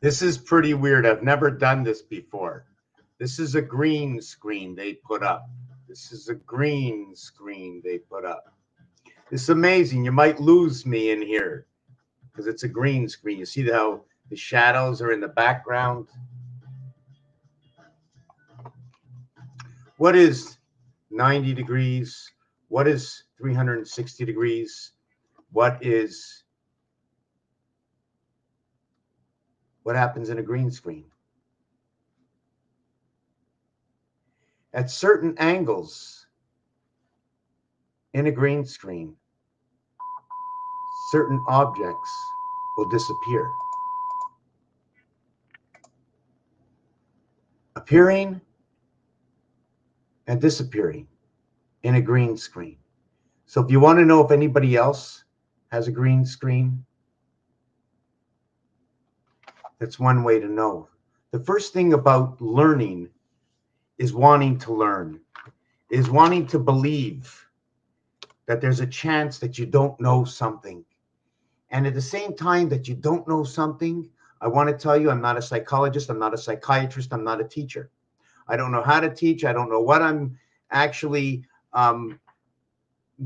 This is pretty weird. I've never done this before. This is a green screen they put up. This is a green screen they put up. This is amazing. You might lose me in here because it's a green screen. You see how the shadows are in the background? What is 90 degrees? What is 360 degrees? What happens in a green screen? At certain angles in a green screen, certain objects will disappear. Appearing and disappearing in a green screen. So if you want to know if anybody else has a green screen, that's one way to know. The first thing about learning is wanting to learn, is wanting to believe that there's a chance that you don't know something. And at the same time that you don't know something, I want to tell you, I'm not a psychologist, I'm not a psychiatrist, I'm not a teacher. I don't know how to teach. I don't know what I'm actually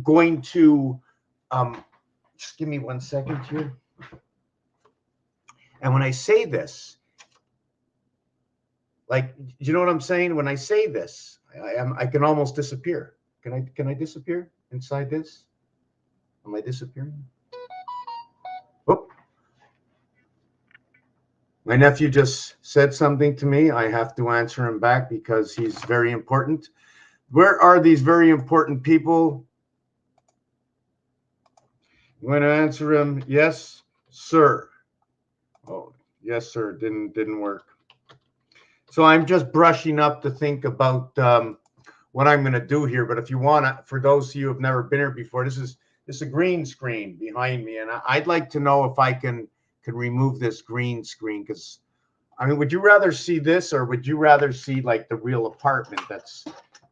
going to, just give me 1 second here. And when I say this, like, you know what I'm saying? When I say this, I can almost disappear. Can I disappear inside this? Am I disappearing? Oh, my nephew just said something to me. I have to answer him back because he's very important. Where are these very important people? I'm going to answer him. Yes, sir. Oh, yes, sir. Didn't work. So I'm just brushing up to think about what I'm going to do here. But if you want to, for those of you who have never been here before, this is a green screen behind me, and I'd like to know if I can remove this green screen, because I mean, would you rather see this, or would you rather see like the real apartment that's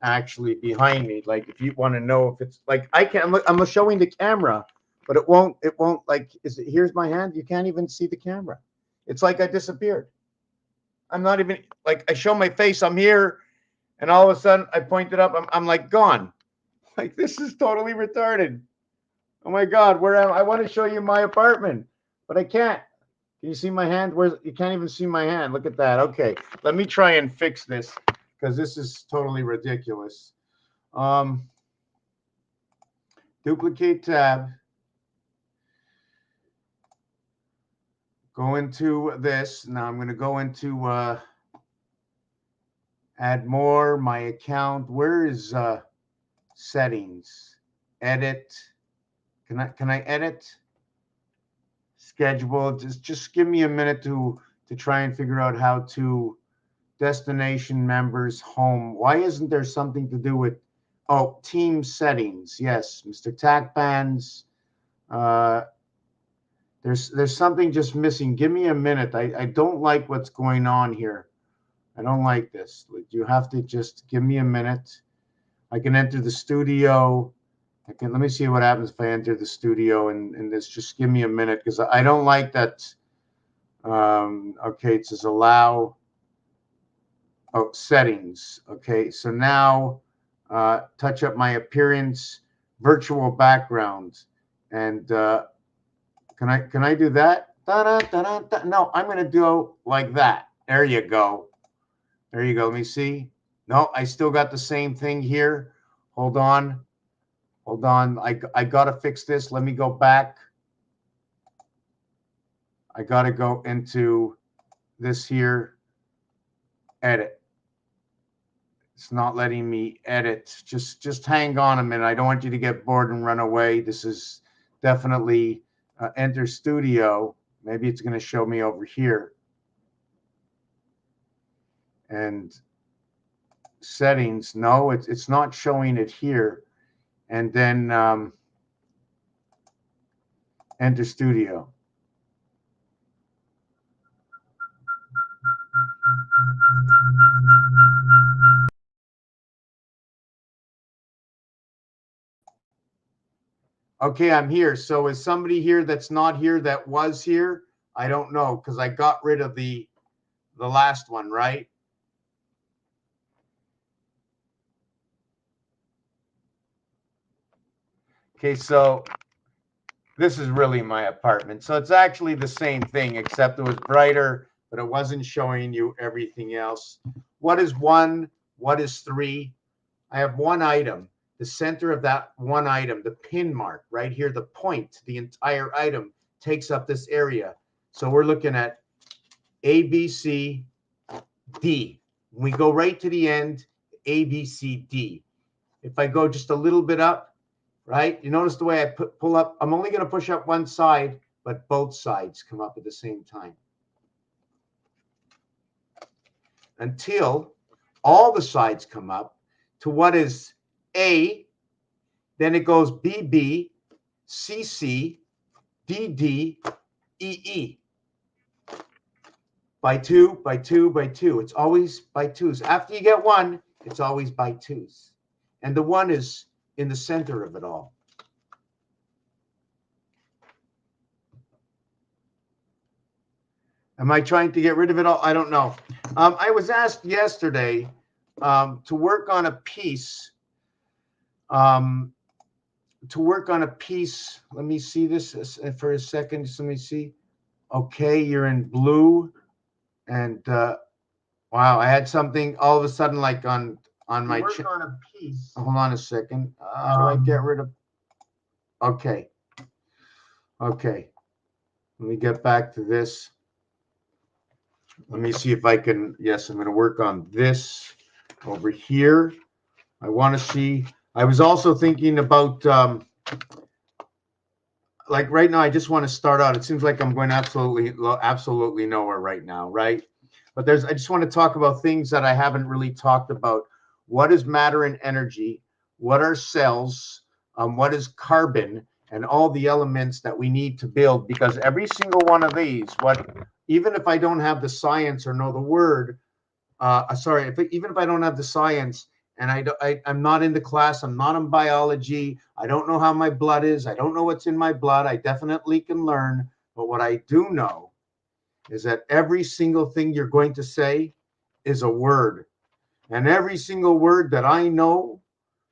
actually behind me? Like, if you want to know if it's like I'm showing the camera, but it won't like, here's my hand. You can't even see the camera. It's like I disappeared. I'm not even, like, I show my face, I'm here, and all of a sudden I point it up, I'm like gone. Like, this is totally retarded. Oh my God, where am I? I want to show you my apartment, but I can't. Can you see my hand? You can't even see my hand. Look at that. Okay, let me try and fix this because this is totally ridiculous. Duplicate tab. Go into this. Now I'm going to go into add more, my account. Where is settings? Edit. Can I edit? Schedule. Just give me a minute to try and figure out how to destination members home. Why isn't there something to do with team settings? Yes, Mr. Tackbands. There's something just missing. Give me a minute. I don't like what's going on here. I don't like this. You have to just give me a minute. I can enter the studio. Let me see what happens if I enter the studio and this. Just give me a minute, because I don't like that. Okay, it says allow. Oh, settings. Okay, so now touch up my appearance, virtual background, and can I do that? Da-da-da-da-da. No, I'm going to do like that. There you go. There you go. Let me see. No, I still got the same thing here. Hold on. Hold on. I got to fix this. Let me go back. I got to go into this here. Edit. It's not letting me edit. Just hang on a minute. I don't want you to get bored and run away. This is definitely enter studio. Maybe it's going to show me over here. And settings. No, it's not showing it here. And then enter studio. Okay, I'm here. So is somebody here that's not here that was here? I don't know, because I got rid of the last one, right? Okay, so this is really my apartment. So it's actually the same thing, except it was brighter, but it wasn't showing you everything else. What is 1? What is 3? I have one item. The center of that one item, the pin mark right here, the point, the entire item takes up this area. So we're looking at A, B, C, D. When we go right to the end, A, B, C, D. If I go just a little bit up, right, you notice the way I pull up, I'm only going to push up one side, but both sides come up at the same time. Until all the sides come up to what is A, then it goes BB, CC, DD, EE. By 2, by 2, by 2. It's always by 2s. After you get 1, it's always by 2s. And the 1 is in the center of it all. Am I trying to get rid of it all? I don't know. I was asked yesterday to work on a piece. Let me see this for a second. Just let me see. Okay, you're in blue. And wow, I had something all of a sudden like on my Work on a piece. Hold on a second. How do I get rid of? Okay. Okay. Let me get back to this. Let me see if I can. Yes, I'm going to work on this over here. I want to see. I was also thinking about like right now. I just want to start out. It seems like I'm going absolutely nowhere right now, right? But I just want to talk about things that I haven't really talked about. What is matter and energy? What are cells? What is carbon? And all the elements that we need to build, because every single one of these, even if I don't have the science or know the word, even if I don't have the science and I'm not in the class, I'm not in biology, I don't know how my blood is, I don't know what's in my blood, I definitely can learn. But what I do know is that every single thing you're going to say is a word. And every single word that I know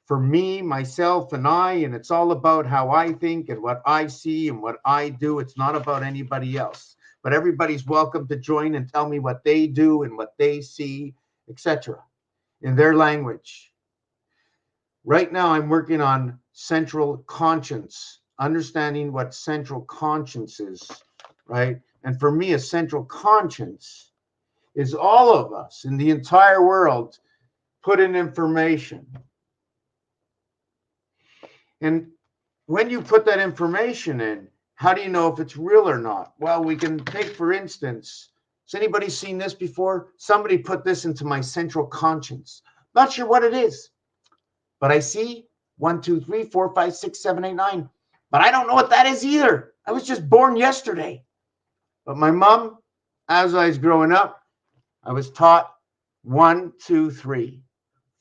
for me, myself, and it's all about how I think and what I see and what I do. It's not about anybody else. But everybody's welcome to join and tell me what they do and what they see, etc., in their language. Right now, I'm working on Central COncious, understanding what Central COncious is, right? And for me, a Central COncious is all of us in the entire world put in information. And when you put that information in, how do you know if it's real or not? Well, we can take, for instance, has anybody seen this before? Somebody put this into my Central COncious. Not sure what it is, but I see 1, 2, 3, 4, 5, 6, 7, 8, 9. But I don't know what that is either. I was just born yesterday. But my mom, as I was growing up, I was taught 1, 2, 3,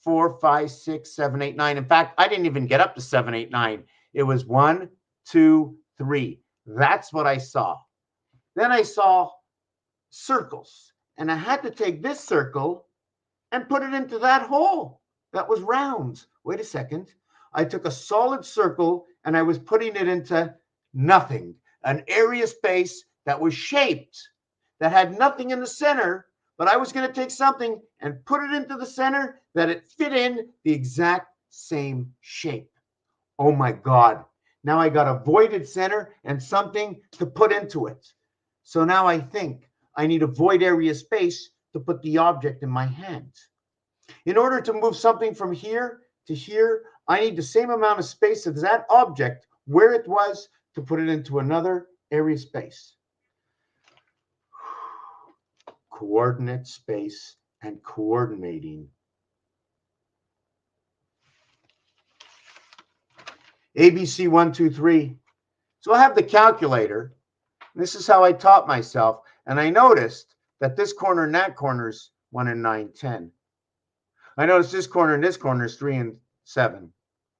4, 5, 6, 7, 8, 9. In fact, I didn't even get up to 7, 8, 9. It was 1, 2, 3. That's what I saw. Then I saw circles, and I had to take this circle and put it into that hole that was round. Wait a second. I took a solid circle and I was putting it into nothing, an area space that was shaped, that had nothing in the center, but I was going to take something and put it into the center that it fit in the exact same shape. Oh my God. Now I got a voided center and something to put into it. So now I think I need a void area space to put the object in my hand. In order to move something from here to here, I need the same amount of space as that object where it was to put it into another area space. Coordinate space and coordinating. ABC 1, 2, 3. So I have the calculator. This is how I taught myself. And I noticed that this corner and that corner is 1 and 9, 10. I noticed this corner and this corner is 3 and 7,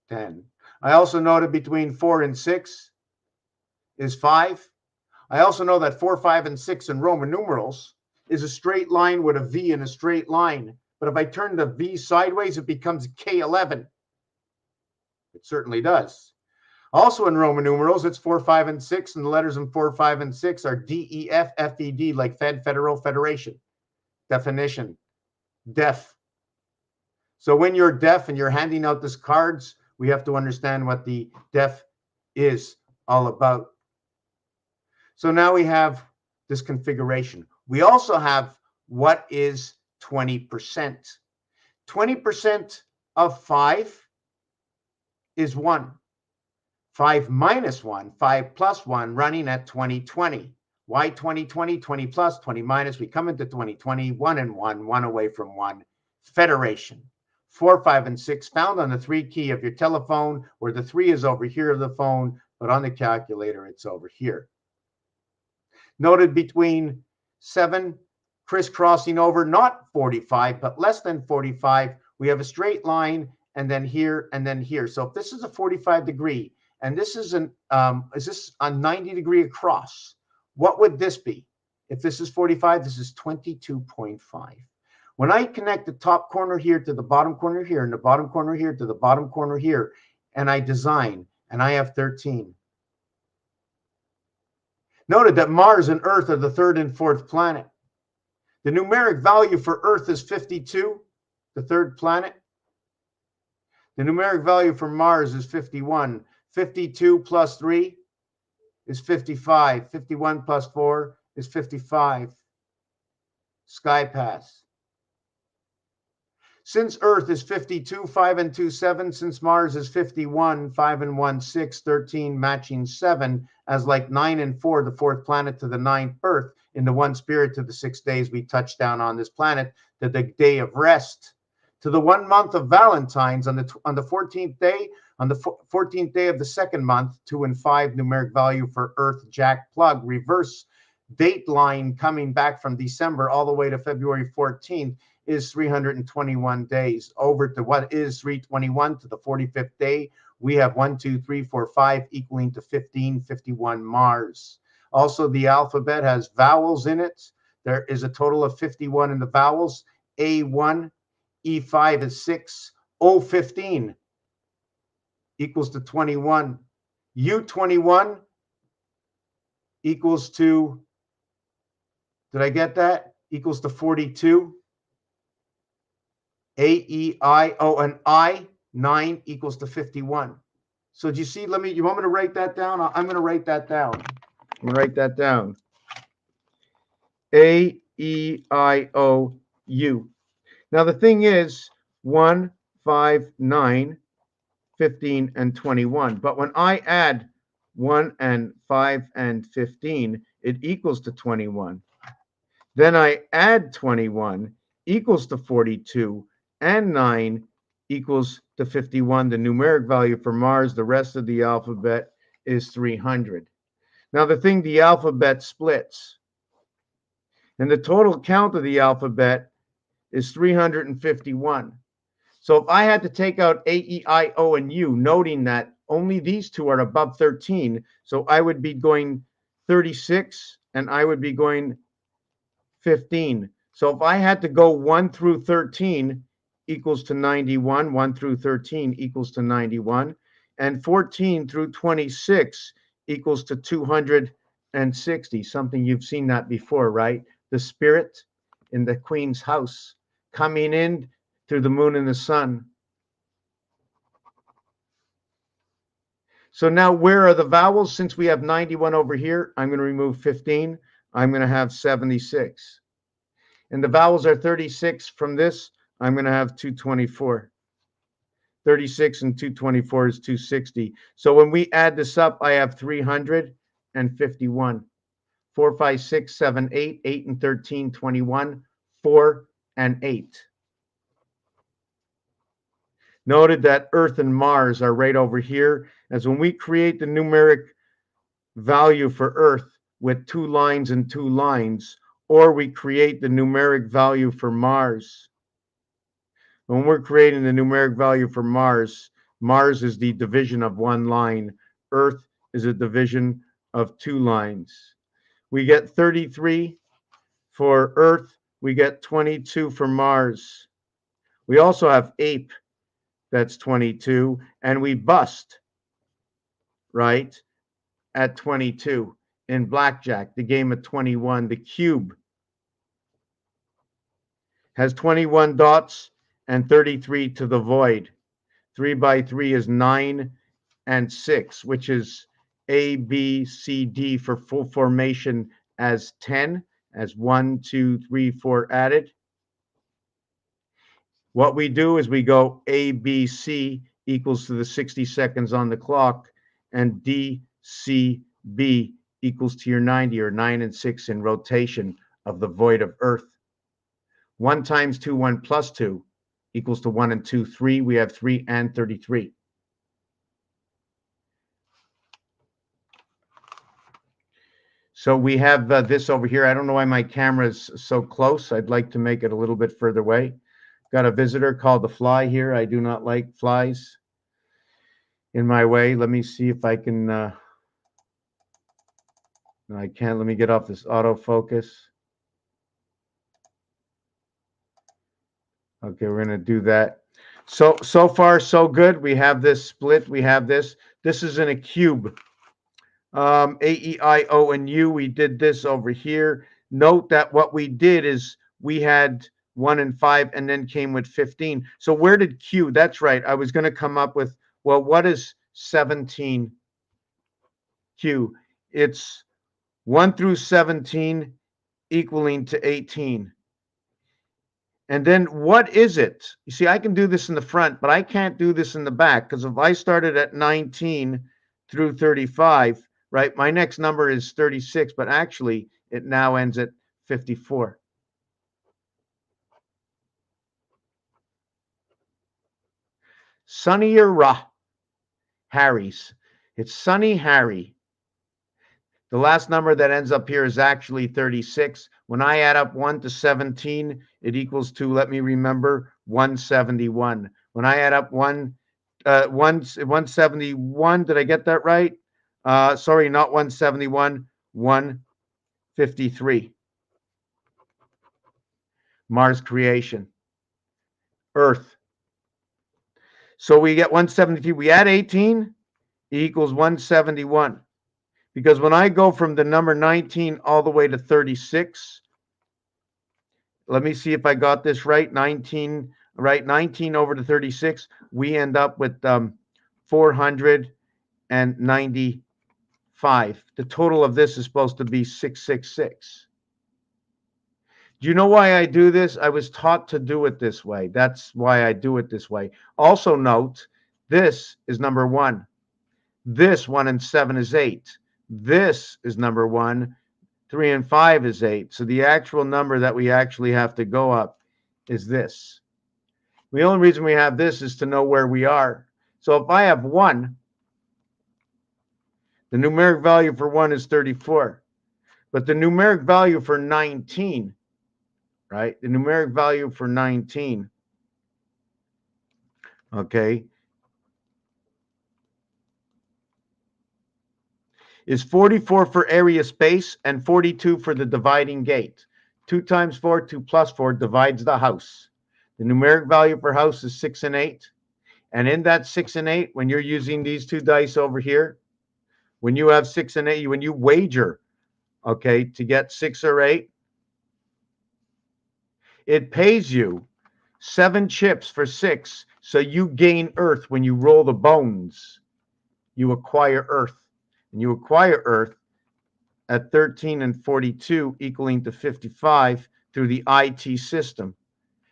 10. I also noted between 4 and 6 is 5. I also know that 4, 5, and 6 in Roman numerals is a straight line with a V in a straight line. But if I turn the V sideways, it becomes K11. It certainly does. Also in Roman numerals, it's 4, 5, and 6, and the letters in 4, 5, and 6 are D, E, F, F, E, D, like Fed, Federal, Federation. Definition, deaf. So when you're deaf and you're handing out these cards, we have to understand what the deaf is all about. So now we have this configuration. We also have what is 20%. 20% of 5 is 1. 5 minus 1, 5 plus 1, running at 2020. Why 2020? 20 plus, 20 minus. We come into 2020, 1 and 1, 1 away from 1. Federation. 4, 5, and 6 found on the 3 key of your telephone, where the 3 is over here of the phone, but on the calculator, it's over here. Noted between 7, crisscrossing over, not 45, but less than 45, we have a straight line, and then here, and then here. So if this is a 45 degree, and this is this a 90 degree across, what would this be? If this is 45, this is 22.5. When I connect the top corner here to the bottom corner here, and the bottom corner here to the bottom corner here, and I design, and I have 13. Noted that Mars and Earth are the 3rd and 4th planet. The numeric value for Earth is 52, the 3rd planet. The numeric value for Mars is 51. 52 plus 3 is 55. 51 plus 4 is 55. Sky pass. Since Earth is 52, 5 and 2, 7, since Mars is 51, 5 and 1, 6, 13, matching 7, as like 9 and 4, the 4th planet to the 9th Earth, in the 1 spirit to the 6 days we touch down on this planet, to the day of rest, to the 1 month of Valentine's on the 14th day, on the 14th day of the 2nd month, 2 and 5 numeric value for Earth, Jack plug, reverse date line coming back from December all the way to February 14th is 321 days. Over to what is 321 to the 45th day, we have 1, 2, 3, 4, 5 equaling to 15, 51 Mars. Also, the alphabet has vowels in it. There is a total of 51 in the vowels. A1, E5 is 6, O15 equals to 21. U21 equals to, did I get that? Equals to 42. A, E, I, O, and I, 9 equals to 51. So do you see, you want me to write that down? I'm going to write that down. I'm going to write that down. A, E, I, O, U. Now the thing is, 1, 5, 9, 15, and 21. But when I add 1 and 5 and 15, it equals to 21. Then I add 21 equals to 42, and 9 equals to 51. The numeric value for Mars, the rest of the alphabet, is 300. Now the thing, the alphabet splits. And the total count of the alphabet is 351. So if I had to take out A, E, I, O, and U, noting that only these two are above 13, so I would be going 36, and I would be going 15. So if I had to go 1 through 13 equals to 91, 1 through 13 equals to 91, and 14 through 26 equals to 260, something you've seen that before, right? The spirit in the Queen's house coming in through the moon and the sun. So now where are the vowels? Since we have 91 over here, I'm going to remove 15. I'm going to have 76. And the vowels are 36 from this. I'm going to have 224. 36 and 224 is 260. So when we add this up, I have 351. 4, 5, 6, 7, 8, 8 and 13, 21, 4 and 8. Noted that Earth and Mars are right over here, as when we create the numeric value for Earth with 2 lines and 2 lines, or we create the numeric value for Mars. When we're creating the numeric value for Mars, Mars is the division of 1 line. Earth is a division of 2 lines. we get 33 for Earth. We get 22 for Mars. We also have ape, that's 22, and we bust, right, at 22 in blackjack, the game of 21. The cube has 21 dots and 33 to the void. 3 by 3 is 9 and 6, which is A, B, C, D for full formation as 10, as 1, 2, 3, 4 added. What we do is we go A, B, C equals to the 60 seconds on the clock, and D, C, B equals to your 90, or 9 and 6 in rotation of the void of Earth. 1 times 2, 1 plus 2 equals to 1 and 2, 3. We have 3 and 33. So we have this over here. I don't know why my camera is so close. I'd like to make it a little bit further away. Got a visitor called the fly here. I do not like flies in my way. Let me see if I can. No, I can't. Let me get off this autofocus. Okay, we're going to do that. So far, so good. We have this split. We have this. This is in a cube. A, E, I, O, and U. We did this over here. Note that what we did is we had 1 and 5 and then came with 15. So where did Q? That's right. I was going to come up with, well, what is 17Q? It's 1 through 17 equaling to 18. And then what is it? You see, I can do this in the front, but I can't do this in the back, because if I started at 19 through 35, right, my next number is 36, but actually it now ends at 54. Sonny or Harry's. It's Sonny Harry. The last number that ends up here is actually 36. When I add up 1 to 17, it equals to, let me remember, 171. When I add up 171, did I get that right? Sorry, not 171, 153. Mars creation. Earth. So we get 173. We add 18, equals 171. Because when I go from the number 19 all the way to 36, let me see if I got this right. 19, right? 19 over to 36, we end up with 495. The total of this is supposed to be 666. Do you know why I do this? I was taught to do it this way. That's why I do it this way. Also note, this is number 1. This 1 and 7 is 8. This is number 1. 3 and 5 is 8. So the actual number that we actually have to go up is this. The only reason we have this is to know where we are. So if I have 1, the numeric value for 1 is 34. But the numeric value for 19, right? The numeric value for 19, okay, is 44 for area space and 42 for the dividing gate. 2 times 4, 2 plus 4 divides the house. The numeric value for house is 6 and 8. And in that 6 and 8, when you're using these 2 dice over here, when you have 6 and 8, when you wager, okay, to get 6 or 8, it pays you 7 chips for 6. So you gain Earth when you roll the bones. You acquire Earth. And you acquire Earth at 13 and 42, equaling to 55 through the IT system.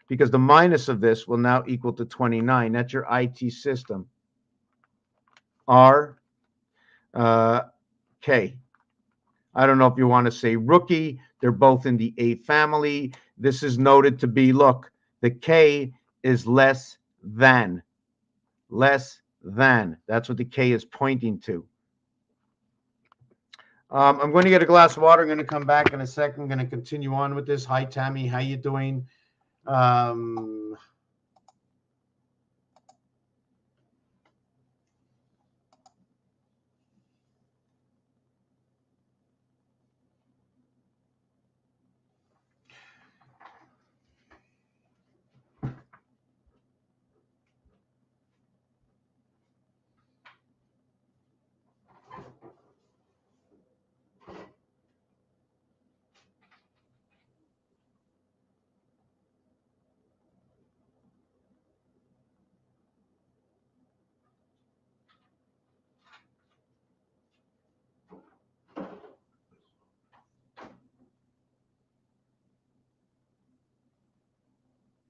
Because the minus of this will now equal to 29. That's your IT system. R, K. I don't know if you want to say rookie. They're both in the A family. This is noted to be, look, the K is less than. Less than. That's what the K is pointing to. I'm going to get a glass of water. I'm going to come back in a second. I'm going to continue on with this. Hi, Tammy. How you doing?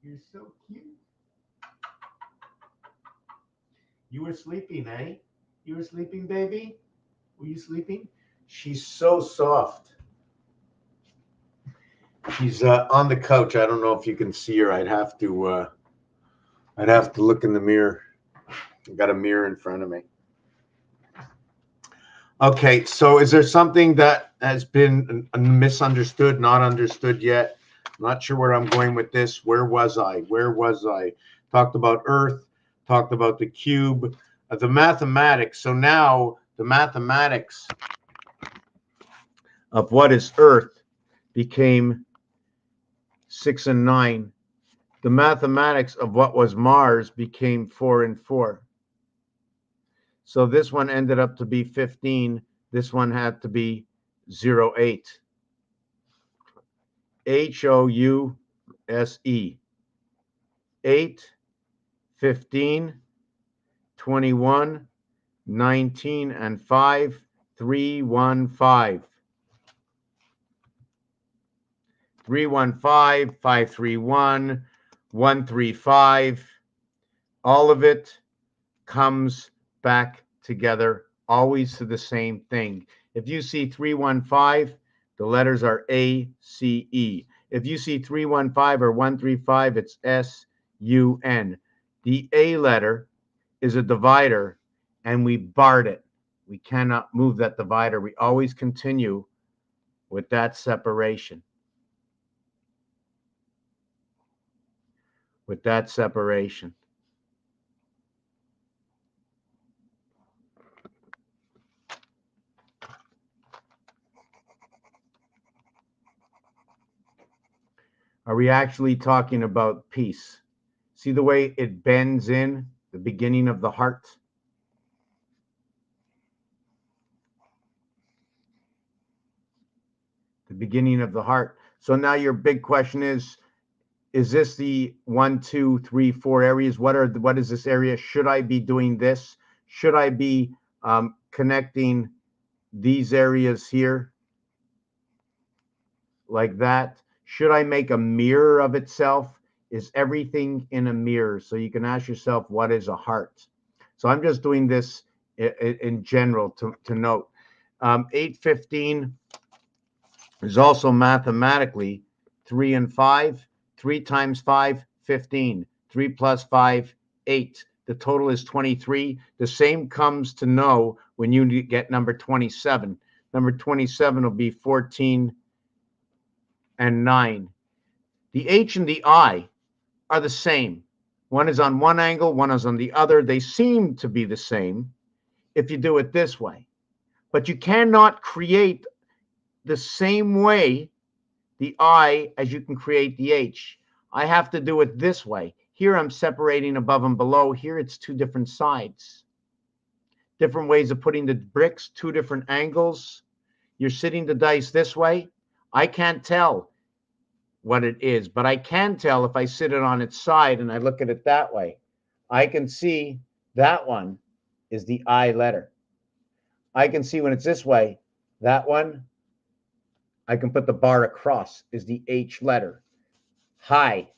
You're so cute. You were sleeping, eh? You were sleeping, baby? Were you sleeping? She's so soft. She's on the couch. I don't know if you can see her. I'd have to look in the mirror. I've got a mirror in front of me. Okay, so is there something that has been misunderstood, not understood yet? I'm not sure where I'm going with this. Where was I? Talked about Earth, talked about the cube, the mathematics. So now the mathematics of what is Earth became 6 and 9. The mathematics of what was Mars became 4 and 4. So this one ended up to be 15. This one had to be 08. HOUSE. 8, 15, 21, 19, and 5, 315. 315, 531, 135. All of it comes back together, always to the same thing. If you see 315, the letters are A, C, E. If you see 315 or 135, it's S, U, N. The A letter is a divider, and we barred it. We cannot move that divider. We always continue with that separation. With that separation. Are we actually talking about peace? See the way it bends in the beginning of the heart? The beginning of the heart. So now your big question is this the 1, 2, 3, 4 areas? What is this area? Should I be doing this? Should I be connecting these areas here like that? Should I make a mirror of itself? Is everything in a mirror? So you can ask yourself, what is a heart? So I'm just doing this in general to note. 815 is also mathematically 3 and 5. 3 times 5, 15. 3 plus 5, 8. The total is 23. The same comes to know when you get number 27. Number 27 will be 14 and 9. The H and the I are the same. One is on one angle, one is on the other. They seem to be the same if you do it this way. But you cannot create the same way the I as you can create the H. I have to do it this way. Here I'm separating above and below. Here it's two different sides. Different ways of putting the bricks, two different angles. You're sitting the dice this way. I can't tell what it is, but I can tell if I sit it on its side and I look at it that way. I can see that one is the I letter. I can see when it's this way, that one, I can put the bar across, is the H letter. High.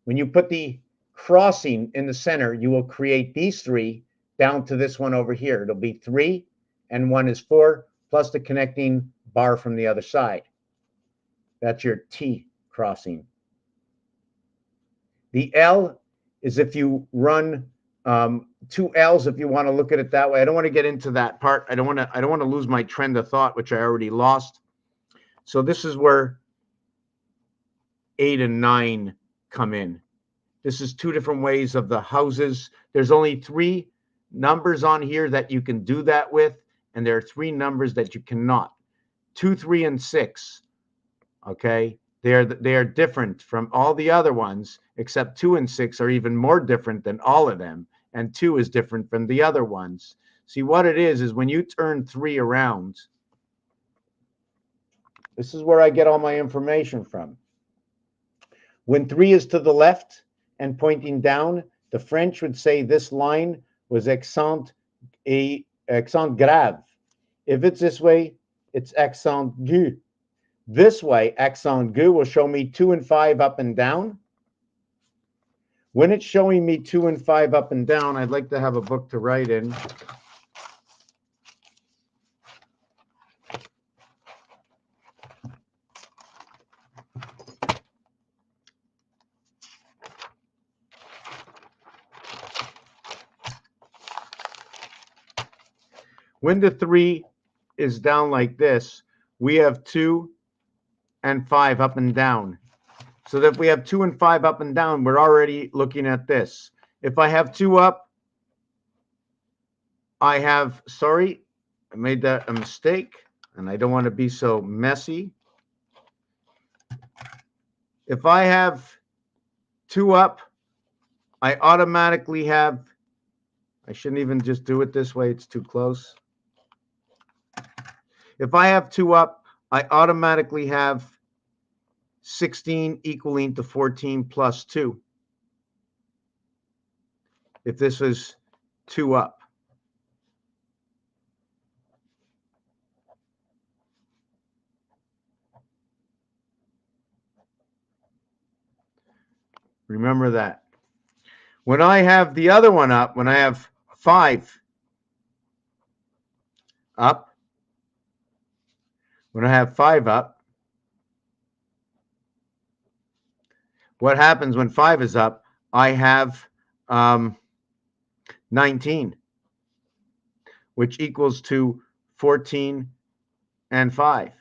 When you put the crossing in the center, you will create these three down to this one over here. It'll be 3 and 1 is 4 plus the connecting bar from the other side. That's your T crossing. The L is if you run 2 L's, if you want to look at it that way. I don't want to get into that part. I don't want to lose my trend of thought, which I already lost. So this is where 8 and 9 come in. This is 2 different ways of the houses. There's only 3 numbers on here that you can do that with, and there are 3 numbers that you cannot. 2, 3, and 6. Okay, they are different from all the other ones, except 2 and 6 are even more different than all of them, and 2 is different from the other ones. See, what it is when you turn 3 around, this is where I get all my information from. When 3 is to the left and pointing down, the French would say this line was accent grave. If it's this way, it's accent aigu. This way, accent aigu will show me 2 and 5 up and down. When it's showing me 2 and 5 up and down, I'd like to have a book to write in. When the 3 is down like this, we have 2 and 5 up and down. So that if we have 2 and 5 up and down, we're already looking at this. If I have 2 up, I have, sorry, I made that a mistake, and I don't want to be so messy. If I have 2 up, I automatically have, I shouldn't even just do it this way, it's too close. If I have 2 up, I automatically have 16 equaling to 14 plus 2. If this is 2 up. Remember that. When I have the other one up, when I have 5 up, when I have 5 up, what happens when 5 is up? I have 19, which equals to 14 and 5.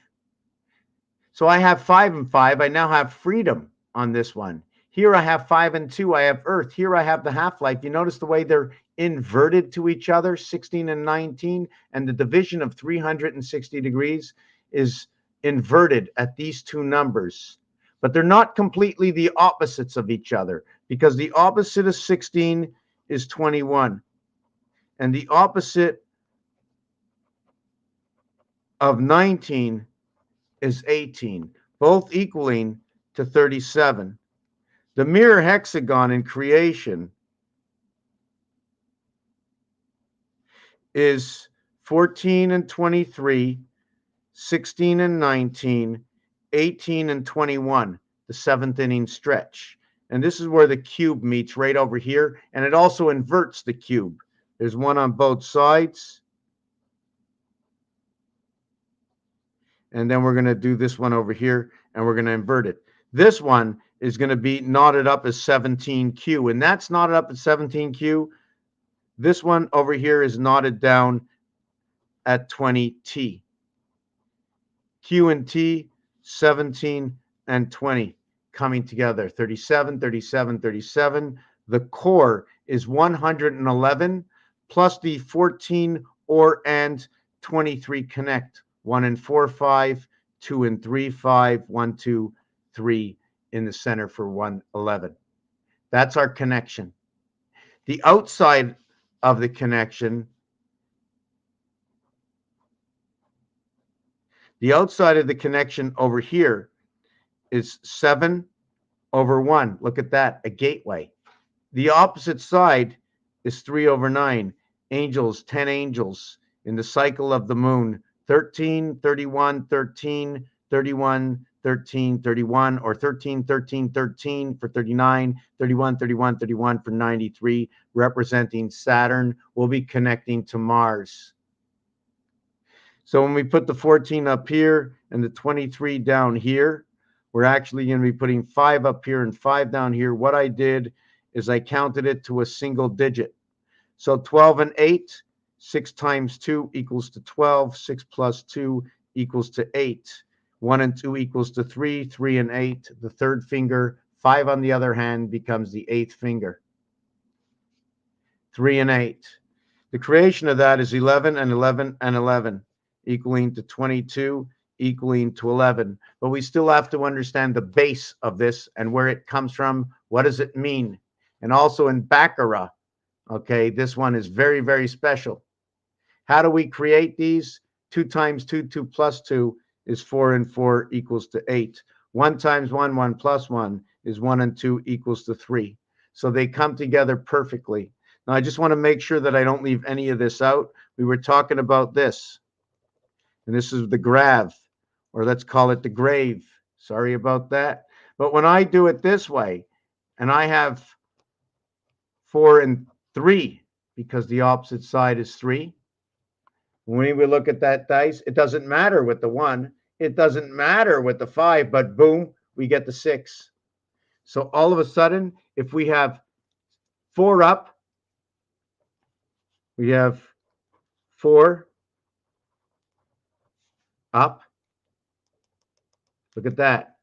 So I have 5 and 5. I now have freedom on this one. Here I have 5 and 2. I have Earth. Here I have the half-life. You notice the way they're inverted to each other, 16 and 19, and the division of 360 degrees is inverted at these two numbers. But they're not completely the opposites of each other, because the opposite of 16 is 21. And the opposite of 19 is 18, both equaling to 37. The mirror hexagon in creation is 14 and 23, 16 and 19, 18 and 21, the 7th inning stretch. And this is where the cube meets right over here, and it also inverts the cube. There's one on both sides. And then we're going to do this one over here, and we're going to invert it. This one is going to be knotted up as 17Q, and that's knotted up at 17Q. This one over here is knotted down at 20T. Q and T, 17 and 20 coming together. 37, 37, 37. The core is 111 plus the 14 or and 23 connect. 1 and 4, 5, 2 and 3, 5, 1, 2, 3 in the center for 111. That's our connection. The outside of the connection, over here is 7 over 1. Look at that, a gateway. The opposite side is 3 over 9. Angels, 10 angels in the cycle of the moon. 13, 31, 13, 31, 13, 31, or 13, 13, 13 for 39, 31, 31, 31 for 93, representing Saturn. Will be connecting to Mars. So when we put the 14 up here and the 23 down here, we're actually going to be putting 5 up here and 5 down here. What I did is I counted it to a single digit. So 12 and 8, 6 times 2 equals to 12. 6 plus 2 equals to 8. 1 and 2 equals to 3. 3 and 8. The third finger, 5 on the other hand, becomes the 8th finger. 3 and 8. The creation of that is 11 and 11 and 11, equaling to 22, equaling to 11. But we still have to understand the base of this and where it comes from. What does it mean? And also in Baccarat, okay, this one is very, very special. How do we create these? 2 times 2, 2 plus 2 is 4 and 4 equals to 8. 1 times 1, 1 plus 1 is 1 and 2 equals to 3. So they come together perfectly. Now, I just want to make sure that I don't leave any of this out. We were talking about this. And this is the grave, or let's call it the grave. Sorry about that. But when I do it this way, and I have 4 and 3 because the opposite side is 3. When we look at that dice, it doesn't matter with the 1. It doesn't matter with the 5, but boom, we get the 6. So all of a sudden, if we have 4 up, we have 4 up. Look at that.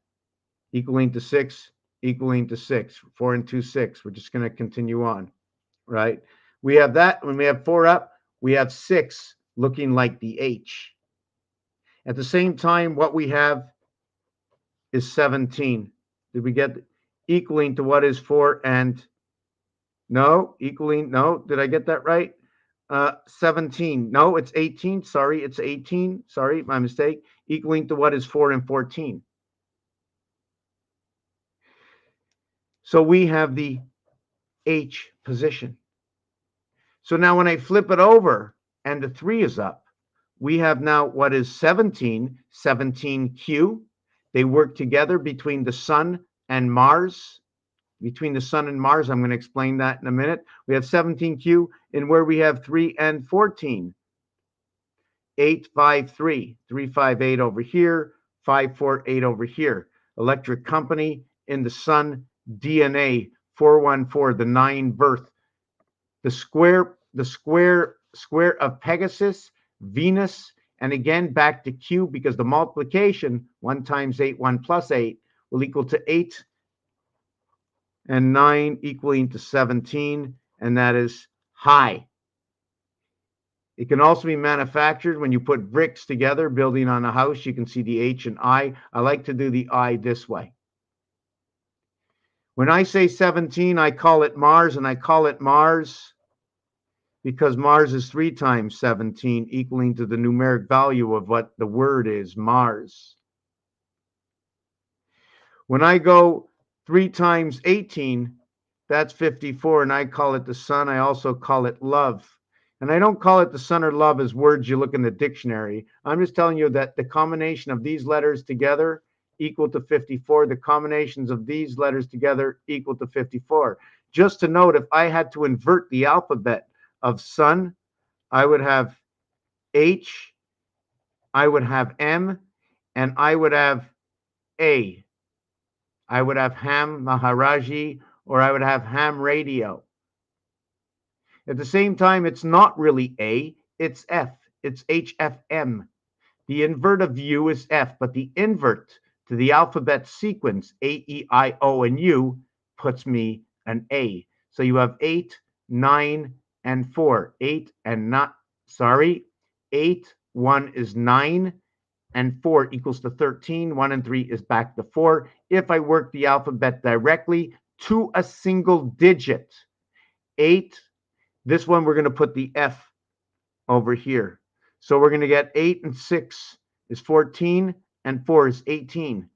Equaling to 6, equaling to 6. 4 and 2, 6. We're just going to continue on, right? We have that. When we have 4 up, we have 6 looking like the H. At the same time, what we have is 17. Did we get equaling to what is 4 and no, equaling, no, did I get that right? 17. No, it's 18. Sorry, it's 18. Sorry, my mistake. Equaling to what is 4 and 14. So we have the H position. So now when I flip it over and the 3 is up, we have now what is 17, 17Q. They work together between the sun and Mars. Between the sun and Mars, I'm going to explain that in a minute. We have 17Q, and where we have 3 and 14. 8, 5, 3. 3, 5, 8 over here. 5, 4, 8 over here. Electric company in the sun. DNA 414, the 9 birth. The square of Pegasus, Venus, and again back to Q because the multiplication 1 times 8, 1 plus 8 will equal to 8 and 9 equaling to 17, and that is high. It can also be manufactured when you put bricks together, building on a house. You can see the H and I. I like to do the I this way. When I say 17, I call it Mars, and I call it Mars because Mars is 3 times 17, equaling to the numeric value of what the word is, Mars. When I go 3 times 18, that's 54, and I call it the sun. I also call it love. And I don't call it the sun or love as words you look in the dictionary. I'm just telling you that the combination of these letters together equal to 54. The combinations of these letters together equal to 54. Just to note, if I had to invert the alphabet of sun, I would have H, I would have M, and I would have A. I would have Ham Maharaji, or I would have Ham Radio. At the same time, it's not really A, it's F. It's HFM. The invert of U is F, but the invert to the alphabet sequence, A, E, I, O, and U, puts me an A. So you have 8, 9, and 4. 8 and not, sorry, 8, 1 is 9, and 4 equals to 13. 1 and 3 is back to 4. If I work the alphabet directly to a single digit, 8, this one we're going to put the F over here. So we're going to get 8 and 6 is 14, and 4 is 18.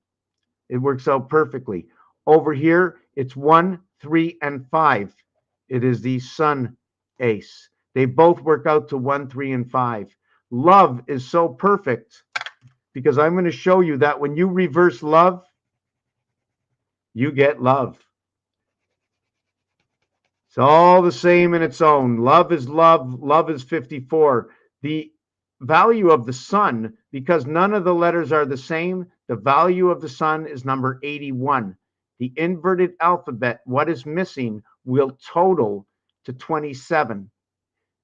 It works out perfectly. Over here, it's 1, 3, and 5. It is the sun ace. They both work out to 1, 3, and 5. Love is so perfect because I'm going to show you that when you reverse love, you get love. It's all the same in its own. Love is love. Love is 54. The value of the sun, because none of the letters are the same, the value of the sun is number 81. The inverted alphabet, what is missing, will total to 27.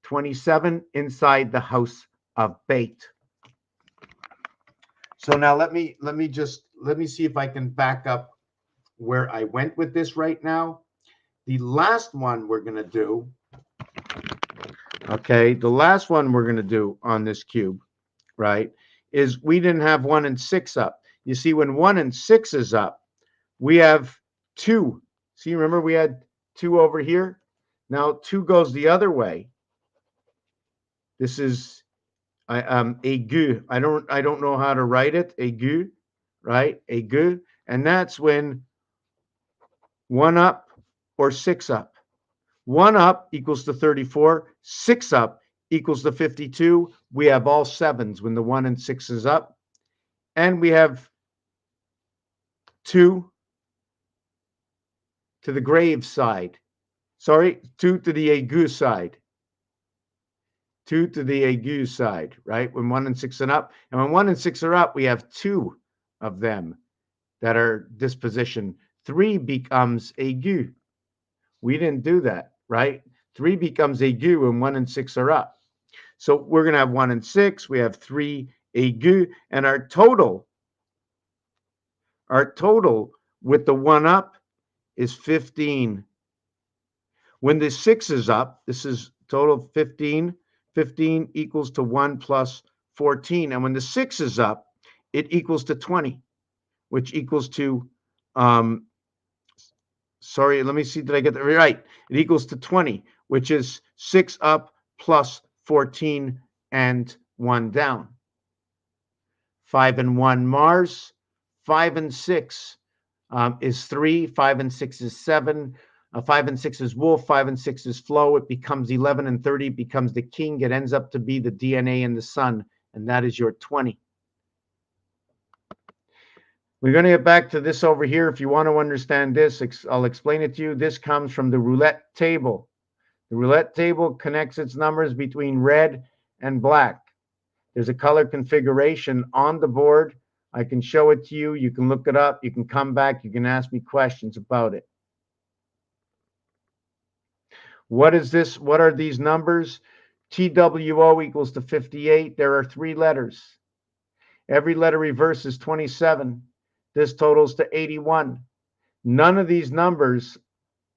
27 inside the house of bait. So now let me see if I can back up where I went with this right now. The last one we're going to do, okay, the last one we're going to do on this cube, right, is we didn't have 1 and 6 up. You see, when 1 and 6 is up, we have 2. See, remember we had 2 over here? Now 2 goes the other way. This is aigu. I don't know how to write it. Aigu, right? Aigu. And that's when 1 up or 6 up. 1 up equals to 34. 6 up equals to 52. We have all 7s when the 1 and 6 is up. And we have 2 to the grave side. Sorry, 2 to the aigu side. 2 to the aigu side, right? When 1 and 6 are up. And when 1 and 6 are up, we have 2 of them that are disposition. 3 becomes aigu. We didn't do that, right? 3 becomes aigu when 1 and 6 are up. So we're going to have 1 and 6. We have 3 aigu. And our total with the 1 up is 15. When the 6 is up, this is total 15. 15 equals to 1 plus 14. And when the 6 is up, it equals to 20, which equals to, sorry, let me see, did I get that right? It equals to 20, which is 6 up plus 14 and 1 down. 5 and 1, Mars. 5 and 6 is 3. 5 and 6 is 7. 5 and 6 is wolf. 5 and 6 is flow. It becomes 11 and 30. It becomes the king. It ends up to be the DNA in the sun, and that is your 20. We're going to get back to this over here. If you want to understand this, I'll explain it to you. This comes from the roulette table. The roulette table connects its numbers between red and black. There's a color configuration on the board. I can show it to you. You can look it up. You can come back. You can ask me questions about it. What is this? What are these numbers? TWO equals to 58. There are 3 letters. Every letter reverse is 27. This totals to 81. None of these numbers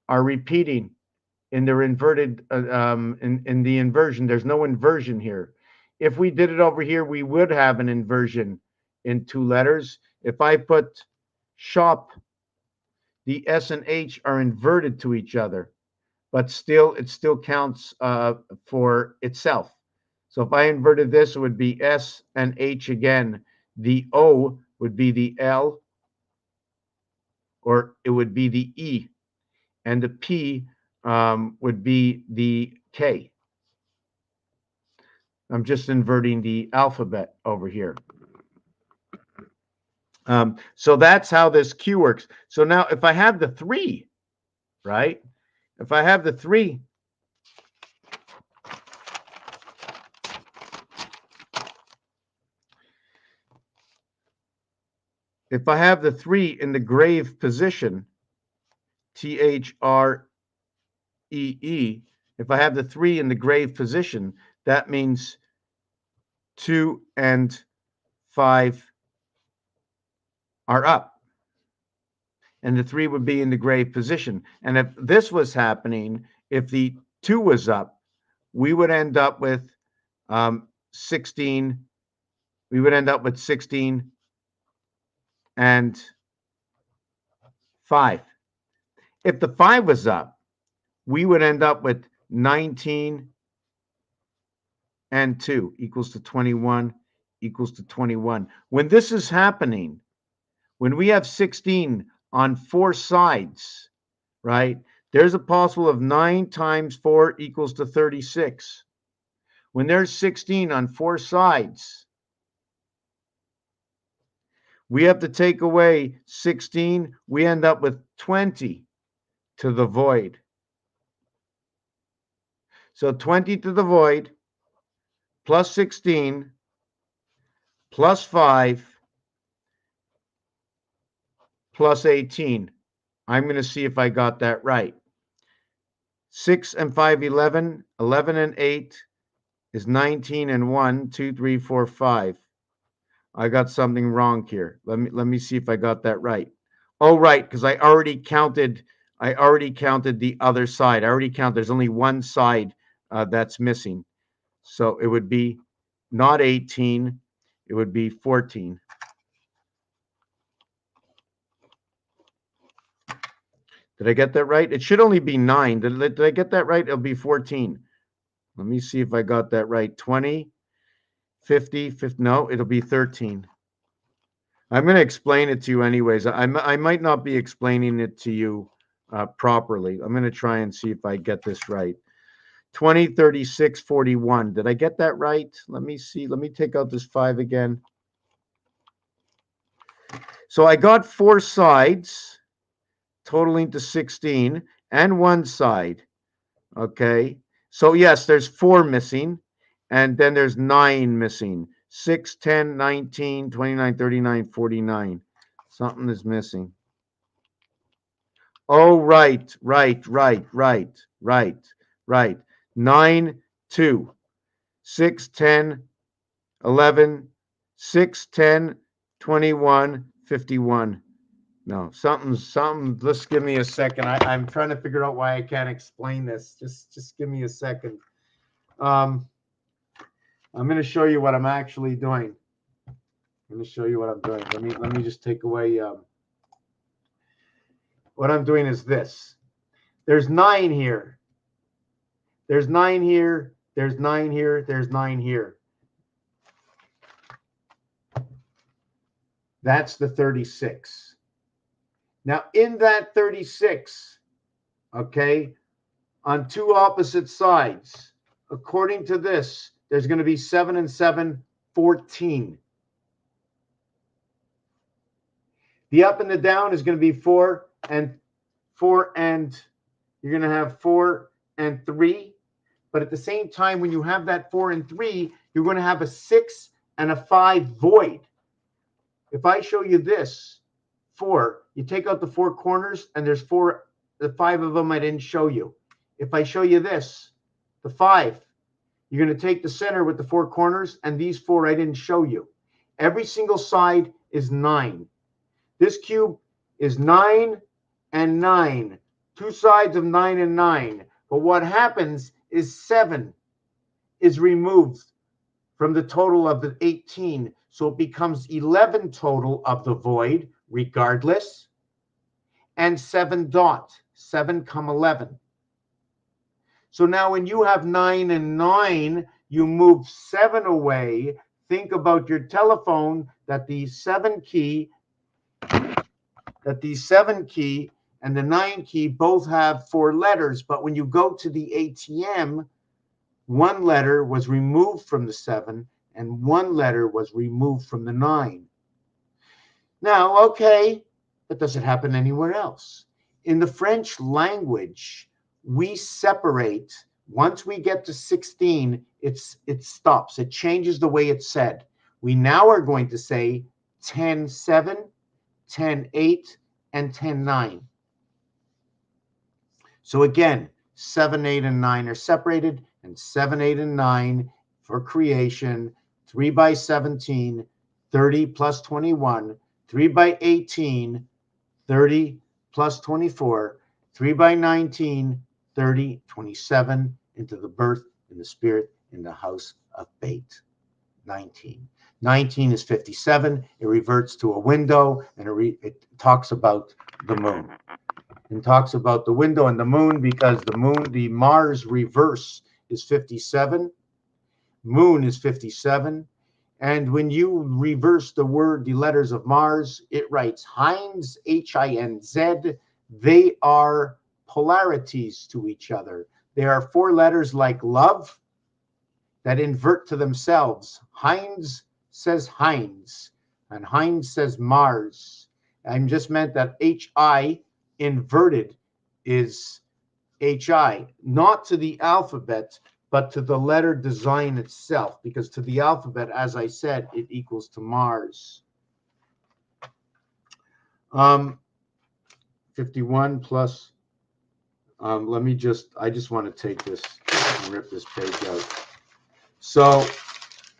are repeating in their inverted, in the inversion. There's no inversion here. If we did it over here, we would have an inversion in 2 letters. If I put shop, the S and H are inverted to each other, but still, it still counts for itself. So if I inverted this, it would be S and H again. The O would be the L, or it would be the E, and the P would be the K. I'm just inverting the alphabet over here. So that's how this Q works. So now if I have the 3, right? If I have the 3, if I have the 3 in the grave position, THREE, if I have the 3 in the grave position, that means 2 and 5 are up. And the 3 would be in the grave position. And if this was happening, if the 2 was up, we would end up with 16. We would end up with 16 and 5. If the 5 was up, we would end up with 19 and 2 equals to 21 equals to 21. When this is happening, when we have 16 on 4 sides, right, there's a possible of 9 times 4 equals to 36. When there's 16 on 4 sides, we have to take away 16. We end up with 20 to the void. So 20 to the void plus 16 plus 5 plus 18. I'm going to see if I got that right. 6 and 5, 11. 11 and 8 is 19 and 1, 2, 3, 4, 5. I got something wrong here. Let me see if I got that right. Oh, right, because I already counted the other side. I already counted. There's only one side that's missing. So it would be not 18. It would be 14. Did I get that right? It should only be 9. Did I get that right? It'll be 14. Let me see if I got that right. 20, 50, 50. No, it'll be 13. I'm going to explain it to you anyways. I might not be explaining it to you properly. I'm going to try and see if I get this right. 20, 36, 41. Did I get that right? Let me see. Let me take out this 5 again. So I got 4 sides totaling to 16 and 1 side. Okay. So yes, there's 4 missing, and then there's 9 missing. 6, 10, 19, 29, 39, 49. Something is missing. Oh, right, right, right, right, right, right. 9, 2, 6, 10, 11, 6, 10, 21, 51. No, something. Just give me a second. I'm trying to figure out why I can't explain this. Just give me a second. Um, I'm going to show you what I'm actually doing. Let me show you what I'm doing. Let me just take away. What I'm doing is this. There's 9 here. There's 9 here. There's 9 here. There's 9 here. That's the 36. Now, in that 36, okay, on 2 opposite sides, according to this, there's going to be 7 and 7, 14. The up and the down is going to be 4 and 4, and you're going to have 4 and 3. But at the same time, when you have that 4 and 3, you're going to have a 6 and a 5 void. If I show you this 4, you take out the 4 corners, and there's 4, the 5 of them I didn't show you. If I show you this, the 5, you're going to take the center with the 4 corners, and these 4 I didn't show you. Every single side is 9. This cube is 9 and 9. 2 sides of 9 and 9. But what happens is 7 is removed from the total of the 18. So it becomes 11 total of the void, regardless, and 7 dot, 7 come 11. So now when you have 9 and 9, you move 7 away. Think about your telephone, that the 7 key and the 9 key both have 4 letters. But when you go to the ATM, 1 letter was removed from the 7 and 1 letter was removed from the 9. Now, okay, but does it happen anywhere else? In the French language, we separate. Once we get to 16, it stops. It changes the way it's said. We now are going to say 10-7, 10-8, and 10-9. So again, 7, 8, and 9 are separated, and 7, 8, and 9 for creation. 3 by 17, 30 plus 21. 3 by 18, 30 plus 24. 3 by 19, 30, 27, into the birth in the spirit in the house of Bait. 19. 19 is 57. It reverts to a window, and it talks about the moon. And talks about the window and the moon, because the Mars reverse is 57. Moon is 57. And when you reverse the letters of Mars, it writes Hinz, Hinz. They are polarities to each other. They are 4 letters like love that invert to themselves. Hinz says Hinz, and Hinz says Mars. I just meant that HI inverted is HI, not to the alphabet, but to the letter design itself, because to the alphabet, as I said, it equals to Mars. 51 plus, I just want to take this and rip this page out. So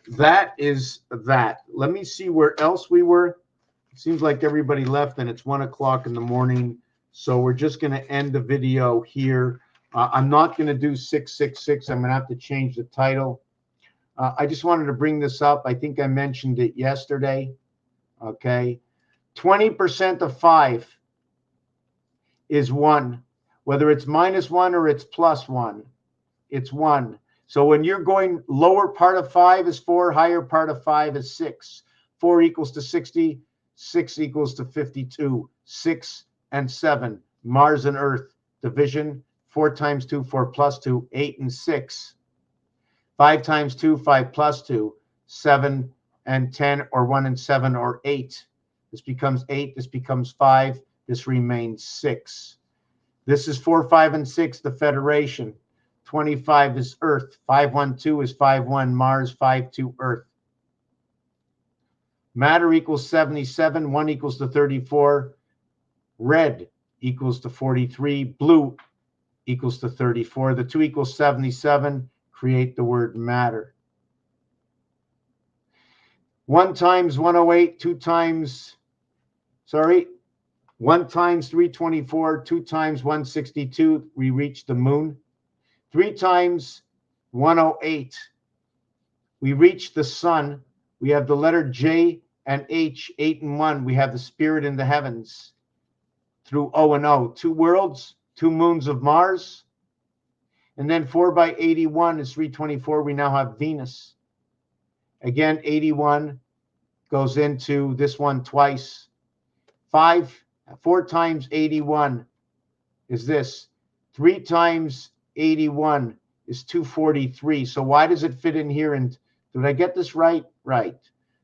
that is that. Let me see where else we were. It seems like everybody left, and it's 1 o'clock in the morning. So we're just going to end the video here. I'm not going to do 666. I'm going to have to change the title. I just wanted to bring this up. I think I mentioned it yesterday. Okay. 20% of 5 is 1. Whether it's -1 or it's +1, it's 1. So when you're going, lower part of 5 is 4, higher part of 5 is 6. 4 equals to 60, 6 equals to 52. 6 and 7, Mars and Earth, division. 4 times 2, 4 plus 2, 8 and 6. 5 times 2, 5 plus 2, 7 and 10, or 1 and 7, or 8. This becomes 8, this becomes 5, this remains 6. This is 4, 5, and 6, the Federation. 25 is Earth. 512 is 51 Mars, 52 Earth. Matter equals 77. 1 equals to 34. Red equals to 43. Blue equals to 34. The 2 equals 77. Create the word matter. 1 times 108, 1 times 324, 2 times 162, we reach the moon. 3 times 108, we reach the sun. We have the letter J and H, 8 and 1. We have the spirit in the heavens through O and O. 2 worlds, 2 moons of Mars. And then 4 by 81 is 324. We now have Venus. Again, 81 goes into this one twice. 4 times 81 is this. 3 times 81 is 243. So why does it fit in here? And did I get this right? Right.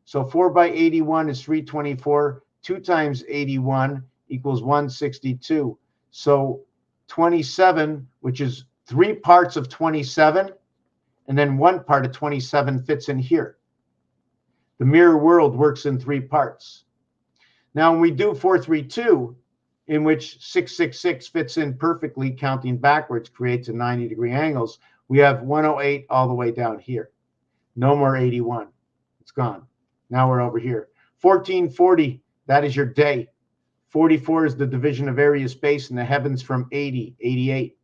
So 4 by 81 is 324. 2 times 81 equals 162. So 27, which is 3 parts of 27, and then 1 part of 27 fits in here. The mirror world works in 3 parts. Now, when we do 432, in which 666 fits in perfectly, counting backwards creates a 90-degree angles, we have 108 all the way down here. No more 81. It's gone. Now we're over here. 1440, that is your day. 44 is the division of area space in the heavens from 80, 88.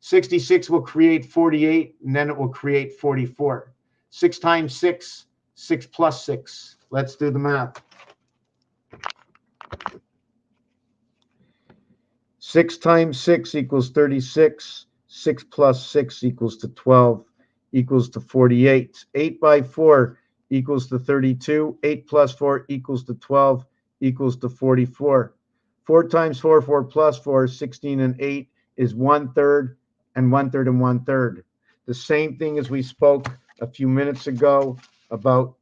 66 will create 48, and then it will create 44. 6 times 6, 6 plus 6. Let's do the math. 6 times 6 equals 36. 6 plus 6 equals to 12, equals to 48. 8 by 4 equals to 32. 8 plus 4 equals to 12, equals to 44. 4 times 4, 4 plus 4, 16 and 8 is 1/3 and 1/3 and 1/3. The same thing as we spoke a few minutes ago about.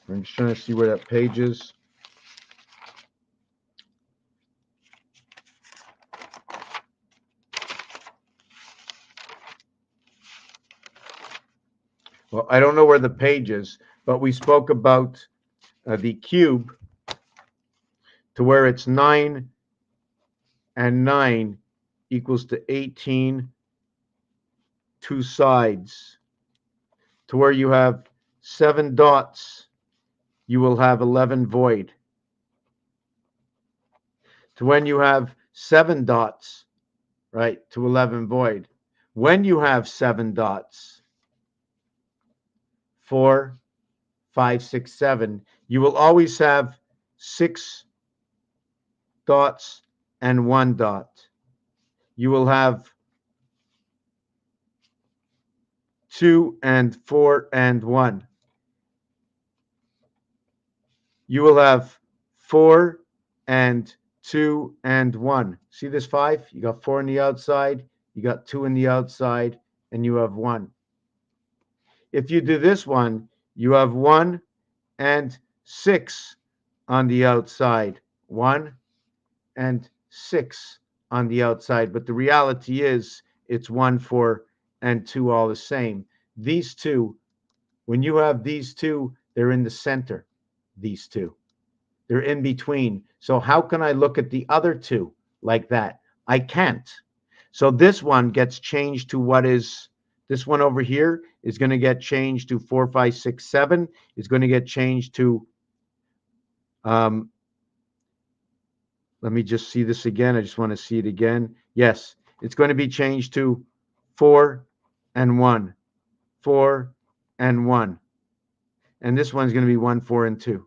I'm just trying to see where that page is. Well, I don't know where the page is, but we spoke about the cube to where it's 9 and 9 equals to 18, 2 sides. To where you have 7 dots, you will have 11 void. To when you have 7 dots, right, to 11 void. When you have 7 dots, 4, 5, 6, 7, you will always have 6 dots and 1 dot. You will have 2 and 4 and 1. You will have 4 and 2 and 1. See this 5? You got 4 on the outside, you got 2 on the outside, and you have 1. If you do this one, you have 1 and 6 on the outside. 1 and 6 on the outside. But the reality is it's 1, 4, and 2 all the same. These two, when you have these two, they're in the center. These two. They're in between. So how can I look at the other two like that? I can't. So this one gets changed to what is, this one over here is going to get changed to 4, 5, 6, 7. It's going to get changed to, let me just see this again. I just want to see it again. Yes, it's going to be changed to 4 and 1. 4 and 1. And this one's going to be 1, 4, and 2.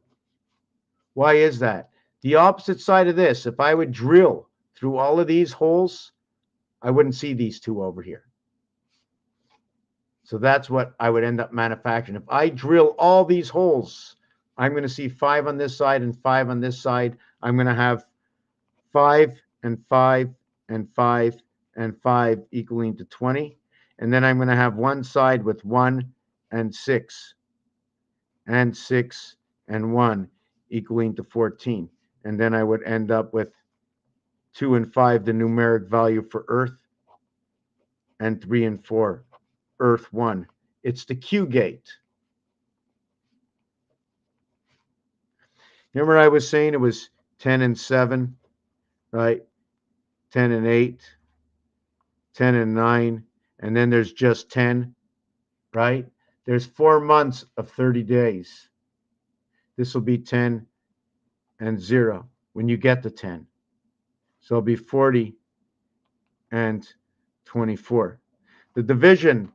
Why is that? The opposite side of this, if I would drill through all of these holes, I wouldn't see these two over here. So that's what I would end up manufacturing. If I drill all these holes, I'm going to see 5 on this side and 5 on this side. I'm going to have 5 and 5 and 5 and 5 equaling to 20. And then I'm going to have one side with 1 and 6 and 6 and 1 equaling to 14. And then I would end up with 2 and 5, the numeric value for Earth, and 3 and 4, Earth 1. It's the Q gate. Remember I was saying it was 10 and 7, right? 10 and 8, 10 and 9, and then there's just 10, right? There's 4 months of 30 days. This will be 10 and 0 when you get to 10. So it'll be 40 and 24. The division,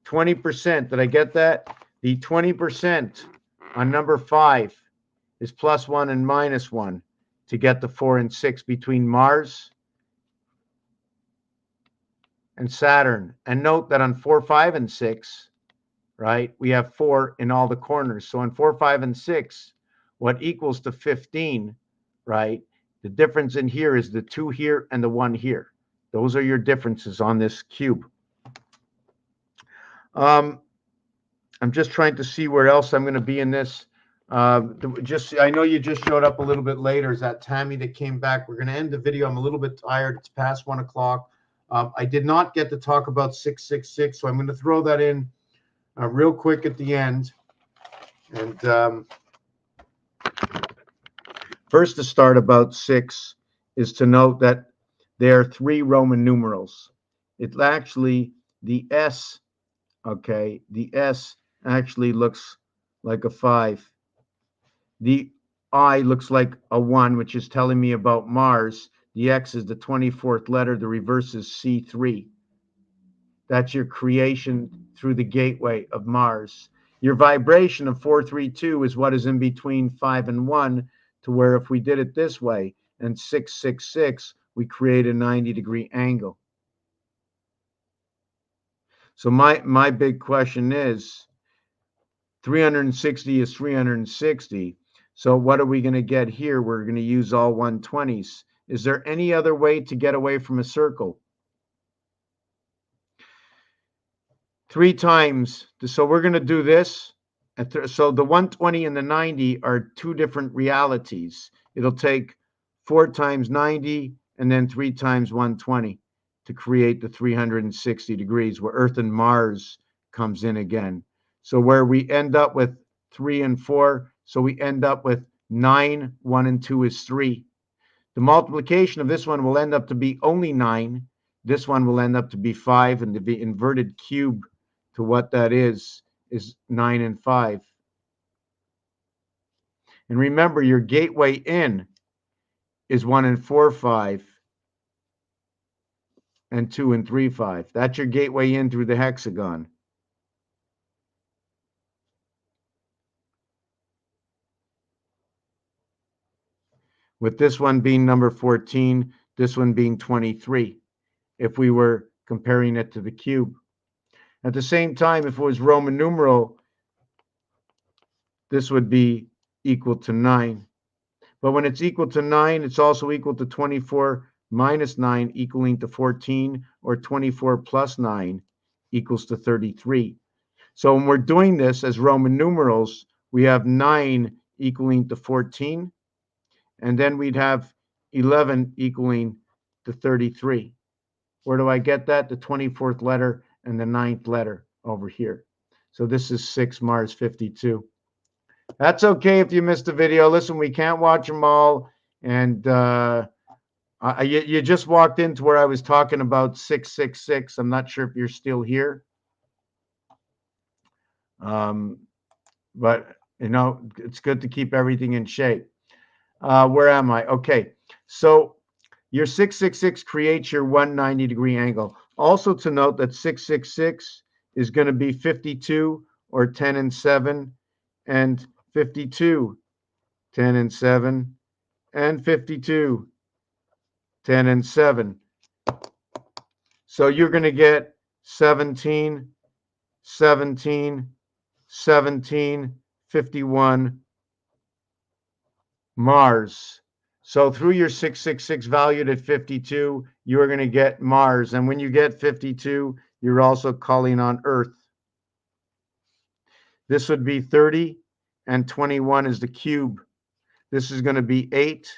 20%. Did I get that? The 20% on number 5 is +1 and -1 to get the 4 and 6 between Mars and Saturn. And note that on 4, 5, and 6, right, we have 4 in all the corners. So on 4, 5, and 6, what equals to 15, right? The difference in here is the 2 here and the 1 here. Those are your differences on this cube. I'm just trying to see where else I'm going to be in this. I know you just showed up a little bit later. Is that Tammy that came back? We're going to end the video. I'm a little bit tired. It's past 1 o'clock. I did not get to talk about 666, so I'm going to throw that in real quick at the end. And first to start about 6 is to note that there are 3 Roman numerals. It's actually the S, okay? The S actually looks like a 5. The I looks like a 1, which is telling me about Mars. The X is the 24th letter. The reverse is C3. That's your creation through the gateway of Mars. Your vibration of 432 is what is in between 5 and 1, to where if we did it this way and 666, we create a 90-degree angle. So my big question is, 360 is 360. So what are we going to get here? We're going to use all 120s. Is there any other way to get away from a circle? 3 times. So we're going to do this. So the 120 and the 90 are 2 different realities. It'll take 4 times 90 and then 3 times 120 to create the 360 degrees, where Earth and Mars comes in again. So where we end up with 3 and 4, so we end up with 9, 1 and 2 is 3. The multiplication of this one will end up to be only 9. This one will end up to be 5, and the inverted cube to what that is 9 and 5. And remember, your gateway in is 1 and 4, 5, and 2 and 3, 5. That's your gateway in through the hexagon. With this one being number 14, this one being 23, if we were comparing it to the cube. At the same time, if it was Roman numeral, this would be equal to 9. But when it's equal to 9, it's also equal to 24 minus 9 equaling to 14, or 24 plus 9 equals to 33. So when we're doing this as Roman numerals, we have 9 equaling to 14, and then we'd have 11 equaling to 33. Where do I get that? The 24th letter and the 9th letter over here. So this is 6 Mars 52. That's okay if you missed the video. Listen, we can't watch them all. And you just walked into where I was talking about 666. I'm not sure if you're still here. But, you know, it's good to keep everything in shape. Where am I? Okay. So your 666 creates your 190-degree angle. Also to note that 666 is going to be 52, or 10 and 7, and 52, 10 and 7, and 52, 10 and 7. So you're going to get 17, 17, 17, 51, Mars. So through your 666 valued at 52, you're going to get Mars. And when you get 52, you're also calling on Earth. This would be 30, and 21 is the cube. This is going to be 8,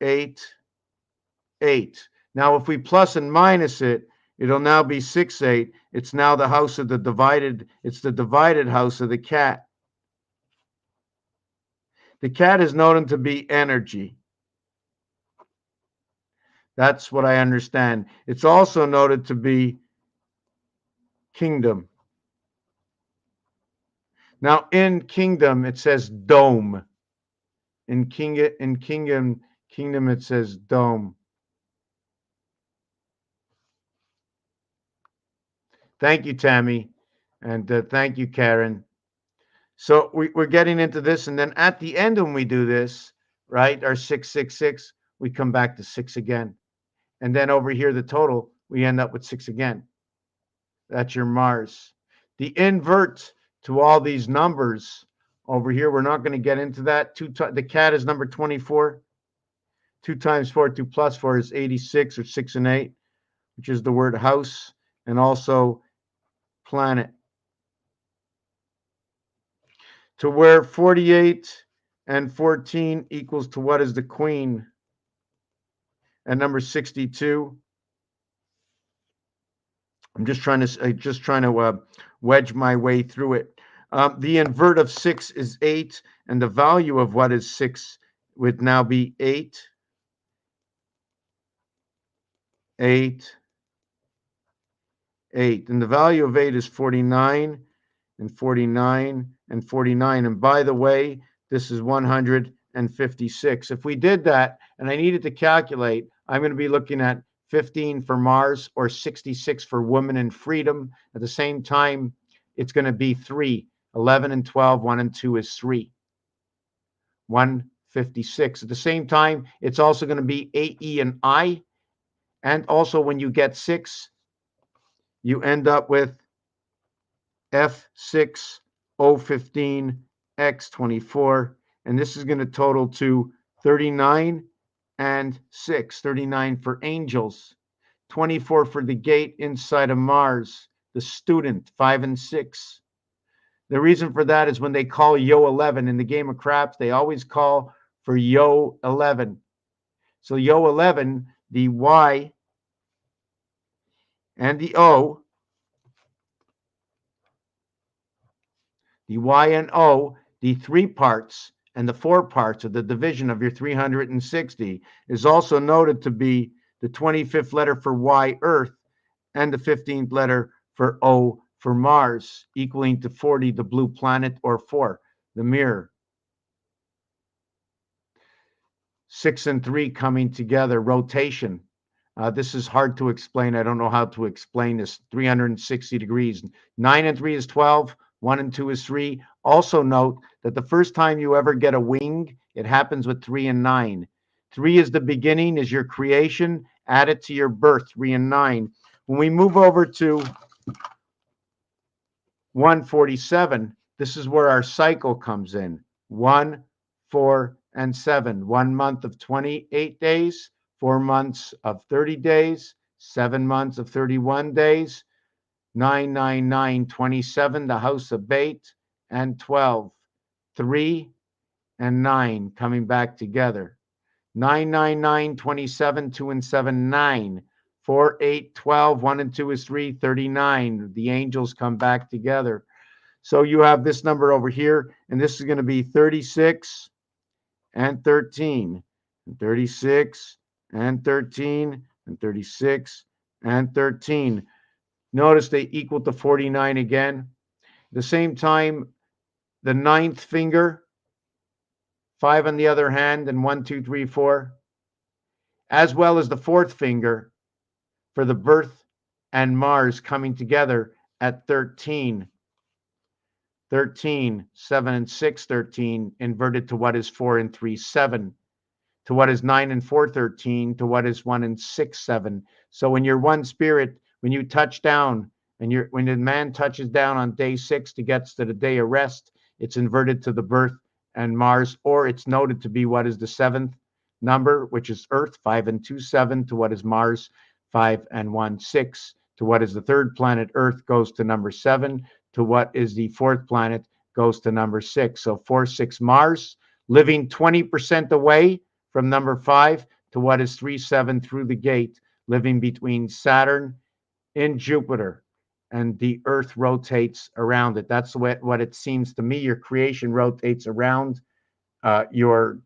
8, 8. Now, if we plus and minus it, it'll now be 6, 8. It's now the house of the divided, it's the divided house of the cat. The cat is known to be energy. That's what I understand. It's also noted to be kingdom. Now, in kingdom, it says dome. In kingdom, it says dome. Thank you, Tammy, and thank you, Karen. So we're getting into this, and then at the end when we do this, right, our 666, we come back to 6 again. And then over here, the total, we end up with 6 again. That's your Mars. The invert to all these numbers over here, we're not going to get into that. The cat is number 24. 2 times 4, 2 plus 4 is 86, or 6 and 8, which is the word house, and also planet. To where 48 and 14 equals to what is the queen? And number 62. I'm just trying to wedge my way through it. The invert of 6 is 8, and the value of what is 6 would now be 8, 8, 8. And the value of 8 is 49, and 49, and 49. And by the way, this is 156. If we did that, and I needed to calculate, I'm going to be looking at 15 for Mars, or 66 for woman and freedom. At the same time, it's going to be 3. 11 and 12, 1 and 2 is 3. 156. At the same time, it's also going to be AE and I. And also when you get 6, you end up with F6, O15, X24. And this is going to total to 39 and 6. 39 for angels. 24 for the gate inside of Mars. The student, 5 and 6. The reason for that is when they call Yo 11 in the game of craps, they always call for Yo 11. So Yo 11, the Y and the O, the Y and O, the 3 parts and the 4 parts of the division of your 360 is also noted to be the 25th letter for Y, Earth, and the 15th letter for O for Mars, equaling to 40, the blue planet, or 4, the mirror. 6 and 3 coming together, rotation. This is hard to explain. I don't know how to explain this. 360 degrees. 9 and 3 is 12. 1 and 2 is 3. Also note that the first time you ever get a wing, it happens with 3 and 9. 3 is the beginning, is your creation. Add it to your birth, 3 and 9. When we move over to 147, this is where our cycle comes in. 1, 4, and 7. 1 month of 28 days, 4 months of 30 days, 7 months of 31 days, 9, 9, 9, 27, the house of bait, and 12. 3 and 9 coming back together. 9, 9, 9, 27, 2 and 7, 9. 4, 8, 12, 1 and 2 is 3, 39. The angels come back together. So you have this number over here, and this is going to be 36 and 13, and 36 and 13, and 36 and 13. Notice they equal to 49 again. At the same time, the 9th finger, 5 on the other hand, and 1, 2, 3, 4, as well as the 4th finger for the birth and Mars coming together at 13. 13, 7 and 6, 13, inverted to what is 4 and 3, 7, to what is 9 and 4, 13, to what is 1 and 6, 7. So when you're one spirit, when you touch down, and when the man touches down on day 6 to get to the day of rest, it's inverted to the birth and Mars, or it's noted to be what is the 7th number, which is Earth, 5 and 2, 7, to what is Mars, 5 and 1, 6, to what is the 3rd planet, Earth, goes to number 7, to what is the 4th planet, goes to number 6. So 4, 6, Mars, living 20% away from number 5. to what is 3-7 through the gate, living between Saturn and Jupiter. And the Earth rotates around it. That's what it seems to me. Your creation rotates around your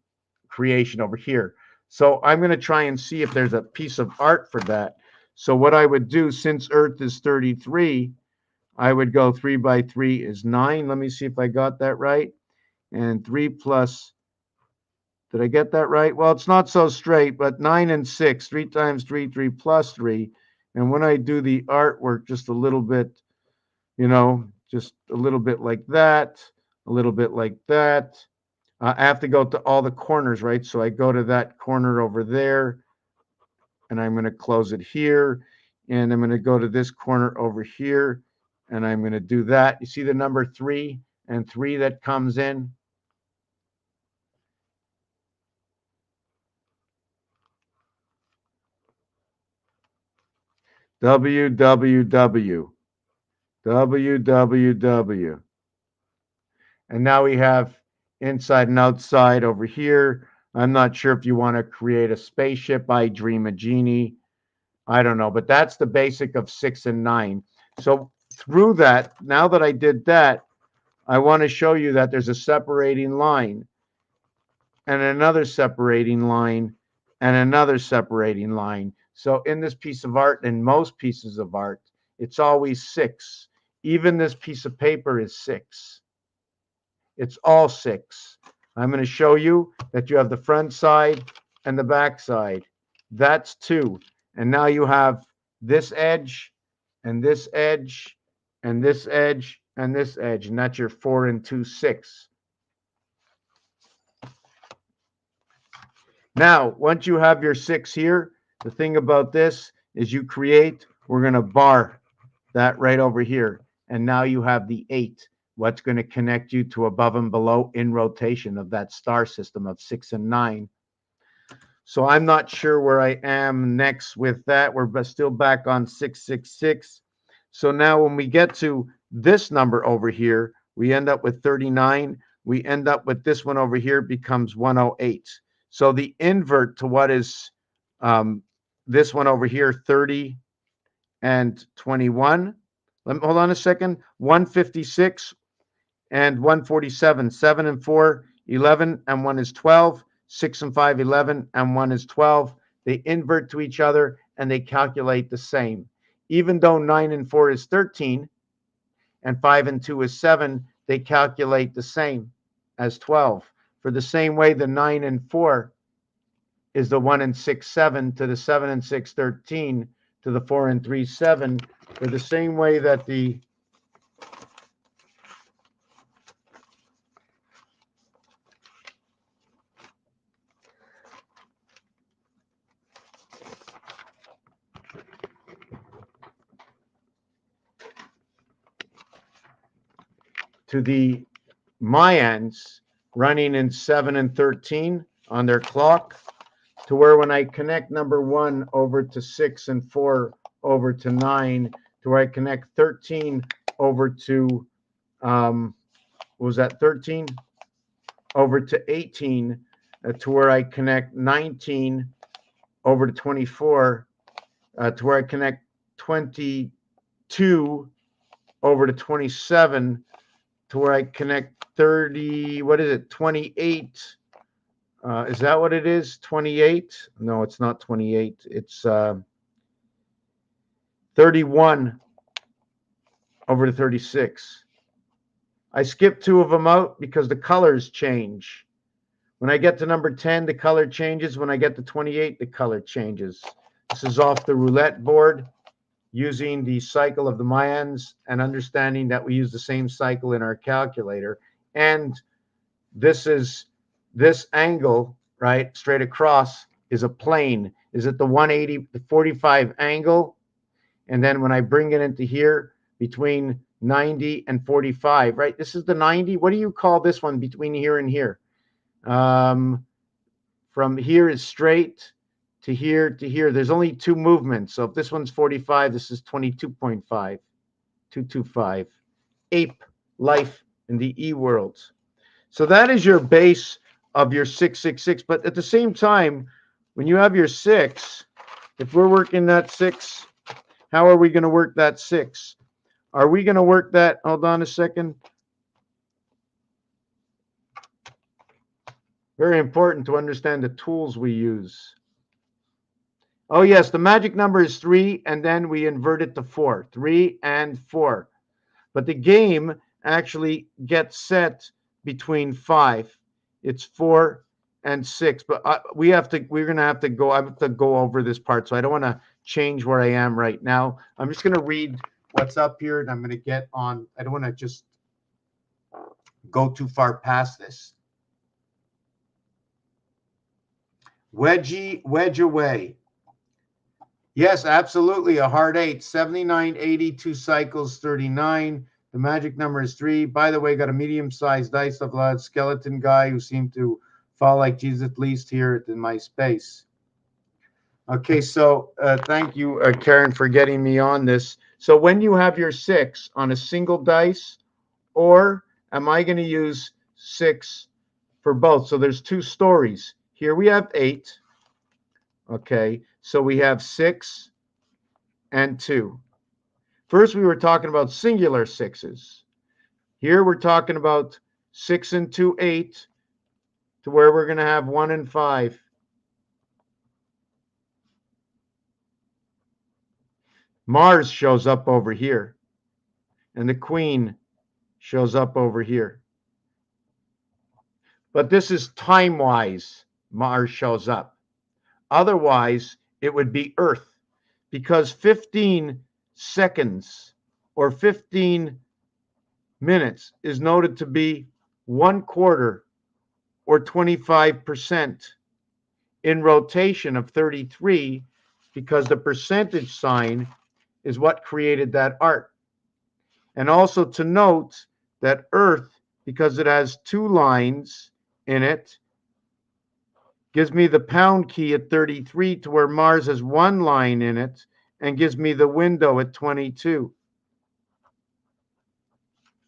creation over here. So I'm going to try and see if there's a piece of art for that. So what I would do, since Earth is 33, I would go 3 by 3 is 9. Let me see if I got that right. And 3 plus, did I get that right? Well, it's not so straight, but 9 and 6, 3 times 3, 3 plus 3. And when I do the artwork, just a little bit, just a little bit like that, a little bit like that. I have to go to all the corners, right? So I go to that corner over there, and I'm going to close it here. And I'm going to go to this corner over here, and I'm going to do that. You see the number 3 and 3 that comes in? www. www. And now we have inside and outside over here. I'm not sure if you want to create a spaceship. I dream a genie. I don't know, but that's the basic of 6 and 9. So through that, now that I did that, I want to show you that there's a separating line and another separating line and another separating line. So in this piece of art and most pieces of art, it's always 6. Even this piece of paper is 6. It's all 6. I'm going to show you that you have the front side and the back side. That's 2. And now you have this edge and this edge and this edge and this edge. And that's your 4 and 2, 6. Now, once you have your 6 here, the thing about this is we're going to bar that right over here. And now you have the 8. What's going to connect you to above and below in rotation of that star system of 6 and 9. So I'm not sure where I am next with that. We're still back on 666. So now when we get to this number over here, we end up with 39. We end up with this one over here becomes 108. So the invert to what is this one over here, 30 and 21. Hold on a second. 156 and 147. 7 and 4, 11, and 1 is 12. 6 and 5, 11, and 1 is 12. They invert to each other and they calculate the same. Even though 9 and 4 is 13 and 5 and 2 is 7, they calculate the same as 12. For the same way the 9 and 4 is the 1 and 6, 7, to the 7 and 6, 13, to the 4 and 3, 7, for the same way that the Mayans running in 7 and 13 on their clock, to where when I connect number 1 over to 6 and 4 over to 9, to where I connect 13 over to, what was that, 13 over to 18, to where I connect 19 over to 24, to where I connect 22 over to 27, to where I connect 30, 28. Is that what it is? 28? No, it's not 28. It's 31 over to 36. I skipped 2 of them out because the colors change. When I get to number 10, the color changes. When I get to 28, the color changes. This is off the roulette board, using the cycle of the Mayans and understanding that we use the same cycle in our calculator. And this angle, right, straight across is a plane. Is it the 180, the 45 angle? And then when I bring it into here, between 90 and 45, right? This is the 90. What do you call this one between here and here? From here is straight to here to here. There's only 2 movements. So if this one's 45, this is 22.5, 225. Ape life in the E world. So that is your base of your 666. But at the same time, when you have your 6, if we're working that 6, how are we going to work that 6? Are we going to work that? Hold on a second. Very important to understand the tools we use. Oh, yes, the magic number is 3, and then we invert it to 4. 3 and 4. But the game actually gets set between 5. It's 4 and 6. But we're going to have to go, I have to go over this part, so I don't want to change where I am right now. I'm just going to read what's up here, and I'm going to get on. I don't want to just go too far past this. Wedge away. Yes, absolutely. A hard 8. 79, 82 cycles, 39. The magic number is 3. By the way, got a medium-sized dice of a skeleton guy who seemed to fall like Jesus, at least here in my space. Okay, so thank you, Karen, for getting me on this. So when you have your 6 on a single dice, or am I going to use 6 for both? So there's 2 stories. Here we have 8. Okay, so we have 6 and 2. First, we were talking about singular 6s. Here we're talking about 6 and 2, 8, to where we're going to have 1 and 5. Mars shows up over here, and the Queen shows up over here. But this is time-wise, Mars shows up. Otherwise, it would be Earth, because 15 seconds or 15 minutes is noted to be 1/4 or 25% in rotation of 33, because the percentage sign is what created that art. And also to note that Earth, because it has 2 lines in it, gives me the pound key at 33, to where Mars has 1 line in it and gives me the window at 22.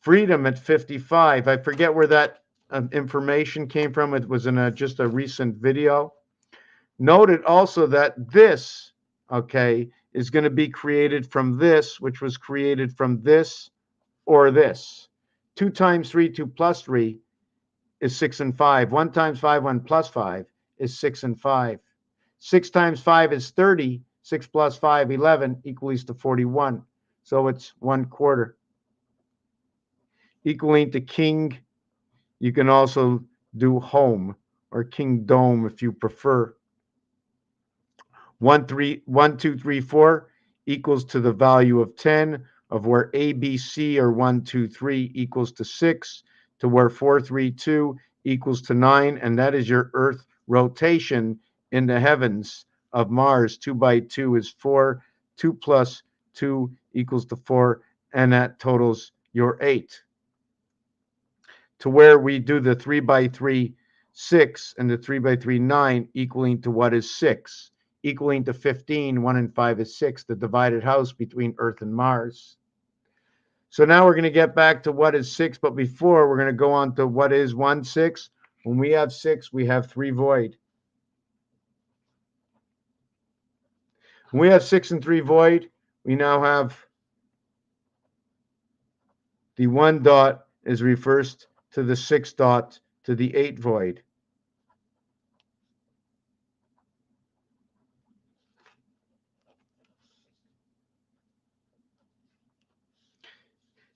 Freedom at 55. I forget where that information came from. It was in just a recent video. Noted also that this, okay, is going to be created from this, which was created from this or this. 2 times 3, 2 plus 3 is 6 and 5. 1 times 5, 1 plus 5 is 6 and 5. 6 times 5 is 30. 6 plus 5, 11, equals to 41. So it's 1/4. Equaling to king. You can also do home or kingdom if you prefer. 1, 2, 3, 4 equals to the value of 10, of where A, B, C are 1, 2, 3 equals to 6, to where 4, 3, 2 equals to 9, and that is your Earth rotation in the heavens of Mars. 2 by 2 is 4. 2 plus 2 equals to 4, and that totals your 8. To where we do the 3 by 3, 6, and the 3 by 3, 9, equaling to what is 6, equaling to 15. 1 and 5 is 6, the divided house between Earth and Mars. So now we're going to get back to what is 6, but before we're going to go on to what is 1, 6. When we have 6, we have 3 void. When we have 6 and 3 void, we now have the 1 dot is refers to the 6 dot to the 8 void.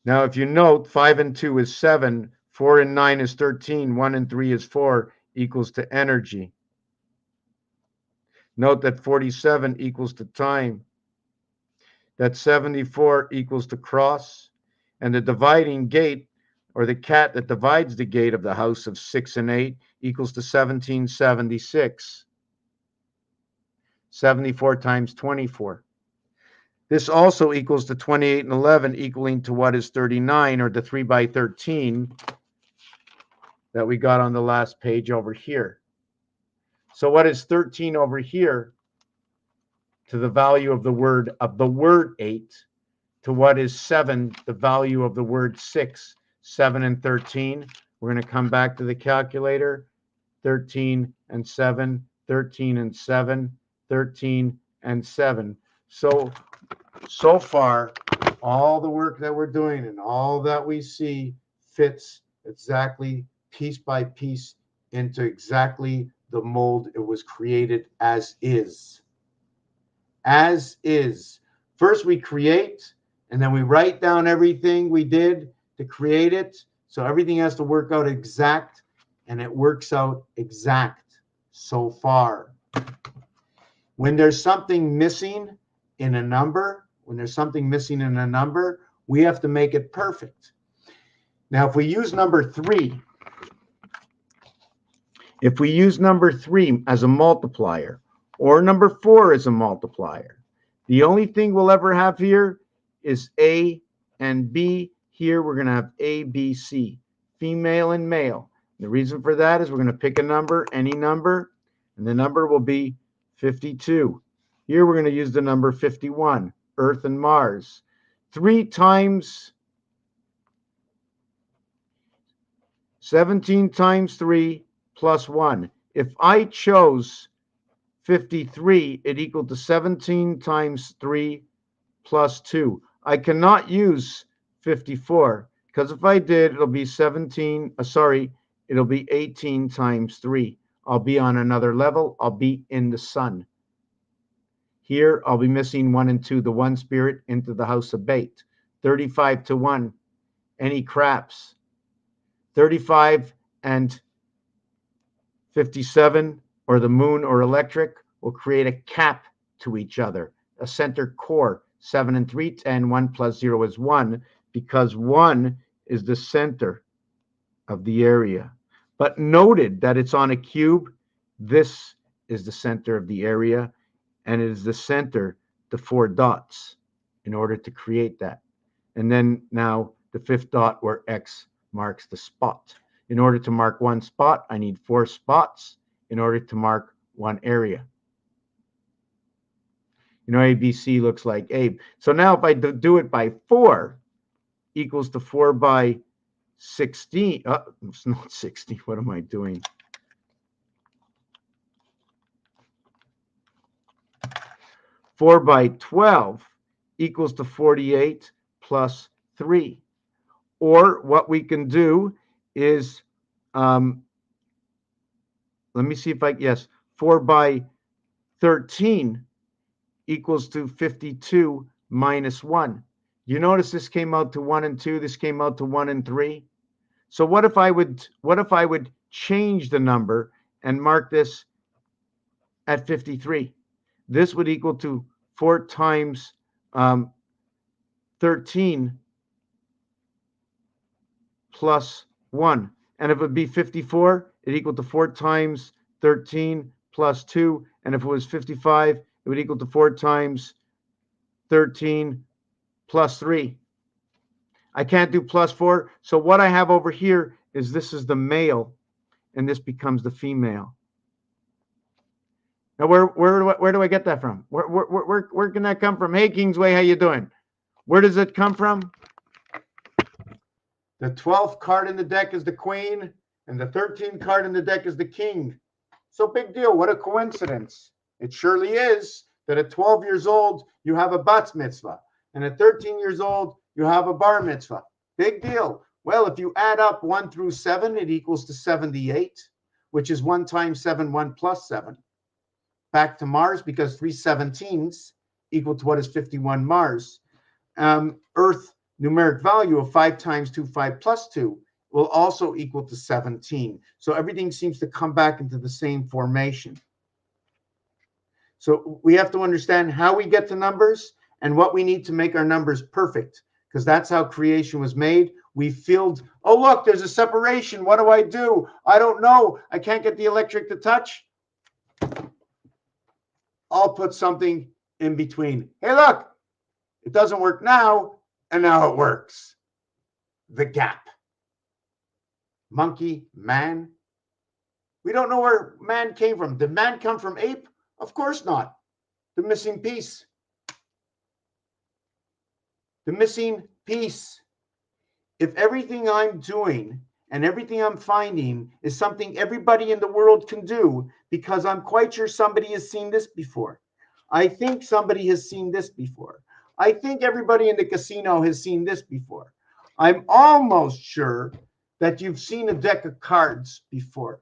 Now, if you note, 5 and 2 is 7, 4 and 9 is 13, 1 and 3 is 4, equals to energy. Note that 47 equals to time, that 74 equals to cross, and the dividing gate, or the cat that divides the gate of the house of 6 and 8, equals to 1776. 74 times 24. This also equals to 28 and 11, equaling to what is 39, or the 3 by 13 that we got on the last page over here. So what is 13 over here to the value of the word 8, to what is 7, the value of the word 6, 7 and 13. We're going to come back to the calculator. 13 and 7, 13 and 7, 13 and 7. So far, all the work that we're doing and all that we see fits exactly piece by piece into exactly the mold it was created as is. As is. First we create, and then we write down everything we did to create it. So everything has to work out exact, and it works out exact so far. When there's something missing in a number, we have to make it perfect. Now, if we use number 3, as a multiplier, or number 4 as a multiplier, the only thing we'll ever have here is A and B. Here we're going to have A, B, C, female and male. The reason for that is we're going to pick a number, any number, and the number will be 52. Here we're going to use the number 51, Earth and Mars. 3 times 17 times 3 plus 1. If I chose 53, it equaled to 17 times 3 plus 2. I cannot use 54, because if I did, it'll be it'll be 18 times 3. I'll be on another level. I'll be in the sun. Here, I'll be missing 1 and 2, the 1 spirit into the house of bait. 35 to 1, any craps. 35 and 57, or the moon or electric, will create a cap to each other, a center core. 7 and 3, 10, 1 plus 0 is 1, because 1 is the center of the area. But noted that it's on a cube, this is the center of the area, and it is the center, the 4 dots, in order to create that. And then now the 5th dot where X marks the spot. In order to mark 1 spot, I need 4 spots in order to mark 1 area. You know, ABC looks like Abe. So now if I do it by 4, equals to 4 by 16. It's not 60. What am I doing? 4 by 12 equals to 48 plus 3. Or what we can do is, let me see if yes, 4 by 13 equals to 52 minus 1. You notice this came out to 1 and 2, this came out to 1 and 3. So what if I would change the number and mark this at 53? This would equal to 4 times 13 plus 1. And if it would be 54, it equal to 4 times 13 plus 2. And if it was 55, it would equal to 4 times 13 plus 3. I can't do plus 4. So what I have over here is this is the male, and this becomes the female. Now, where do I get that from? Where can that come from? Hey, Kingsway, how you doing? Where does it come from? The 12th card in the deck is the queen, and the 13th card in the deck is the king. So big deal. What a coincidence. It surely is that at 12 years old, you have a bat mitzvah, and at 13 years old, you have a bar mitzvah. Big deal. Well, if you add up 1 through 7, it equals to 78, which is 1 times 7, 1 plus 7. Back to Mars, because 3 17s equal to what is 51 Mars. Earth numeric value of 5 times 2, 5 plus 2 will also equal to 17. So everything seems to come back into the same formation. So we have to understand how we get to numbers and what we need to make our numbers perfect, because that's how creation was made. We filled, oh, look, there's a separation. What do I do? I don't know. I can't get the electric to touch. I'll put something in between. Hey, look, it doesn't work now, and now it works. The gap. Monkey, man. We don't know where man came from. Did man come from ape? Of course not. The missing piece. The missing piece. If everything I'm doing And everything I'm finding is something everybody in the world can do, because I'm quite sure somebody has seen this before. I think somebody has seen this before. I think everybody in the casino has seen this before. I'm almost sure that you've seen a deck of cards before.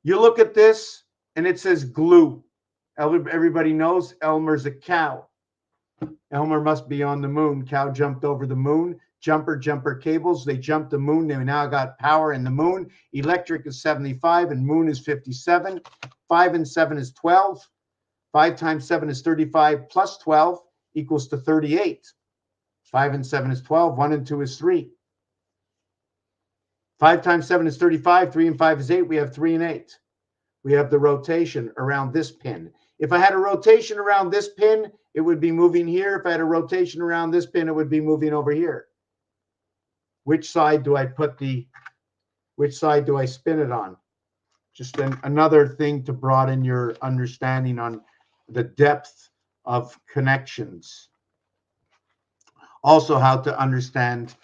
You look at this and it says glue. Everybody knows Elmer's a cow. Elmer must be on the moon. Cow jumped over the moon. Jumper cables. They jumped the moon. They now got power in the moon. Electric is 75 and moon is 57. 5 and 7 is 12. 5 times 7 is 35 plus 12 equals to 38. 5 and 7 is 12. 1 and 2 is 3. 5 times 7 is 35. 3 and 5 is 8. We have 3 and 8. We have the rotation around this pin. If I had a rotation around this pin, it would be moving here. If I had a rotation around this pin, it would be moving over here. Which side do I spin it on? Just another thing to broaden your understanding on the depth of connections. Also, how to understand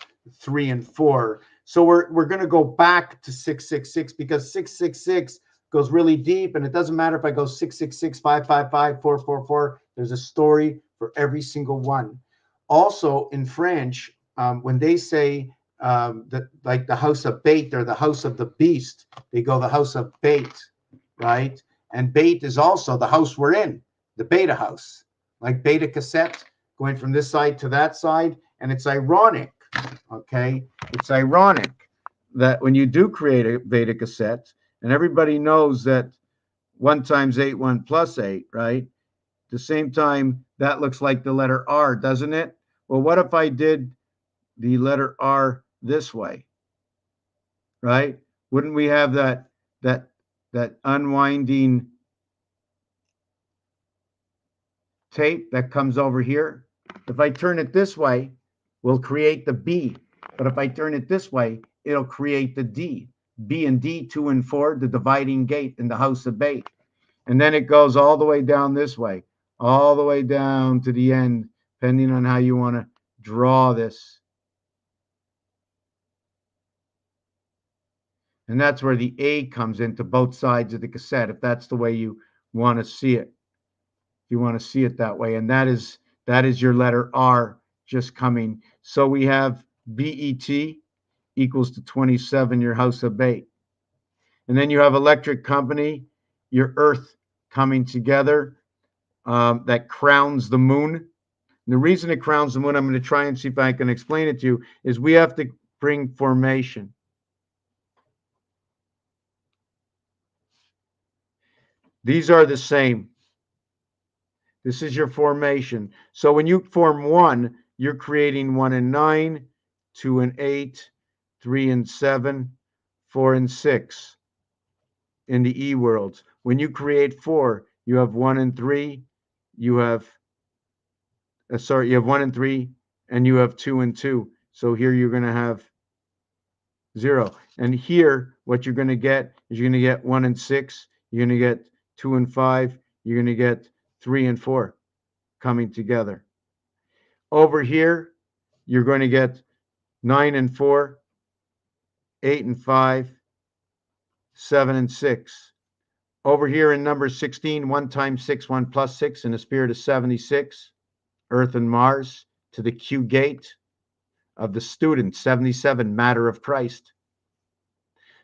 3 and 4. So we're going to go back to 666, because 666 goes really deep, and it doesn't matter if I go 666, 555, 444. There's a story for every single one. Also, in French, when they say that, like the house of bait or the house of the beast, they go the house of bait, right? And bait is also the house we're in, the beta house, like beta cassette, going from this side to that side. And it's ironic, okay? It's ironic that when you do create a beta cassette, and everybody knows that 1 times 8, 1 plus 8, right? At the same time, that looks like the letter R, doesn't it? Well, what if I did the letter R this way, right? Wouldn't we have that unwinding tape that comes over here? If I turn it this way, we'll create the B. But if I turn it this way, it'll create the D. B and D, 2 and 4, the dividing gate in the house of bait. And then it goes all the way down this way, all the way down to the end, depending on how you want to draw this. And that's where the A comes into both sides of the cassette, if that's the way you want to see it. If you want to see it that way. And that is your letter R just coming. So we have BET equals to 27, your house of bait. And then you have electric company, your earth coming together, that crowns the moon. And the reason it crowns the moon, I'm going to try and see if I can explain it to you, is we have to bring formation. These are the same. This is your formation. So when you form 1, you're creating 1 and 9, 2 and 8, 3 and 7, 4 and 6 in the E worlds. When you create 4, you have 1 and 3, you have 1 and 3, and you have 2 and 2. So here you're going to have 0. And here, what you're going to get is you're going to get 1 and 6, you're going to get 2 and 5, you're going to get 3 and 4 coming together. Over here, you're going to get 9 and 4, 8 and 5, 7 and 6. Over here in number 16, 1 times 6, 1 plus 6, in the spirit of 76, Earth and Mars, to the Q gate of the student, 77, matter of Christ.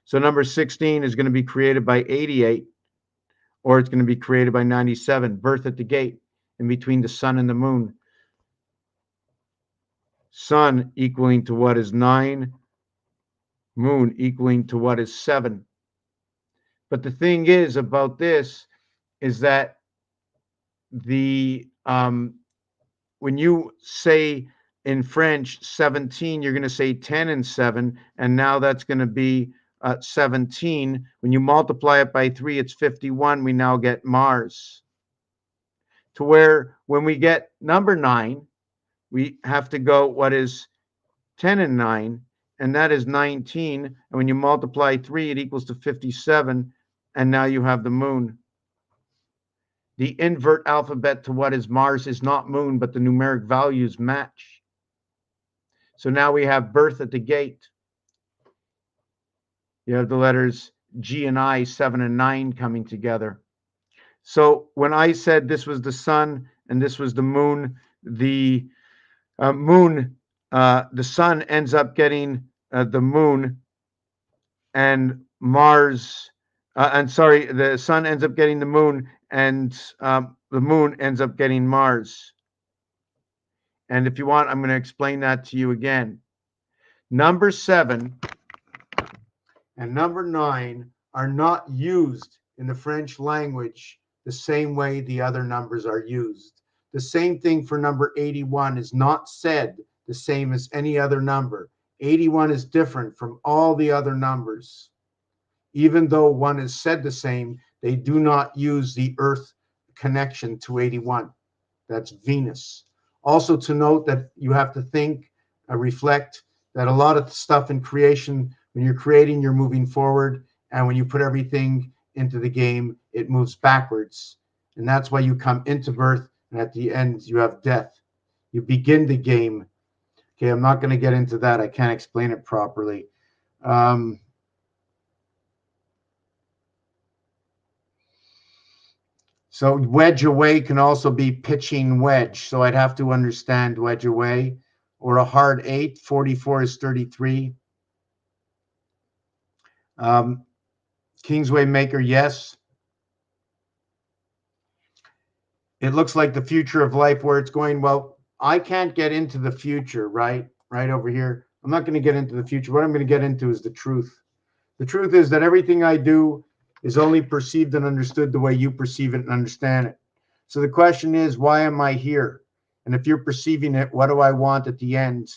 So number 16 is going to be created by 88, or it's going to be created by 97, birth at the gate, in between the sun and the moon. Sun equaling to what is 9, moon equaling to what is 7. But the thing is about this is that the when you say in French 17, you're going to say 10 and 7, and now that's going to be 17. When you multiply it by 3, it's 51. We now get Mars. To where when we get number 9, we have to go what is 10 and 9, and that is 19. And when you multiply 3, it equals to 57, and now you have the moon. The invert alphabet to what is Mars is not moon, but the numeric values match. So now we have birth at the gate. You have the letters G and I, 7 and 9 coming together. So when I said this was the sun and this was the moon, the the sun ends up getting the moon, and Mars, and sorry, the sun ends up getting the moon, and the moon ends up getting Mars. And if you want, I'm going to explain that to you again. Number 7 and number 9 are not used in the French language the same way the other numbers are used. The same thing for number 81 is not said the same as any other number. 81 is different from all the other numbers. Even though one is said the same, they do not use the Earth connection to 81. That's Venus. Also to note that you have to think, reflect that a lot of stuff in creation, when you're creating, you're moving forward. And when you put everything into the game, it moves backwards. And that's why you come into birth, and at the end, you have death. You begin the game. Okay, I'm not going to get into that. I can't explain it properly. So wedge away can also be pitching wedge. So I'd have to understand wedge away, or a hard 8. 44 is 33. Kingsway maker, yes. It looks like the future of life, where it's going. Well, I can't get into the future, right? Right over here. I'm not going to get into the future. What I'm going to get into is the truth. The truth is that everything I do is only perceived and understood the way you perceive it and understand it. So the question is, why am I here? And if you're perceiving it, what do I want at the end?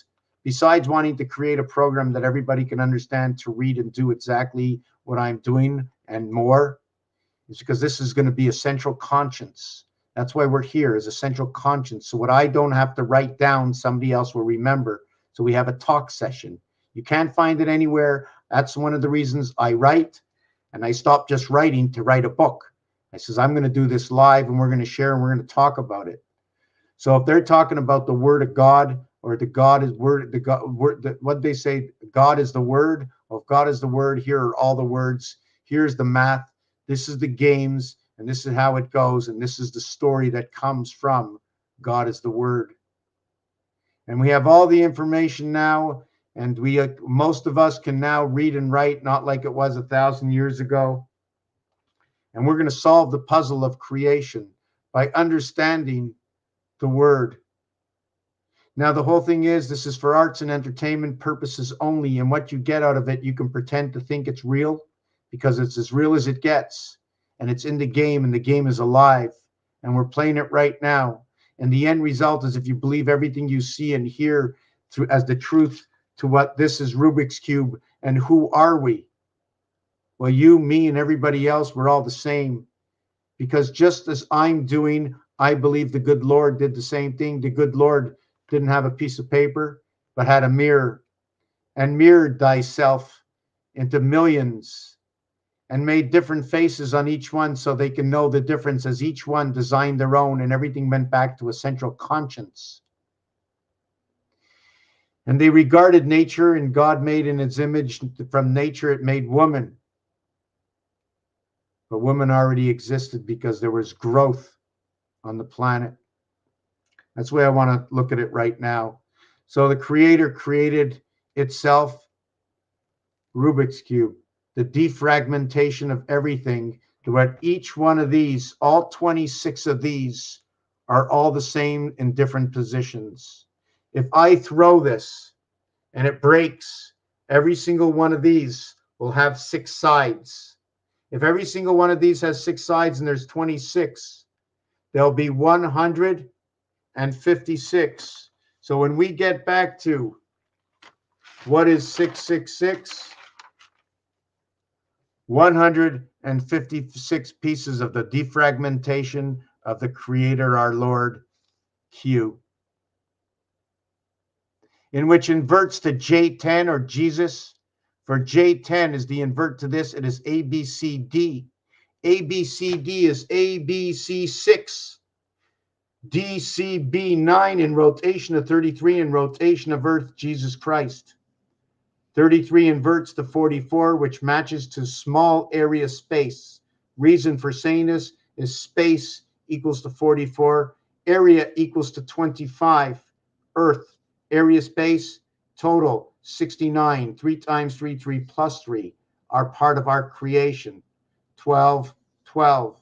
Besides wanting to create a program that everybody can understand, to read and do exactly what I'm doing and more, is because this is going to be a central conscience. That's why we're here, as a central conscience. So what I don't have to write down, somebody else will remember. So we have a talk session. You can't find it anywhere. That's one of the reasons I write, and I stopped just writing to write a book. I says, I'm going to do this live, and we're going to share, and we're going to talk about it. So if they're talking about the word of God, or the God is word, the God, word, what they say, God is the word. Well, if God is the word, here are all the words. Here's the math. This is the games, and this is how it goes, and this is the story that comes from God is the word. And we have all the information now, and we most of us can now read and write, not like it was 1,000 years ago. And we're going to solve the puzzle of creation by understanding the word. Now, the whole thing is, this is for arts and entertainment purposes only, and what you get out of it, you can pretend to think it's real, because it's as real as it gets, and it's in the game, and the game is alive, and we're playing it right now. And the end result is, if you believe everything you see and hear through as the truth to what this is Rubik's Cube, and who are we? Well, you, me, and everybody else, we're all the same. Because just as I'm doing, I believe the good Lord did the same thing. The good Lord didn't have a piece of paper, but had a mirror, and mirrored thyself into millions, and made different faces on each one so they can know the difference, as each one designed their own, and everything went back to a central conscience. And they regarded nature, and God made in its image. From nature it made woman. But woman already existed because there was growth on the planet. That's the way I want to look at it right now. So the Creator created itself, Rubik's Cube, the defragmentation of everything, to where each one of these, all 26 of these, are all the same in different positions. If I throw this and it breaks, every single one of these will have 6 sides. If every single one of these has 6 sides and there's 26, there'll be 156. So when we get back to what is 666, 156 pieces of the defragmentation of the Creator, our Lord, Q, in which inverts to J10, or Jesus. For J10 is the invert to this. It is ABCD. ABCD is ABC6. DCB9 in rotation of 33 in rotation of Earth, Jesus Christ. 33 inverts to 44, which matches to small area space. Reason for saying this is space equals to 44, area equals to 25, Earth, area space, total 69, 3 times 3, 3 plus 3 are part of our creation, 12, 12.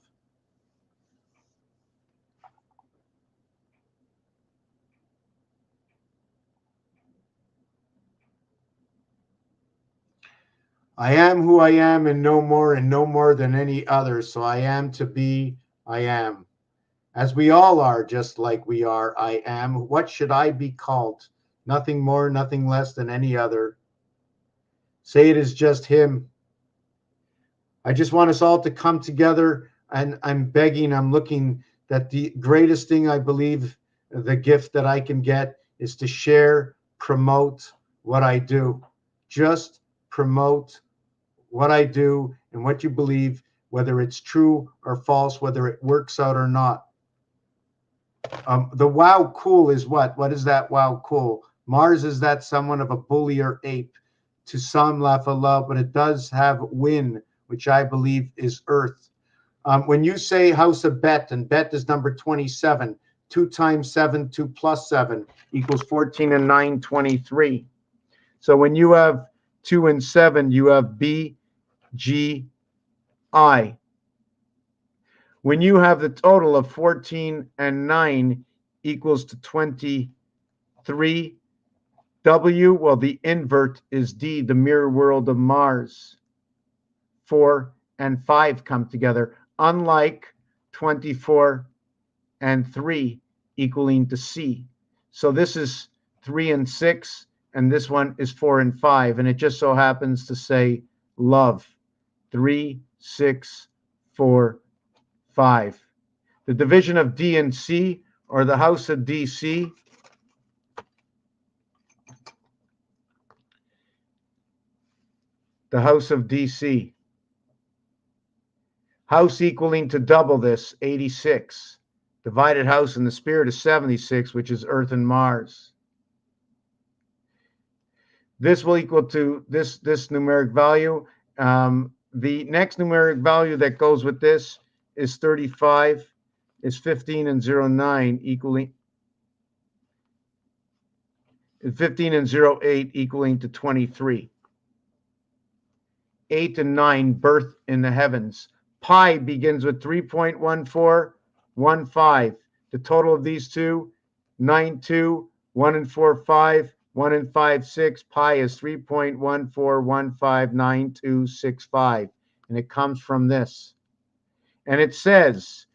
I am who I am and no more than any other. So I am to be, I am. As we all are, just like we are, I am. What should I be called? Nothing more, nothing less than any other. Say it is just him. I just want us all to come together, and I'm begging, I'm looking that the greatest thing I believe, the gift that I can get is to share, promote what I do. Just promote what I do and what you believe, whether it's true or false, whether it works out or not. The wow cool is what? What is that wow cool? Mars is that someone of a bully or ape. To some, laugh aloud, but it does have win, which I believe is Earth. When you say house of Bet, and Bet is number 27, 2 times 7, 2 plus 7 equals 14 and 9, 23. So when you have 2 and 7, you have B, G, I. When you have the total of 14 and 9 equals to 23, W, well, the invert is D, the mirror world of Mars. 4 and 5 come together, unlike 24 and 3 equaling to C. So this is 3 and 6, and this one is 4 and 5, and it just so happens to say love. 3, 6, 4, 5. The division of D and C, or the house of DC, the house of DC. House equaling to double this, 86. Divided house in the spirit is 76, which is Earth and Mars. This will equal to this numeric value. The next numeric value that goes with this is 35, is 15 and 09 equaling 15 and 08 equaling to 23. 8 and 9, birth in the heavens. Pi begins with 3.1415. The total of these two, 9, 2, 1 and 4, 5, 1 and 5, 6. Pi is 3.14159265. And it comes from this. And it says,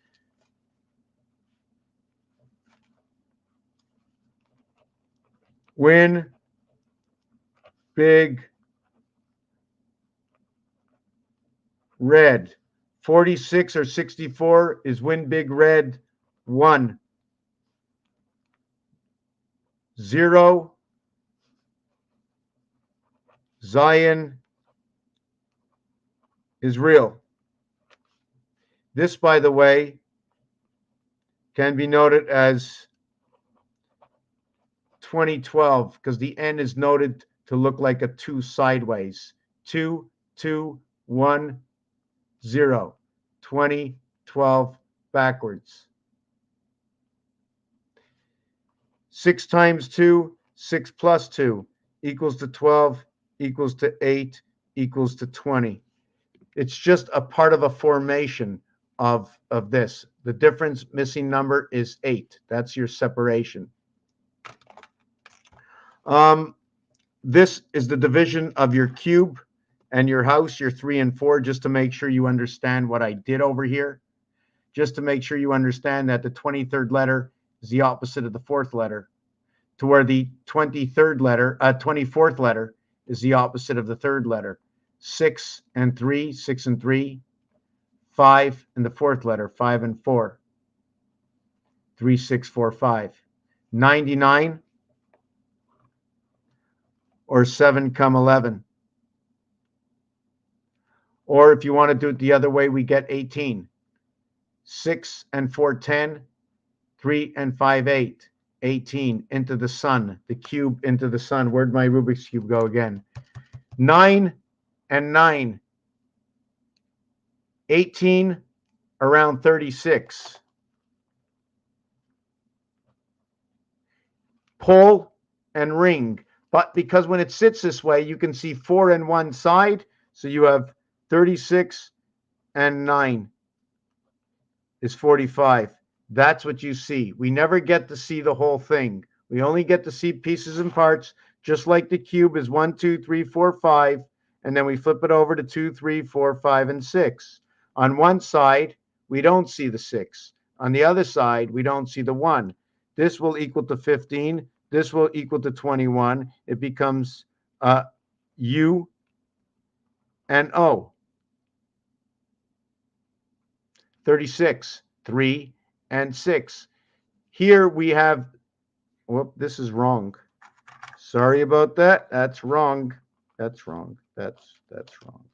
win big red. 46 or 64 is win big red 1. 0, Zion is real. This, by the way, can be noted as 2012 because the N is noted to look like a 2 sideways. 2, 2, 1, 0. 2012 backwards. 6 times 2, 6 plus 2 equals to 12, equals to 8, equals to 20. It's just a part of a formation of this. The difference missing number is 8. That's your separation. This is the division of your cube and your house, your 3 and 4, just to make sure you understand what I did over here. Just to make sure you understand that the 23rd letter is the opposite of the 4th letter, to where the 24th letter is the opposite of the 3rd letter. 6 and 3, 6 and 3, 5 and the 4th letter, 5 and 4, 3, 6, 4, 5. 99 or 7 come 11. Or if you want to do it the other way, we get 18. 6 and 4, 10, 3 and 5, 8. 18 into the sun, the cube into the sun. Where'd my Rubik's Cube go again? 9 and 9. 18 around 36. Pull and ring. But because when it sits this way, you can see 4 on one side. So you have 36 and 9 is 45. That's what you see. We never get to see the whole thing. We only get to see pieces and parts, just like the cube is 1, 2, 3, 4, 5. And then we flip it over to 2, 3, 4, 5, and 6. On one side, we don't see the 6. On the other side, we don't see the 1. This will equal to 15. This will equal to 21. It becomes U and O. 36, 3, and 6. Here we have, whoop, this is wrong. Sorry about that. That's wrong. That's wrong. That's wrong.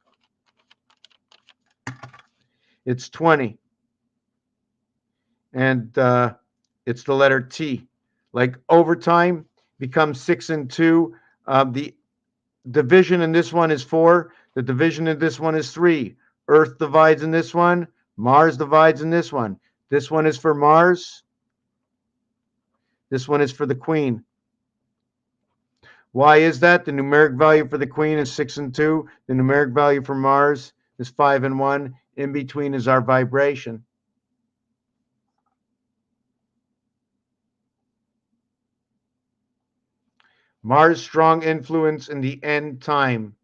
It's 20. And it's the letter T. Like overtime becomes 6 and 2. The division in this one is 4. The division in this one is 3. Earth divides in this one. Mars divides in this one. This one is for Mars. This one is for the Queen. Why is that? The numeric value for the Queen is 6 and 2. The numeric value for Mars is 5 and 1. In between is our vibration. Mars' strong influence in the end time.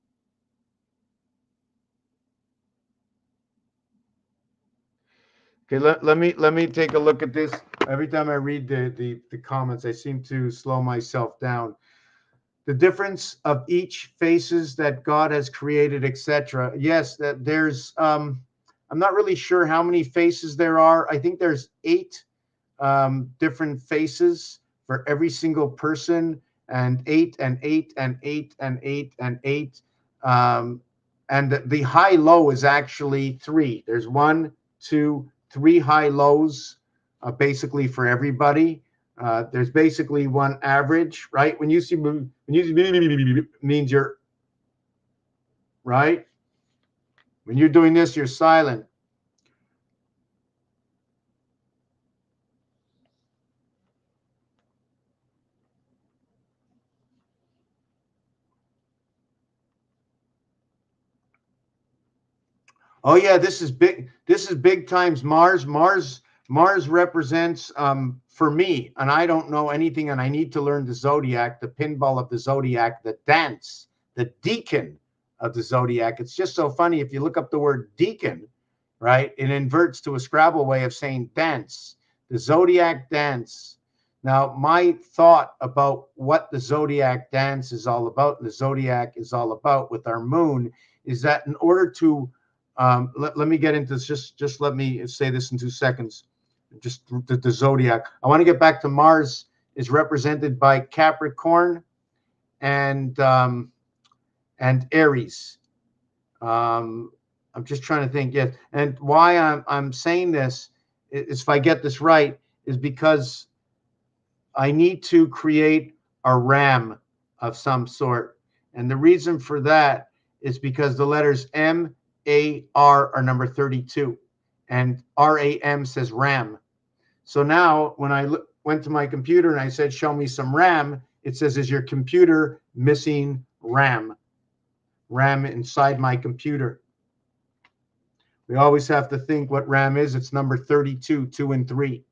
Okay, let me take a look at this. Every time I read the comments, I seem to slow myself down. The difference of each faces that God has created, etc. Yes, that there's I'm not really sure how many faces there are. I think there's 8 different faces for every single person, and 8 and 8 and 8 and 8 and 8. And the high low is actually 3. There's 1, 2, 3 high lows, basically for everybody. There's basically one average, right? When you see means you're right. When you're doing this, you're silent. Oh yeah, this is big. This is big times Mars. Mars represents for me, and I don't know anything, and I need to learn the zodiac, the pinball of the zodiac, the dance, the deacon of the zodiac. It's just so funny if you look up the word deacon, right? It inverts to a Scrabble way of saying dance, the zodiac dance. Now, my thought about what the zodiac dance is all about, and the zodiac is all about with our moon, is that in order to let me get into this. Just let me say this in 2 seconds. Just the zodiac. I want to get back to Mars is represented by Capricorn and Aries. I'm just trying to think. Yes, and why I'm saying this is, if I get this right, is because I need to create a RAM of some sort, and the reason for that is because the letters M, AR are number 32, and RAM says RAM. So now when I went to my computer and I said, show me some RAM, it says, is your computer missing RAM? RAM inside my computer. We always have to think what RAM is. It's number 32, 2 and 3.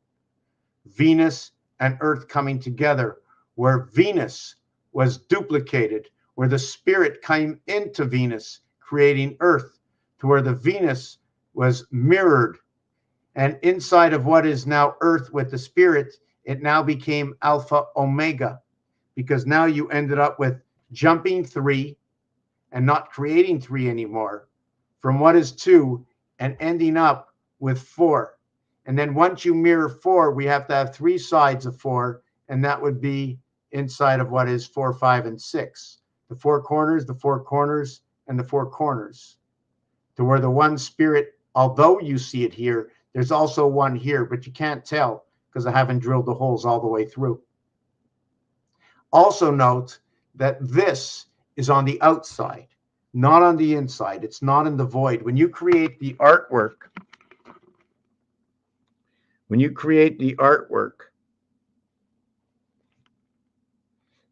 Venus and Earth coming together, where Venus was duplicated, where the spirit came into Venus, creating Earth, to where the Venus was mirrored, and inside of what is now Earth with the spirit, it now became Alpha Omega, because now you ended up with jumping 3 and not creating 3 anymore from what is 2 and ending up with 4. And then once you mirror 4, we have to have 3 sides of 4, and that would be inside of what is 4, 5, and 6. The 4 corners, the 4 corners, and the 4 corners. To where the one spirit, although you see it here, there's also one here, but you can't tell because I haven't drilled the holes all the way through. Also note that this is on the outside. not on the inside. It's not in the void. When you create the artwork,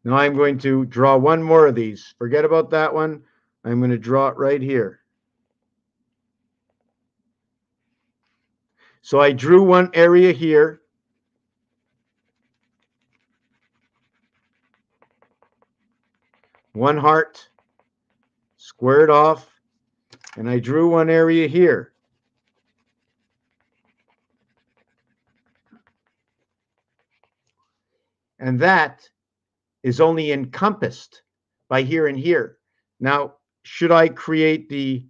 now I'm going to draw one more of these. Forget about that one. I'm going to draw it right here. So I drew one area here. One heart, squared off, and I drew one area here. And that is only encompassed by here and here. Now, should I create the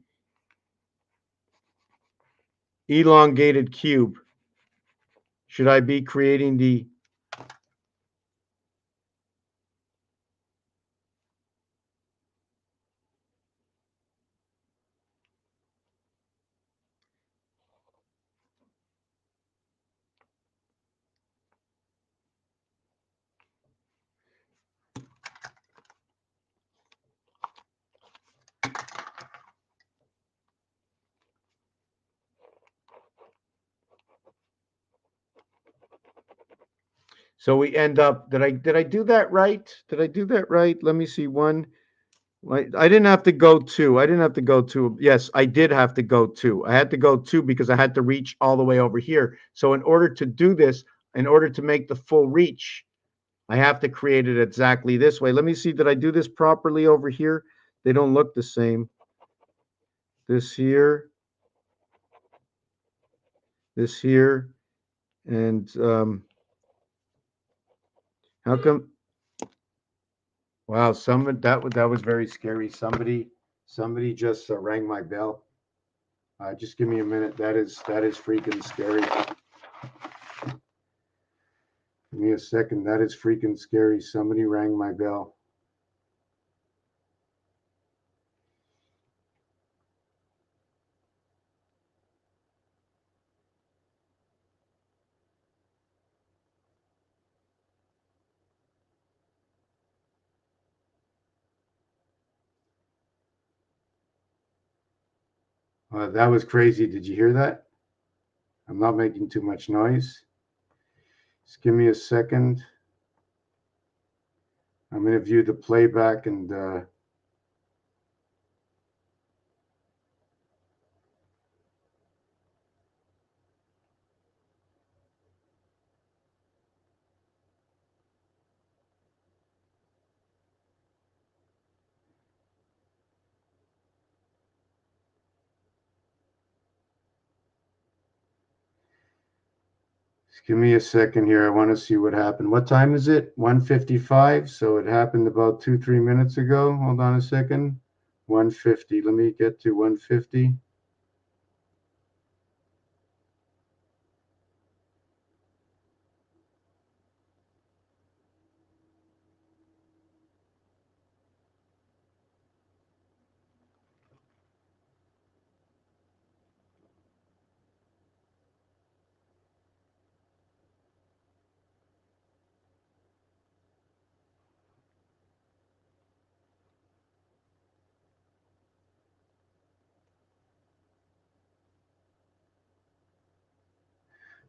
elongated cube? Should I be creating the so we end up, did I do that right? Did I do that right? Let me see. One, I didn't have to go two. I didn't have to go two. Yes, I did have to go two. I had to go two because I had to reach all the way over here. So in order to do this, in order to make the full reach, I have to create it exactly this way. Let me see, did I do this properly over here? They don't look the same. This here, and how come? Wow, that was very scary. Somebody just rang my bell. Just give me a minute. That is freaking scary. Give me a second. That is freaking scary. Somebody rang my bell. That was crazy. Did you hear that? I'm not making too much noise. Just give me a second. I'm going to view the playback and just give me a second here. I want to see what happened. What time is it? 1:55. So it happened about 2-3 minutes ago. Hold on a second. 1:50. Let me get to 1:50.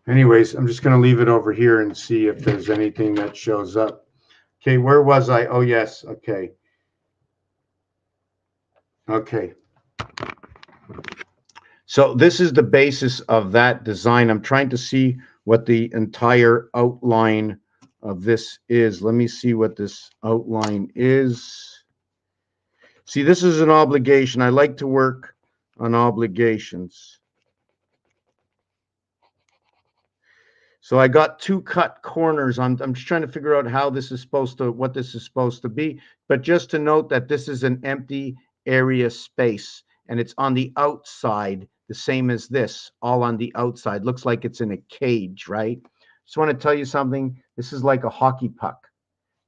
Anyways, I'm just going to leave it over here and see if there's anything that shows up. Okay, where was I? Oh, yes. Okay. Okay. So this is the basis of that design. I'm trying to see what the entire outline of this is. Let me see what this outline is. See, this is an obligation. I like to work on obligations. So I got two cut corners. I'm just trying to figure out how this is supposed to, what this is supposed to be. But just to note that this is an empty area space and it's on the outside, the same as this, all on the outside. Looks like it's in a cage, right? Just want to tell you something. This is like a hockey puck.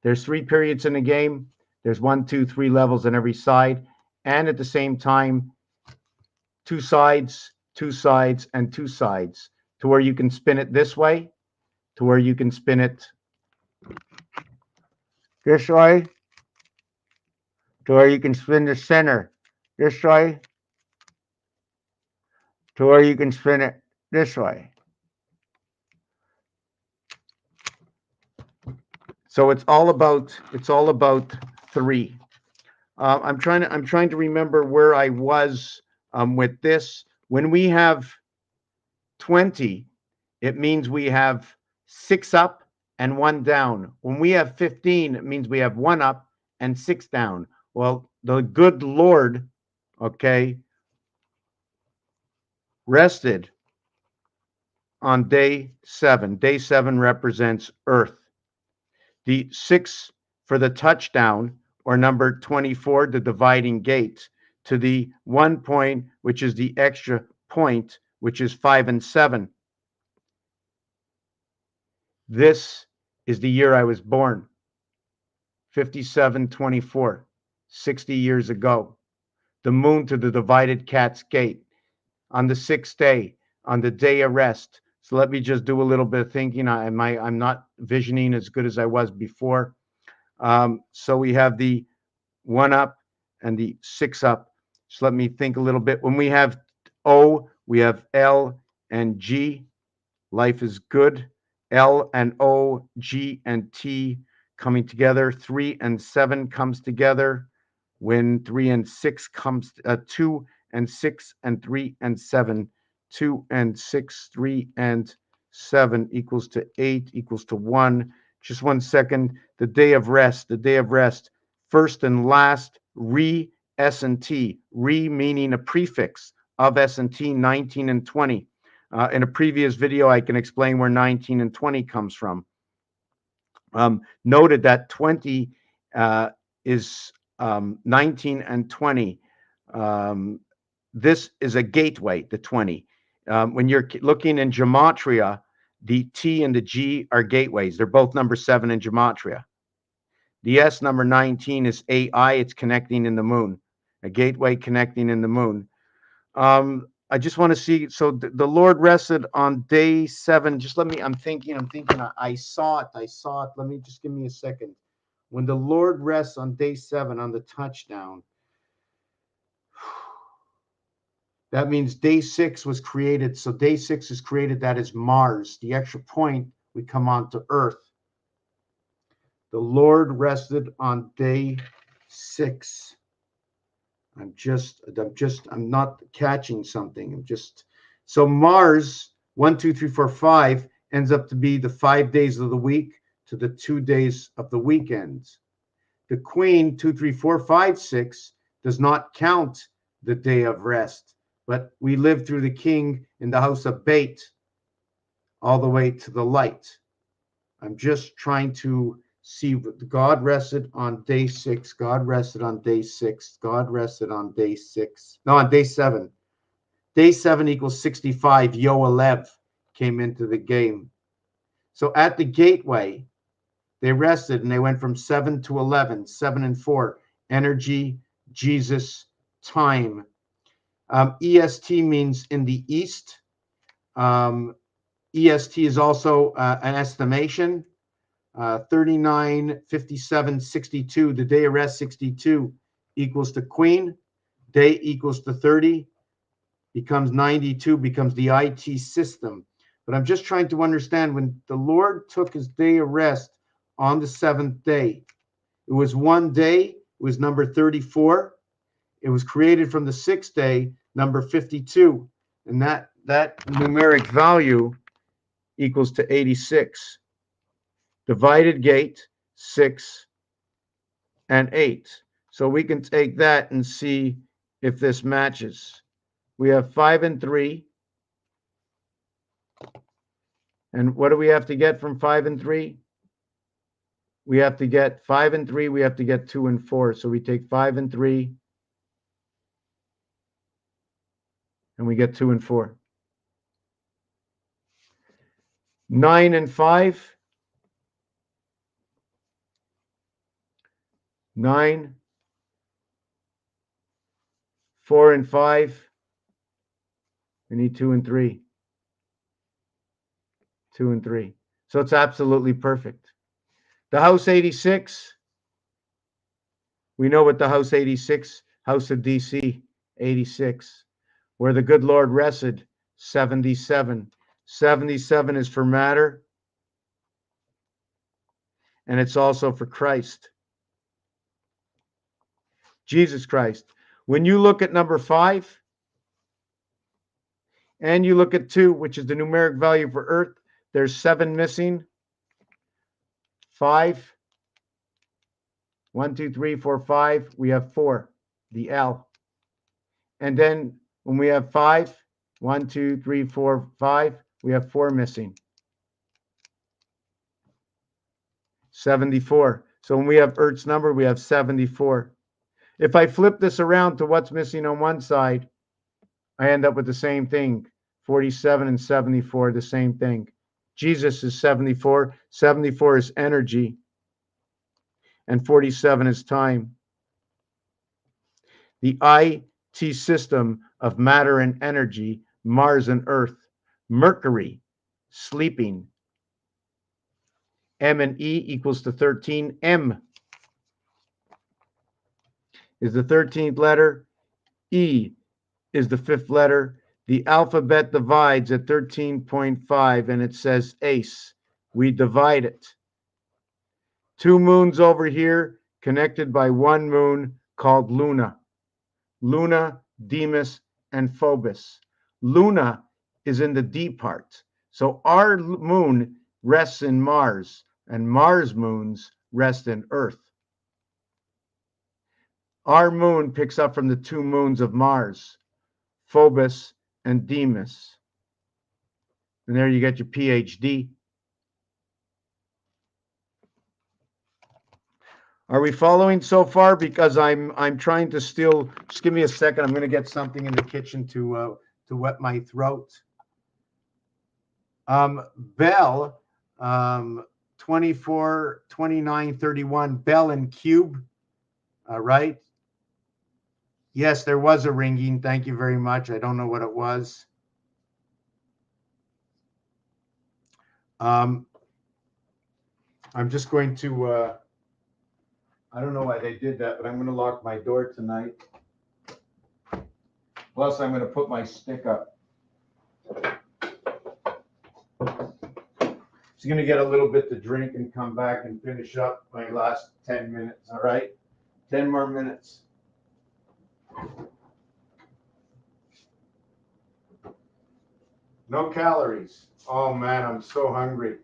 There's 3 periods in a game. There's 1, 2, 3 levels on every side. And at the same time, 2 sides, 2 sides, and 2 sides, to where you can spin it this way, to where you can spin it this way, to where you can spin the center this way to where you can spin it this way. So it's all about 3. I'm trying to remember where I was with this. When we have 20, it means we have 6 up and 1 down. When we have 15, it means we have 1 up and 6 down. Well, the good Lord, okay, rested on day 7. Day 7 represents Earth. The 6 for the touchdown, or number 24, the dividing gate, to the 1 point, which is the extra point, which is 5 and 7. This is the year I was born, 5724, 60 years ago. The moon to the divided cat's gate on the 6th day, on the day of rest. So let me just do a little bit of thinking. I'm not visioning as good as I was before. So we have the 1 up and the 6 up. So let me think a little bit. When we have O, we have L and G. Life is good. L and O, G and T coming together. 3 and 7 comes together. When 3 and 6 comes, 2 and 6 and 3 and 7. 2 and 6, 3 and 7 equals to 8 equals to 1. Just 1 second. The day of rest. The day of rest. First and last. Re S and T. Re meaning a prefix of S and T. 19 and 20. In a previous video, I can explain where 19 and 20 comes from. Noted that 20 is 19 and 20. This is a gateway, the 20. When you're looking in gematria, the T and the G are gateways. They're both number 7 in gematria. The S, number 19, is AI. It's connecting in the moon, a gateway connecting in the moon. I just want to see. So the Lord rested on day 7. Just let me. I'm thinking. I saw it. Let me just give me a second. When the Lord rests on day 7 on the touchdown, that means day 6 was created. So day 6 is created. That is Mars. The extra point, we come on to Earth. The Lord rested on day 6. I'm not catching something. So Mars, 1, 2, 3, 4, 5 ends up to be the 5 days of the week to the 2 days of the weekends. The Queen, 2, 3, 4, 5, 6 does not count the day of rest, but we live through the King in the house of Bait all the way to the light. I'm just trying to see what God rested on day 6. God rested on day 6. God rested on day 6. No, on day 7. Day 7 equals 65. Yoelev came into the game. So at the gateway, they rested and they went from 7 to 11, 7 and 4. Energy, Jesus, time. EST means in the east. EST is also an estimation. 39, 57, 62. The day of rest, 62, equals to Queen. Day equals to 30, becomes 92, becomes the IT system. But I'm just trying to understand, when the Lord took his day of rest on the 7th day, it was 1 day, it was number 34. It was created from the 6th day, number 52. And that numeric value equals to 86. Divided gate, 6 and 8. So we can take that and see if this matches. We have 5 and 3. And what do we have to get from 5 and 3? We have to get 5 and 3. We have to get 2 and 4. So we take 5 and 3. And we get 2 and 4. 9 and 5. 9. 4 and 5. We need 2 and 3. 2 and 3. So it's absolutely perfect. The house 86. We know what the house 86, house of DC, 86. Where the good Lord rested, 77. 77 is for matter, and it's also for Christ. Jesus Christ. When you look at number 5, and you look at 2, which is the numeric value for Earth, there's 7 missing. 5, 1, 2, 3, 4, 5, we have 4, the L. And then when we have 5, 1, 2, 3, 4, 5, we have 4 missing. 74. So when we have Earth's number, we have 74. If I flip this around to what's missing on one side, I end up with the same thing. 47 and 74, the same thing. Jesus is 74. 74 is energy. And 47 is time. The IT system of matter and energy, Mars and Earth. Mercury, sleeping. M and E equals to 13. M is the 13th letter. E is the 5th letter. The alphabet divides at 13.5, and it says ace. We divide it. 2 moons over here connected by 1 moon called Luna. Luna, Deimos, and Phobos. Luna is in the D part. So our moon rests in Mars, and Mars moons rest in Earth. Our moon picks up from the 2 moons of Mars, Phobos and Deimos. And there you get your PhD. Are we following so far? Because I'm trying to still, just give me a second. I'm going to get something in the kitchen to wet my throat. Bell, 24, 29, 31, Bell and Cube, right? Yes, there was a ringing. Thank you very much. I don't know what it was. I'm just going to, I don't know why they did that, but I'm going to lock my door tonight. Plus, I'm going to put my stick up. Just going to get a little bit to drink and come back and finish up my last 10 minutes, all right? 10 more minutes. No calories. Oh, man, I'm so hungry.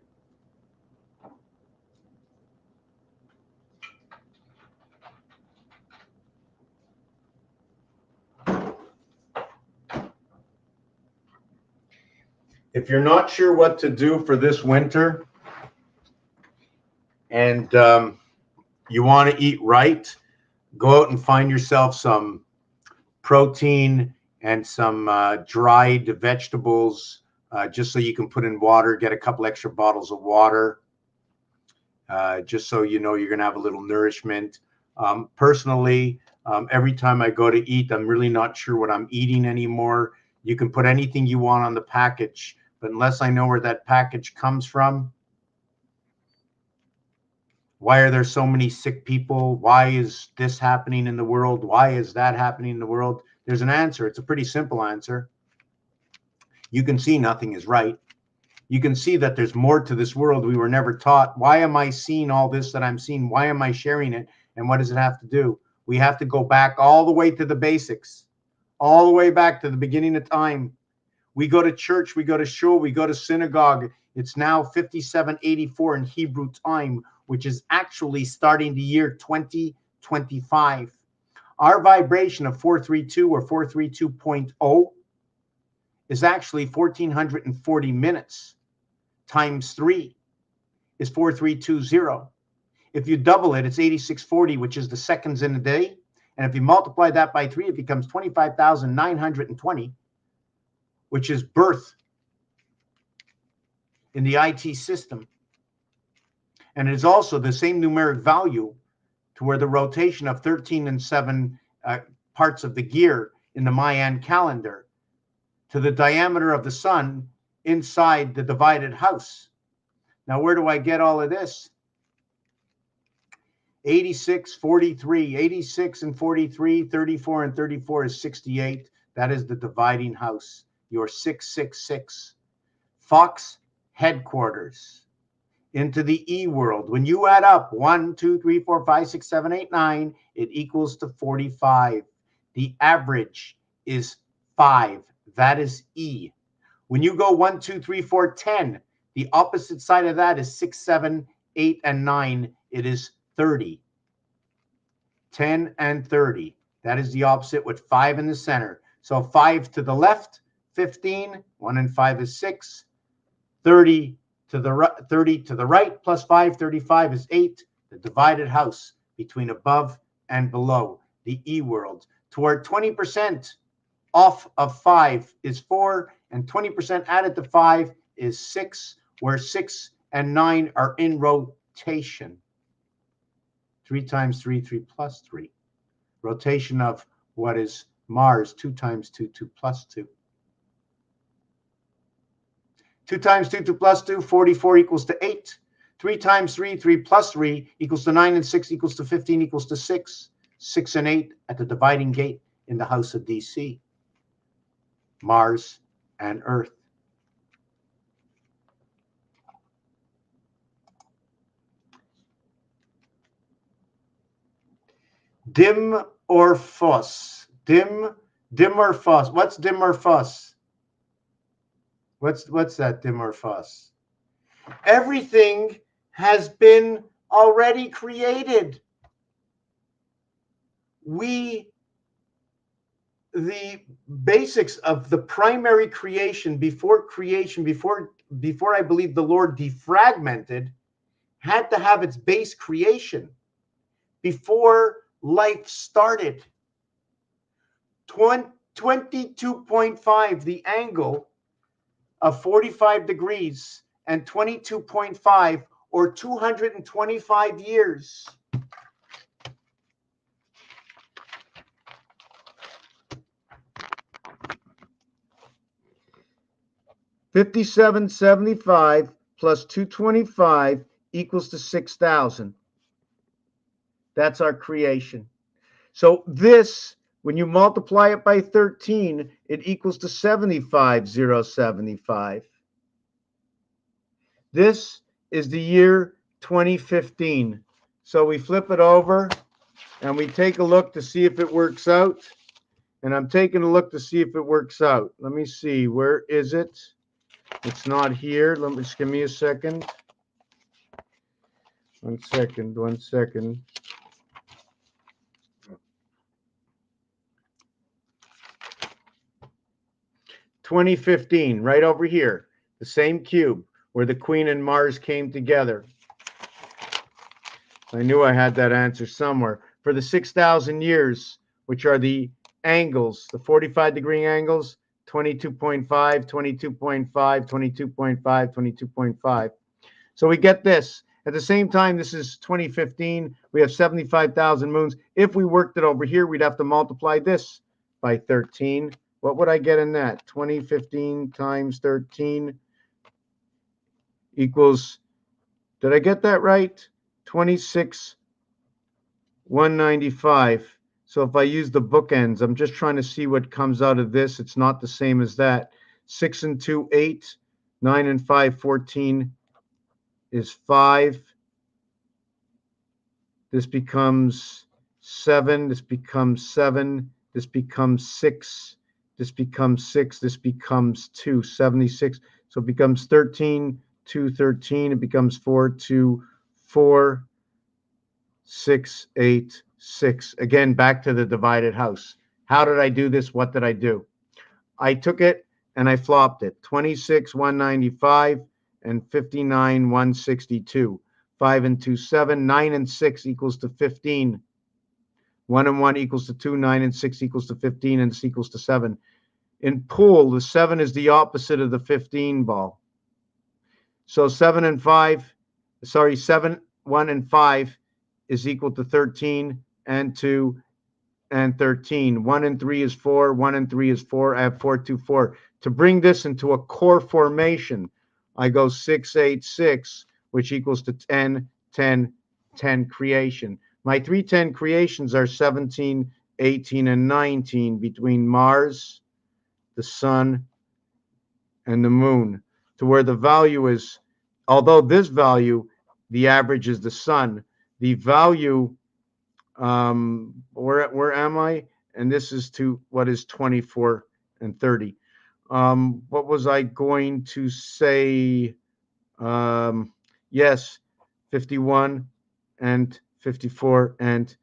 If you're not sure what to do for this winter and you want to eat right, go out and find yourself some protein and some dried vegetables, just so you can put in water. Get a couple extra bottles of water, just so you know you're going to have a little nourishment. Personally, every time I go to eat, I'm really not sure what I'm eating anymore. You can put anything you want on the package, but unless I know where that package comes from, why are there so many sick people? Why is this happening in the world? Why is that happening in the world? There's an answer. It's a pretty simple answer. You can see nothing is right. You can see that there's more to this world we were never taught. Why am I seeing all this that I'm seeing? Why am I sharing it? And what does it have to do? We have to go back all the way to the basics, all the way back to the beginning of time. We go to church, we go to shul, we go to synagogue. It's now 5784 in Hebrew time, which is actually starting the year 2025. Our vibration of 432 or 432.0 is actually 1440 minutes times 3 is 4320. If you double it, it's 8640, which is the seconds in a day. And if you multiply that by 3, it becomes 25,920, which is birth in the IT system. And it is also the same numeric value to where the rotation of 13 and 7 parts of the gear in the Mayan calendar to the diameter of the sun inside the divided house. Now, where do I get all of this? 86, 43, 86 and 43, 34 and 34 is 68. That is the dividing house, your 666. Fox headquarters into the E world. When you add up 1, 2, 3, 4, 5, 6, 7, 8, 9, it equals to 45. The average is 5. That is E. When you go 1, 2, 3, 4, 10, the opposite side of that is 6, 7, 8, and 9. It is 30. 10 and 30. That is the opposite with 5 in the center. So 5 to the left, 15. 1 and 5 is 6. 30 to the right plus 5, 35 is 8. The divided house between above and below, the E world. Toward 20% off of 5 is 4, and 20% added to 5 is 6, where 6 and 9 are in rotation. 3 times 3, 3 plus 3. Rotation of what is Mars, 2 times 2, 2 plus 2. 2 times 2, 2 plus 2, 44 equals to 8. 3 times 3, 3 plus 3 equals to 9, and 6 equals to 15 equals to 6. 6 and 8 at the dividing gate in the house of DC. Mars and Earth. Dim or fuss? Dim or fuss? What's dim or fuss? What's that dim or fuss? Everything has been already created. The basics of the primary creation, before I believe the Lord defragmented, had to have its base creation before life started. 22.5, the angle of 45 degrees, and 22.5, or 225 years. $57.75 plus 225 equals to 6,000. That's our creation. So this, when you multiply it by 13, it equals to 75,075. This is the year 2015. So we flip it over and we take a look to see if it works out. And I'm taking a look to see if it works out. Let me see. Where is it? It's not here. Let me just give me a second. 1 second. 1 second. $2015, right over here, the same cube where the Queen and Mars came together. I knew I had that answer somewhere. For the 6,000 years, which are the angles, the 45-degree angles, 22.5, 22.5, 22.5, 22.5. So we get this. At the same time, this is 2015. We have 75,000 moons. If we worked it over here, we'd have to multiply this by 13. What would I get in that? 2015 times 13 equals, did I get that right? 26,195. So if I use the bookends, I'm just trying to see what comes out of this. It's not the same as that. 6 and 2, 8. 9 and 5, 14 is 5. This becomes 7. This becomes 7. This becomes 6. This becomes 6. This becomes 2. 76. So it becomes 13, 2, 13. It becomes 4, 2, 4, 6, 8, 6. Again, back to the divided house. How did I do this? What did I do? I took it and I flopped it. 26,195 and 59,162. 5 and 2, 7. 9 and 6 equals to 15. 1 and 1 equals to 2. 9 and 6 equals to 15, and this equals to 7. In pool, the 7 is the opposite of the 15 ball. So 7, 1 and 5 is equal to 13 and 2 and 13. 1 and 3 is 4. 1 and 3 is 4. I have 4, 2, 4. To bring this into a core formation, I go 6, 8, 6, which equals to 10, 10, 10 creation. My 310 creations are 17, 18, and 19 between Mars, the sun, and the moon, to where the value is, although this value, the average is the sun, the value, where am I? And this is to what is 24 and 30. What was I going to say? Yes, 51 and 54 and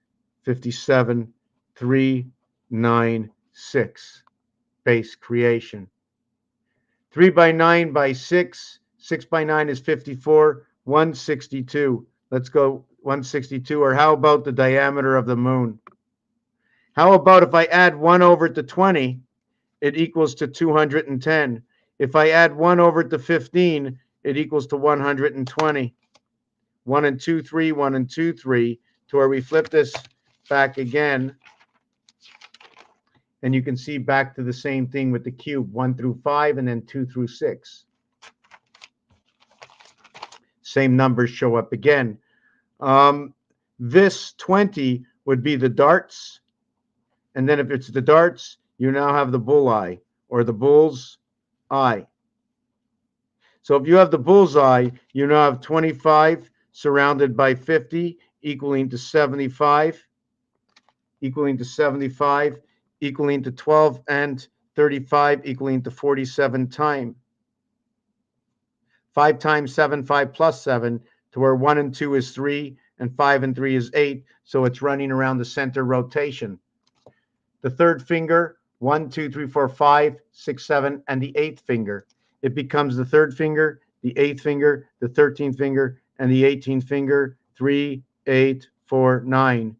57, 3, 9, 6, base creation. 3 by 9 by 6, 6 by 9 is 54, 162. Let's go 162. Or how about the diameter of the moon? How about if I add 1 over to 20, it equals to 210. If I add 1 over to 15, it equals to 120. 1 and 2, 3, 1 and 2, 3, to where we flip this back again. And you can see back to the same thing with the cube, 1 through 5, and then 2 through 6. Same numbers show up again. This 20 would be the darts. And then if it's the darts, you now have the bullseye, or the bull's eye. So if you have the bullseye, you now have 25 surrounded by 50, equaling to 75, equaling to 75, equaling to 12 and 35, equaling to 47 times. 5 times 7, 5 plus 7, to where 1 and 2 is 3, and 5 and 3 is 8, so it's running around the center rotation. The third finger, 1, 2, 3, 4, 5, 6, 7, and the 8th finger. It becomes the 3rd finger, the 8th finger, the 13th finger, and the 18th finger, 3, 8, 4, 9.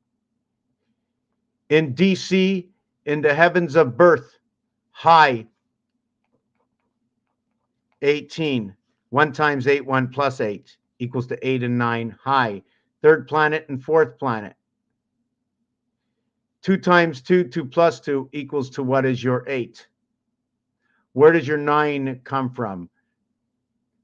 In DC, in the heavens of birth, high, 18. 1 times 8, 1 plus 8, equals to 8 and 9, high. 3rd planet and 4th planet. 2 times 2, 2 plus 2, equals to what is your 8? Where does your 9 come from?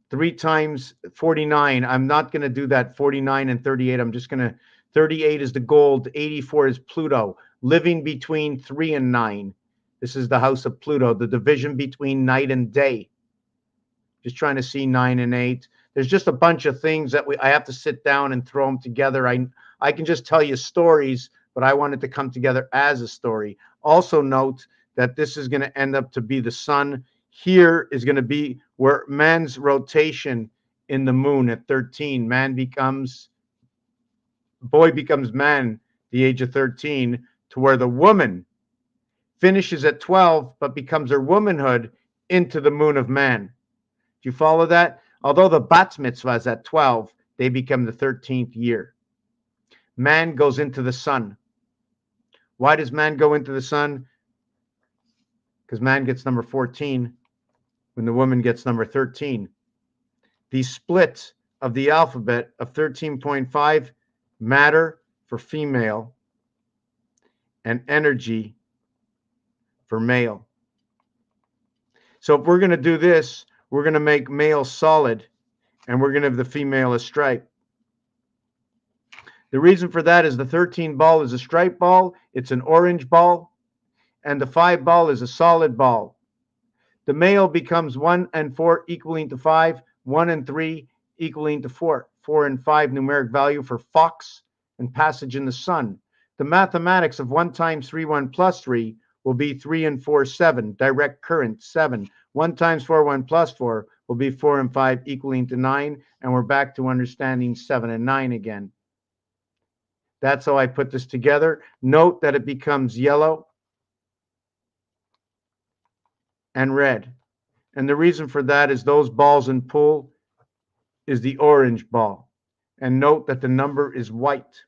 3 times 49. I'm not going to do that 49 and 38. I'm just going to, 38 is the gold, 84 is Pluto, living between 3 and 9. This is the house of Pluto, the division between night and day. Just trying to see 9 and 8. There's just a bunch of things that I have to sit down and throw them together. I can just tell you stories, but I want it to come together as a story. Also note that this is going to end up to be the sun. Here is going to be where man's rotation in the moon at 13. Boy becomes man, the age of 13, to where the woman finishes at 12, but becomes her womanhood into the moon of man. Do you follow that? Although the bat mitzvah is at 12, they become the 13th year. Man goes into the sun. Why does man go into the sun? Because man gets number 14 when the woman gets number 13. The split of the alphabet of 13.5, matter for female and energy for male. So if we're going to do this, we're going to make male solid, and we're going to have the female a stripe. The reason for that is the 13 ball is a stripe ball, it's an orange ball, and the 5 ball is a solid ball. The male becomes 1 and 4 equaling to 5, 1 and 3 equaling to 4. 4 and 5 numeric value for fox and passage in the sun. The mathematics of 1 times 3, 1 plus 3 will be 3 and 4, 7. Direct current, 7. 1 times 4, 1 plus 4 will be 4 and 5 equaling to 9. And we're back to understanding 7 and 9 again. That's how I put this together. Note that it becomes yellow and red. And the reason for that is those balls in pool is the orange ball. And note that the number is white.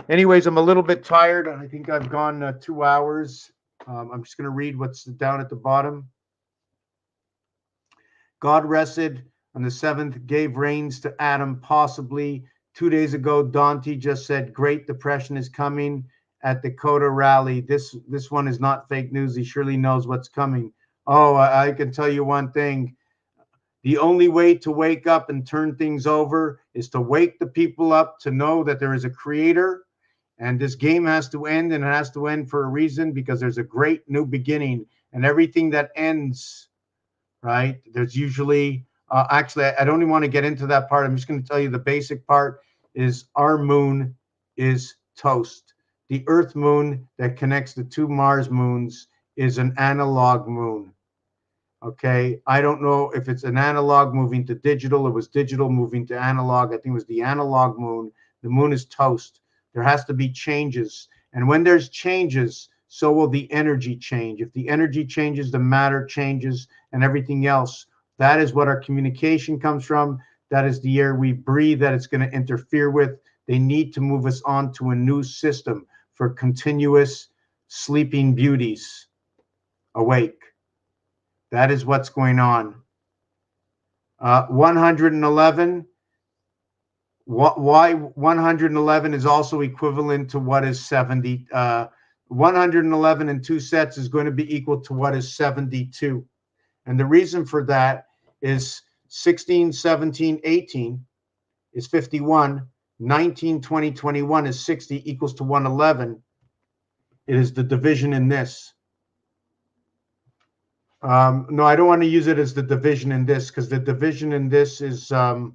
Anyways, I'm a little bit tired. I think I've gone 2 hours. I'm just going to read what's down at the bottom. God rested on the 7th, gave rains to Adam, possibly. 2 days ago, Dante just said, Great Depression is coming at the Dakota rally. This one is not fake news. He surely knows what's coming. Oh, I can tell you one thing. The only way to wake up and turn things over is to wake the people up to know that there is a creator And this game has to end, and it has to end for a reason, because there's a great new beginning. And everything that ends, right, there's usually, actually, I don't even want to get into that part. I'm just going to tell you the basic part is our moon is toast. The Earth moon that connects the two Mars moons is an analog moon. Okay, I don't know if it's an analog moving to digital. It was digital moving to analog. I think it was the analog moon. The moon is toast. There has to be changes. And when there's changes, so will the energy change. If the energy changes, the matter changes and everything else. That is what our communication comes from. That is the air we breathe that it's going to interfere with. They need to move us on to a new system for continuous sleeping beauties awake. That is what's going on. 111. Why 111 is also equivalent to what is 70. 111 in two sets is going to be equal to what is 72. And the reason for that is 16, 17, 18 is 51. 19, 20, 21 is 60 equals to 111. It is the division in this. No, I don't want to use it as the division in this, because the division in this is, just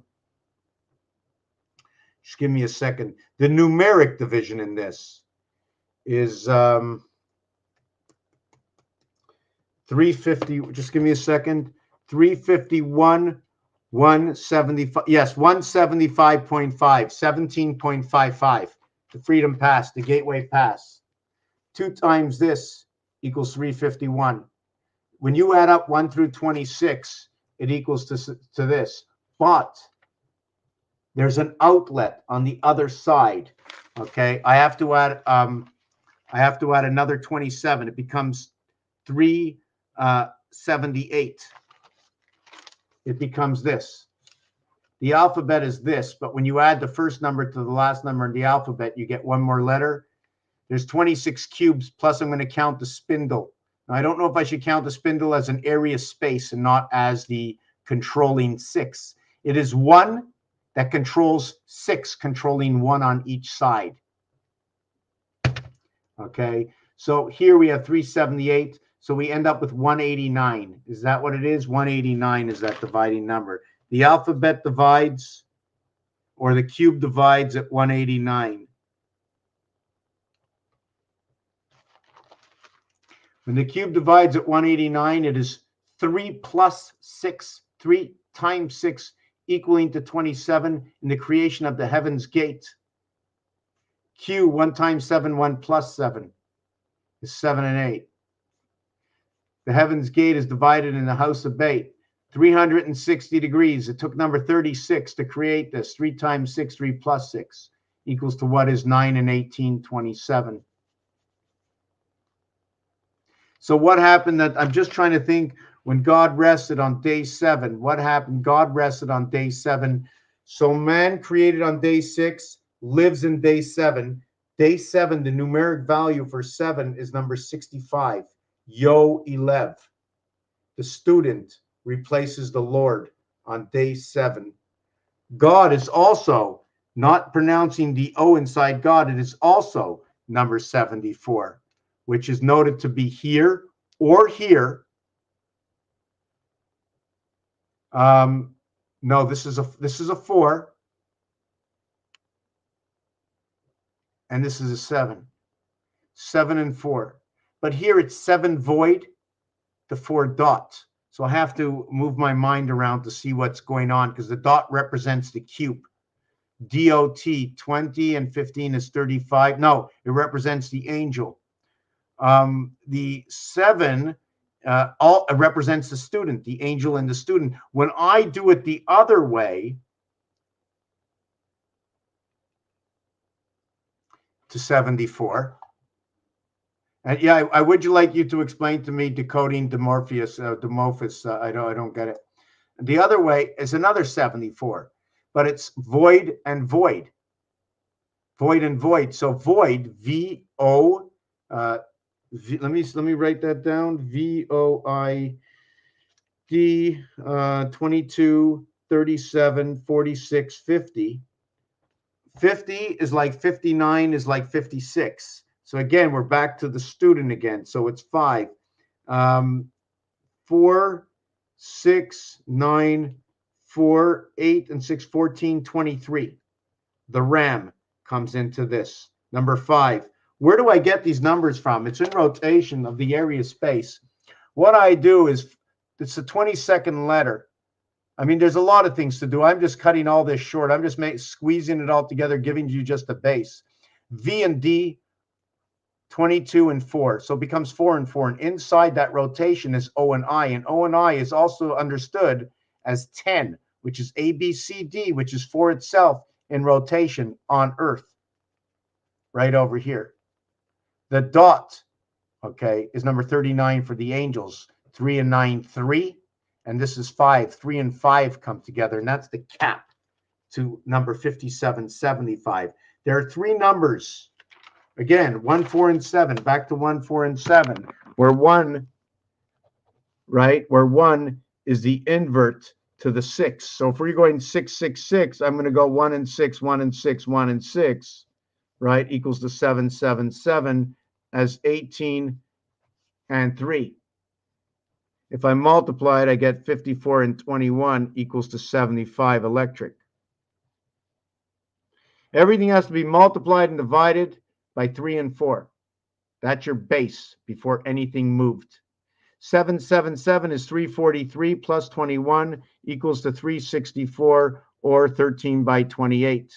give me a second. The numeric division in this is 350. Just give me a second. 351, 175. Yes, 175.5, 17.55. The Freedom Pass, the Gateway Pass. 2 times this equals 351. When you add up 1 through 26, it equals to this. But there's an outlet on the other side. Okay, I have to add another 27. It becomes 378. It becomes this. The alphabet is this, but when you add the first number to the last number in the alphabet, you get one more letter. There's 26 cubes, plus I'm going to count the spindle. Now, I don't know if I should count the spindle as an area space and not as the controlling 6. It is 1 that controls 6, controlling 1 on each side. Okay, so here we have 378, so we end up with 189. Is that what it is? 189 is that dividing number. The alphabet divides, or the cube divides at 189. When the cube divides at 189, it is 3 plus 6, 3 times 6, equaling to 27 in the creation of the heaven's gate. Q, 1 times 7, 1 plus 7 is 7 and 8. The heaven's gate is divided in the house of Bait, 360 degrees. It took number 36 to create this. 3 times 6, 3 plus 6 equals to what is 9 and 18, 27. So what happened? That I'm just trying to think, when God rested on day 7, what happened? God rested on day 7. So man created on day 6, lives in day 7. Day 7, the numeric value for 7 is number 65. Yo 11. The student replaces the Lord on day 7. God is also not pronouncing the O inside God. It is also number 74, which is noted to be here or here. No, this is a 4, and this is a 7. 7 and 4. But here it's 7 void, the 4 dot. So I have to move my mind around to see what's going on, because the dot represents the cube. DOT, 20 and 15 is 35. No, it represents the angel. The 7 all represents the student, the angel and the student. When I do it the other way, to 74. And yeah, I would like you to explain to me decoding Dimorpheus, Dimorphus. I don't get it. The other way is another 74, but it's void and void. Void and void. So void, V-O, let me write that down. V-O-I-D, 22, 37, 46, 50. 50 is like 59 is like 56. So again, we're back to the student again. So it's 5. 4, 6, 9, 4, 8, and 6, 14, 23. The RAM comes into this. Number 5. Where do I get these numbers from? It's in rotation of the area space. What I do is, it's a 22nd letter. I mean, there's a lot of things to do. I'm just cutting all this short. I'm just squeezing it all together, giving you just the base. V and D, 22 and 4. So it becomes 4 and 4. And inside that rotation is O and I. And O and I is also understood as 10, which is A, B, C, D, which is 4 itself in rotation on Earth, right over here. The dot, okay, is number 39 for the angels. 3 and 9, 3. And this is 5. 3 and 5 come together. And that's the cap to number 5775. There are 3 numbers. Again, 1, 4, and 7. Back to 1, 4, and 7. Where 1, right? Where 1 is the invert to the 6. So if we're going 6, 6, 6, I'm going to go 1 and 6, 1 and 6, 1 and 6, right? Equals to 7, 7, 7 as 18 and 3. If I multiply it, I get 54 and 21 equals to 75 electric. Everything has to be multiplied and divided by 3 and 4. That's your base before anything moved. 777 is 343 plus 21 equals to 364 or 13 by 28.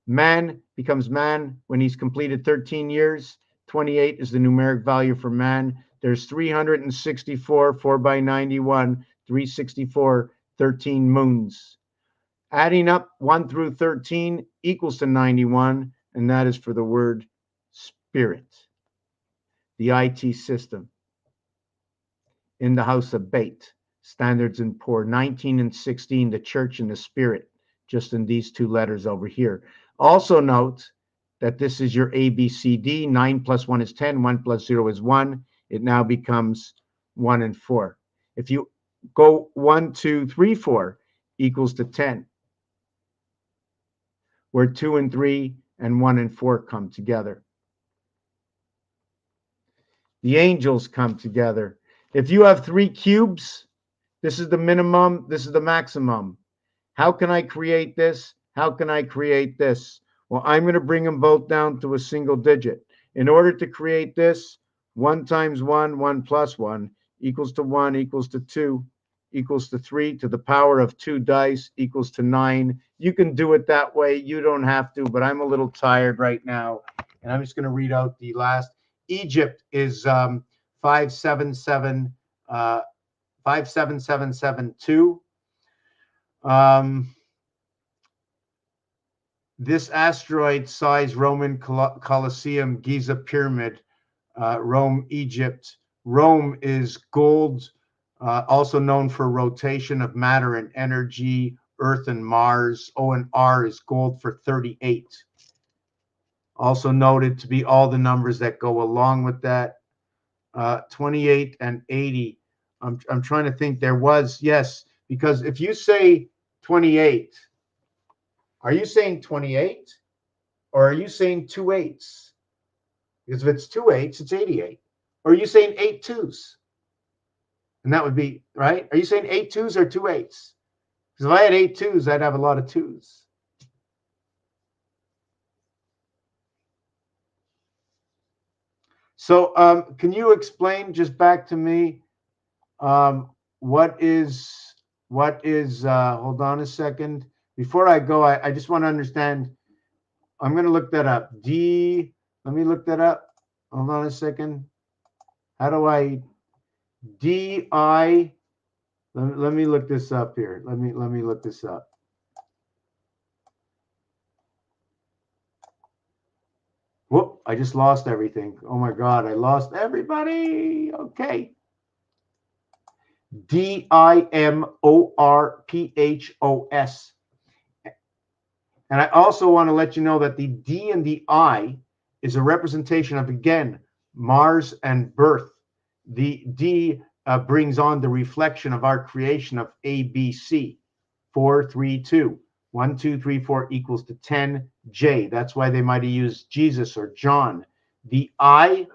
Man becomes man when he's completed 13 years. 28 is the numeric value for man. There's 364, 4 by 91, 364, 13 moons. Adding up 1 through 13 equals to 91, and that is for the word spirit. The IT system. In the house of Bate, standards and poor, 19 and 16, the church and the spirit, just in these 2 letters over here. Also note that this is your ABCD. 9 plus 1 is 10. 1 plus 0 is 1. It now becomes 1 and 4. If you go 1, 2, 3, 4 equals to 10, where 2 and 3 and 1 and 4 come together. The angels come together. If you have 3 cubes, this is the minimum, this is the maximum. How can I create this? How can I create this? Well, I'm going to bring them both down to a single digit. In order to create this, 1 times 1, 1 plus 1, equals to 1, equals to 2, equals to 3, to the power of 2 dice, equals to 9. You can do it that way. You don't have to, but I'm a little tired right now. And I'm just going to read out the last. Egypt is 57772. This asteroid-sized Roman Colosseum, Giza Pyramid, Rome, Egypt. Rome is gold, also known for rotation of matter and energy, Earth and Mars. O and R is gold for 38. Also noted to be all the numbers that go along with that. 28 and 80. I'm trying to think. There was, yes, because if you say 28, are you saying 28 or are you saying 2 8s? Because if it's 2 8s, it's 88. Or are you saying 8 2s? And that would be, right? Are you saying 8 2s or 2 8s? Because if I had 8 2s, I'd have a lot of 2s. So can you explain just back to me what is hold on a second. Before I go, I just want to understand. I'm going to look that up. Let me look that up. Hold on a second. How do I DI? Let me look this up here. Let me look this up. Whoop, I just lost everything. Oh my God, I lost everybody. Okay. DIMORPHOS. And I also want to let you know that the D and the I is a representation of, again, Mars and birth. The D brings on the reflection of our creation of ABC, 4, 3, 2. 1, 2, 3, 4 equals to 10J. That's why they might have used Jesus or John. The I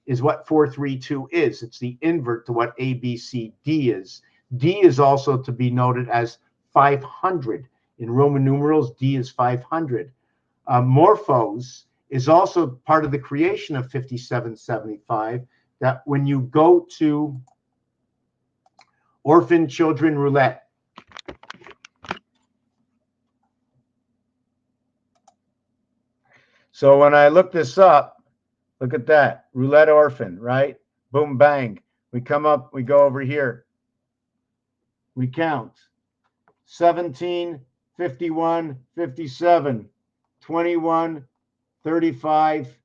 is what 432 is. It's the invert to what ABCD is. D is also to be noted as 500. In Roman numerals, D is 500. Morphos is also part of the creation of 5775, that when you go to orphan children roulette, so when I look this up, look at that, roulette orphan, right? Boom, bang. We come up, we go over here. We count 17, 51, 57, 21, 35,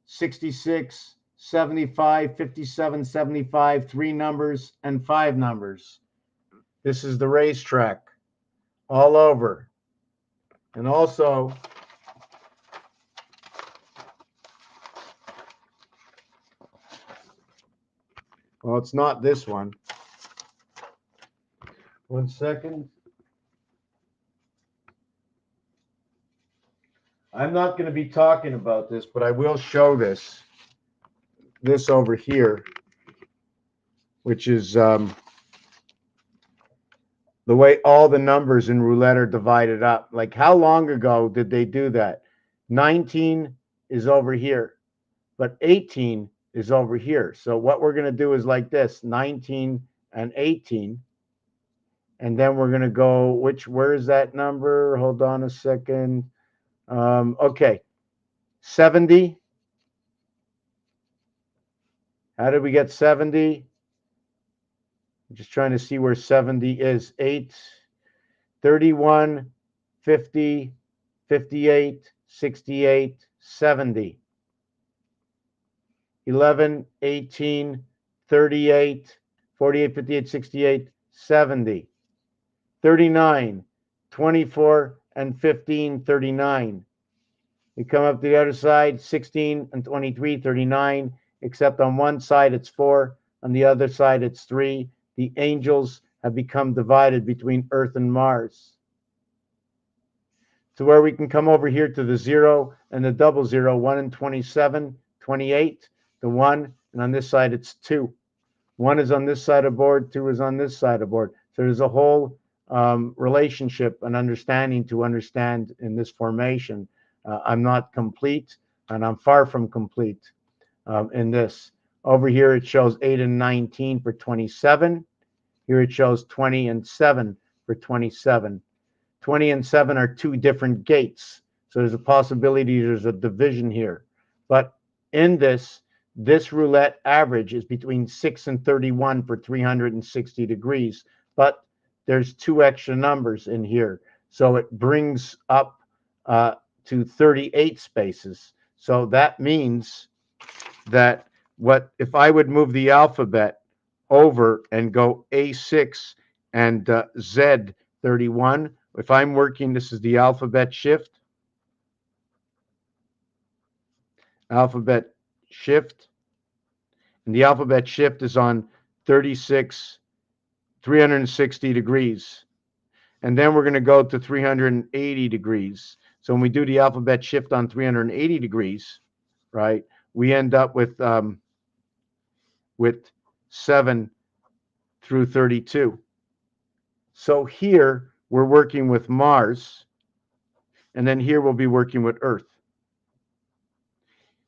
66, 75, 57, 75, 3 numbers and 5 numbers. This is the racetrack all over. And also, well, it's not this one. 1 second. I'm not going to be talking about this, but I will show this over here, which is the way all the numbers in roulette are divided up. Like, how long ago did they do that? 19 is over here, but 18 is over here. So what we're going to do is like this, 19 and 18. And then we're going to go, where is that number? Hold on a second. Okay, 70. How did we get 70? I'm just trying to see where 70 is. 8, 31, 50, 58, 68, 70. 11, 18, 38, 48, 58, 68, 70. 39, 24, and 15, 39. We come up to the other side, 16 and 23, 39, except on one side it's 4, on the other side it's 3. The angels have become divided between Earth and Mars. To where we can come over here to the 0 and the double 0, 1 and 27, 28, the 1, and on this side it's 2. 1 is on this side of board, 2 is on this side of board. So there's a whole relationship and understanding to understand in this formation. I'm not complete, and I'm far from complete in this. Over here it shows 8 and 19 for 27. Here it shows 20 and 7 for 27. 20 and 7 are 2 different gates. So there's a possibility there's a division here. But in this roulette average is between 6 and 31 for 360 degrees. But there's 2 extra numbers in here. So it brings up to 38 spaces. So that means that if I would move the alphabet over and go A6 and Z31, if I'm working, this is the alphabet shift. Alphabet shift. And the alphabet shift is on 360 degrees. And then we're going to go to 380 degrees. So when we do the alphabet shift on 380 degrees, right, we end up with 7 through 32. So here we're working with Mars, and then here we'll be working with Earth.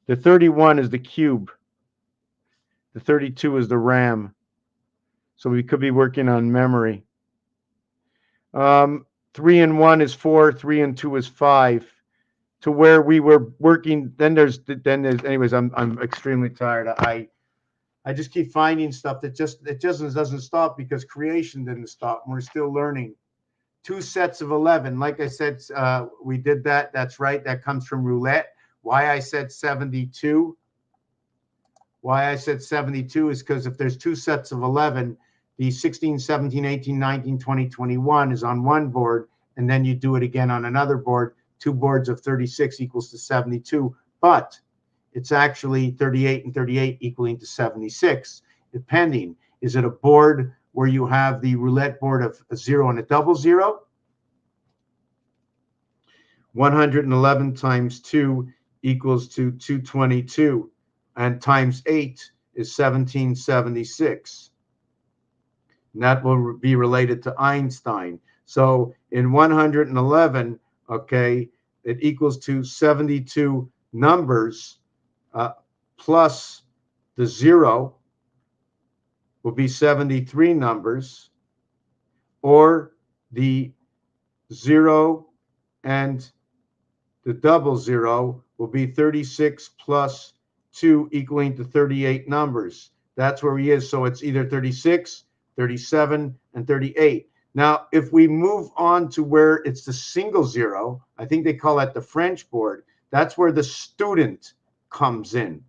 The 31 is the cube. The 32 is the RAM. So we could be working on memory. 3 and 1 is 4. 3 and 2 is 5. To where we were working, then there's anyways, I'm extremely tired. I just keep finding stuff that doesn't stop, because creation didn't stop. And we're still learning. 2 sets of 11. Like I said, we did that. That's right. That comes from roulette. Why I said 72. Why I said 72 is because if there's 2 sets of 11, the 16, 17, 18, 19, 20, 21 is on one board, and then you do it again on another board. 2 boards of 36 equals to 72, but it's actually 38 and 38 equaling to 76, depending. Is it a board where you have the roulette board of a 0 and a double 0? 111 times 2 equals to 222, and times 8 is 1776. And that will be related to Einstein. So in 111, okay, it equals to 72 numbers plus the 0 will be 73 numbers, or the 0 and the double 0 will be 36 plus 2 equaling to 38 numbers. That's where he is. So it's either 36, 37, and 38. Now, if we move on to where it's the single 0, I think they call that the French board, that's where the student comes in.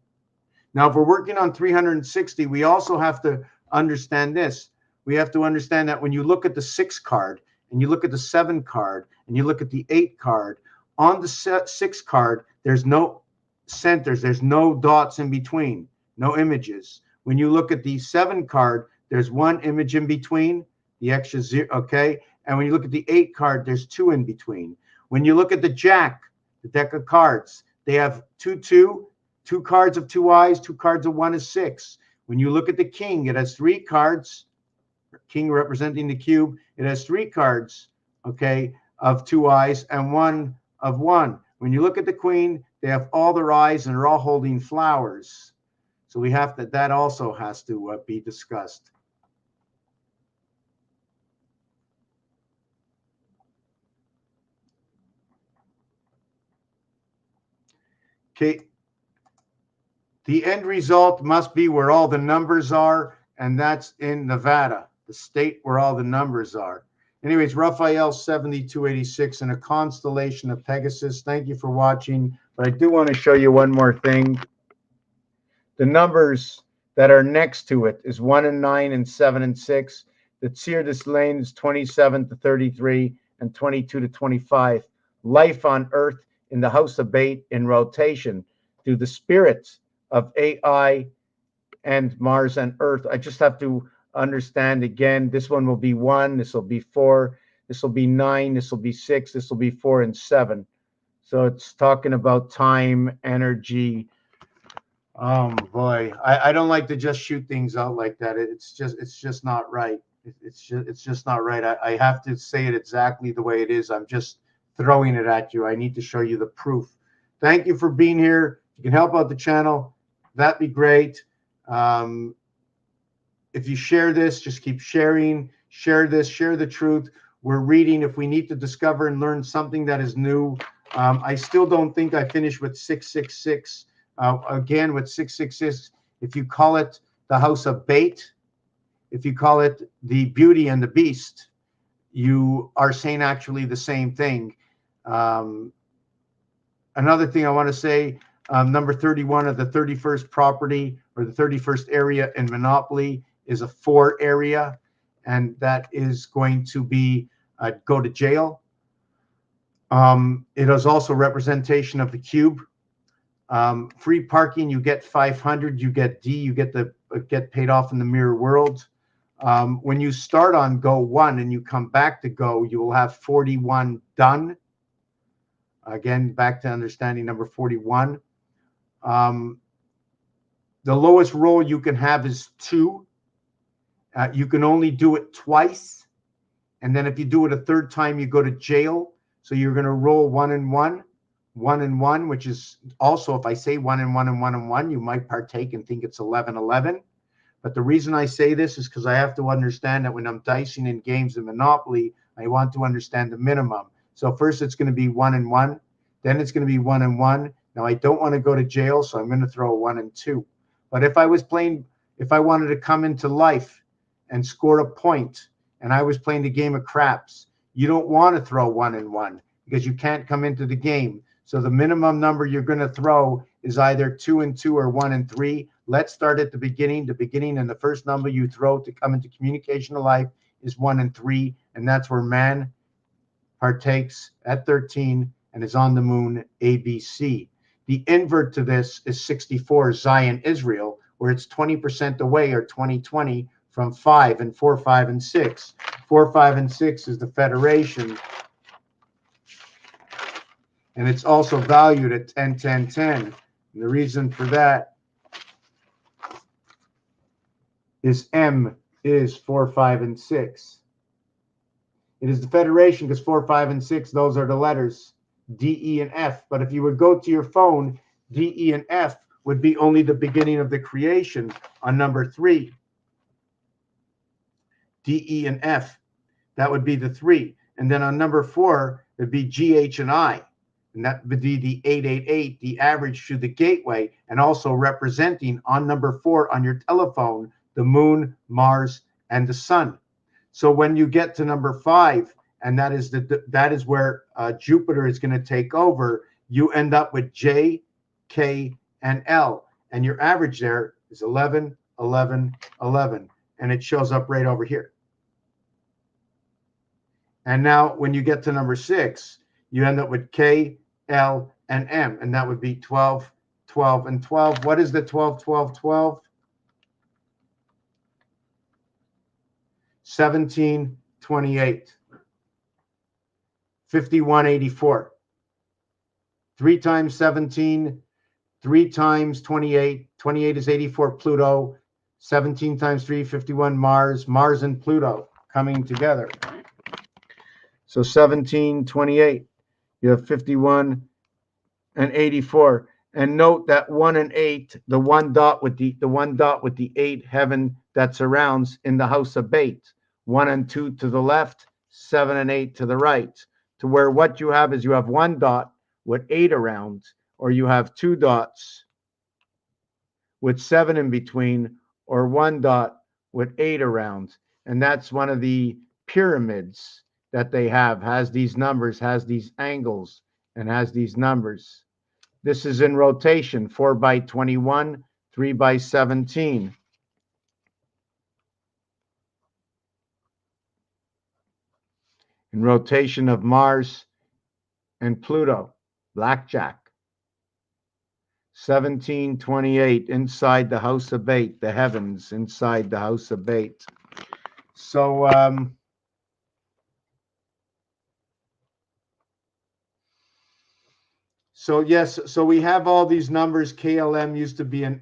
Now, if we're working on 360, we also have to understand this. We have to understand that when you look at the 6 card, and you look at the 7 card, and you look at the 8 card, on the 6 card, there's no centers, there's no dots in between, no images. When you look at the 7 card, there's 1 image in between, the extra 0, okay? And when you look at the 8 card, there's 2 in between. When you look at the Jack, the deck of cards, they have 2 cards of 2 eyes, 2 cards of 1 is 6. When you look at the King, it has 3 cards, King representing the cube, it has 3 cards, okay, of 2 eyes and 1 of 1. When you look at the Queen, they have all their eyes and they're all holding flowers. So we have to, that also has to be discussed. Okay. The end result must be where all the numbers are, and that's in Nevada, the state where all the numbers are. Anyways, Raphael 7286 in a constellation of Pegasus. Thank you for watching. But I do want to show you one more thing. The numbers that are next to it is 1 and 9 and 7 and 6. The Tzir des Lane is 27 to 33 and 22 to 25. Life on Earth in the House of Bait in rotation through the spirits of AI and Mars and Earth. I just have to understand again, this one will be 1, this will be 4, this will be 9, this will be 6, this will be 4 and 7. So it's talking about time, energy. Oh boy, I don't like to just shoot things out like that. It's just not right. It's just not right. I have to say it exactly the way it is. I'm just throwing it at you. I need to show you the proof. Thank you for being here. You can help out the channel. That'd be great. If you share this, just keep sharing. Share this. Share the truth. We're reading. If we need to discover and learn something that is new, I still don't think I finished with 666. Again, with 666, if you call it the House of Bait, if you call it the Beauty and the Beast, you are saying actually the same thing. Another thing I want to say, number 31 of the 31st property or the 31st area in Monopoly is a 4 area, and that is going to be go to jail. It is also representation of the cube. Free parking, you get 500, you get D, you get paid off in the mirror world. When you start on go 1 and you come back to go, you will have 41 done. Again, back to understanding number 41. The lowest roll you can have is 2. You can only do it twice. And then if you do it a 3rd time, you go to jail. So you're going to roll 1 and 1. 1 and 1, which is also, if I say 1 and 1 and 1 and 1, you might partake and think it's 11-11. But the reason I say this is because I have to understand that when I'm dicing in games in Monopoly, I want to understand the minimum. So first it's going to be 1 and 1, then it's going to be 1 and 1. Now I don't want to go to jail, so I'm going to throw a 1 and 2. But if I was playing, if I wanted to come into life and score a point, and I was playing the game of craps, you don't want to throw 1 and 1 because you can't come into the game. So the minimum number you're going to throw is either 2 and 2 or 1 and 3. Let's start at the beginning. The beginning and the first number you throw to come into communication of life is 1 and 3. And that's where man partakes at 13 and is on the moon, ABC. The invert to this is 64, Zion, Israel, where it's 20% away, or 2020, from 5 and 4, 5, and 6. 4, 5, and 6 is the Federation. And it's also valued at 10, 10, 10. And the reason for that is M is 4, 5, and 6. It is the Federation because 4, 5, and 6, those are the letters D, E, and F. But if you would go to your phone, D, E, and F would be only the beginning of the creation on number 3. D, E, and F. That would be the 3. And then on number 4, it'd be G, H, and I. And that would be the 888, the average to the gateway, and also representing on number 4 on your telephone, the moon, Mars, and the sun. So when you get to number 5, and that is where Jupiter is going to take over, you end up with J, K, and L. And your average there is 11, 11, 11. And it shows up right over here. And now when you get to number 6, you end up with K, L, and M. And that would be 12, 12, and 12. What is the 12, 12, 12? 17, 28. 51, 84. 3 times 17, 3 times 28. 28 is 84, Pluto. 17 times 3, 51, Mars. Mars and Pluto coming together. So 17, 28. You have 51 and 84. And note that 1 and 8, the one dot with the 8 heaven that surrounds in the house of Bait. 1 and 2 to the left, 7 and 8 to the right. To where what you have is you have 1 dot with 8 around, or you have 2 dots with 7 in between, or 1 dot with 8 around. And that's one of the pyramids that they have, has these numbers, has these angles, and has these numbers. This is in rotation, 4 by 21, 3 by 17. In rotation of Mars and Pluto, blackjack. 1728, inside the house of Bait, the heavens inside the house of Bait. So, yes, so we have all these numbers. KLM used to be an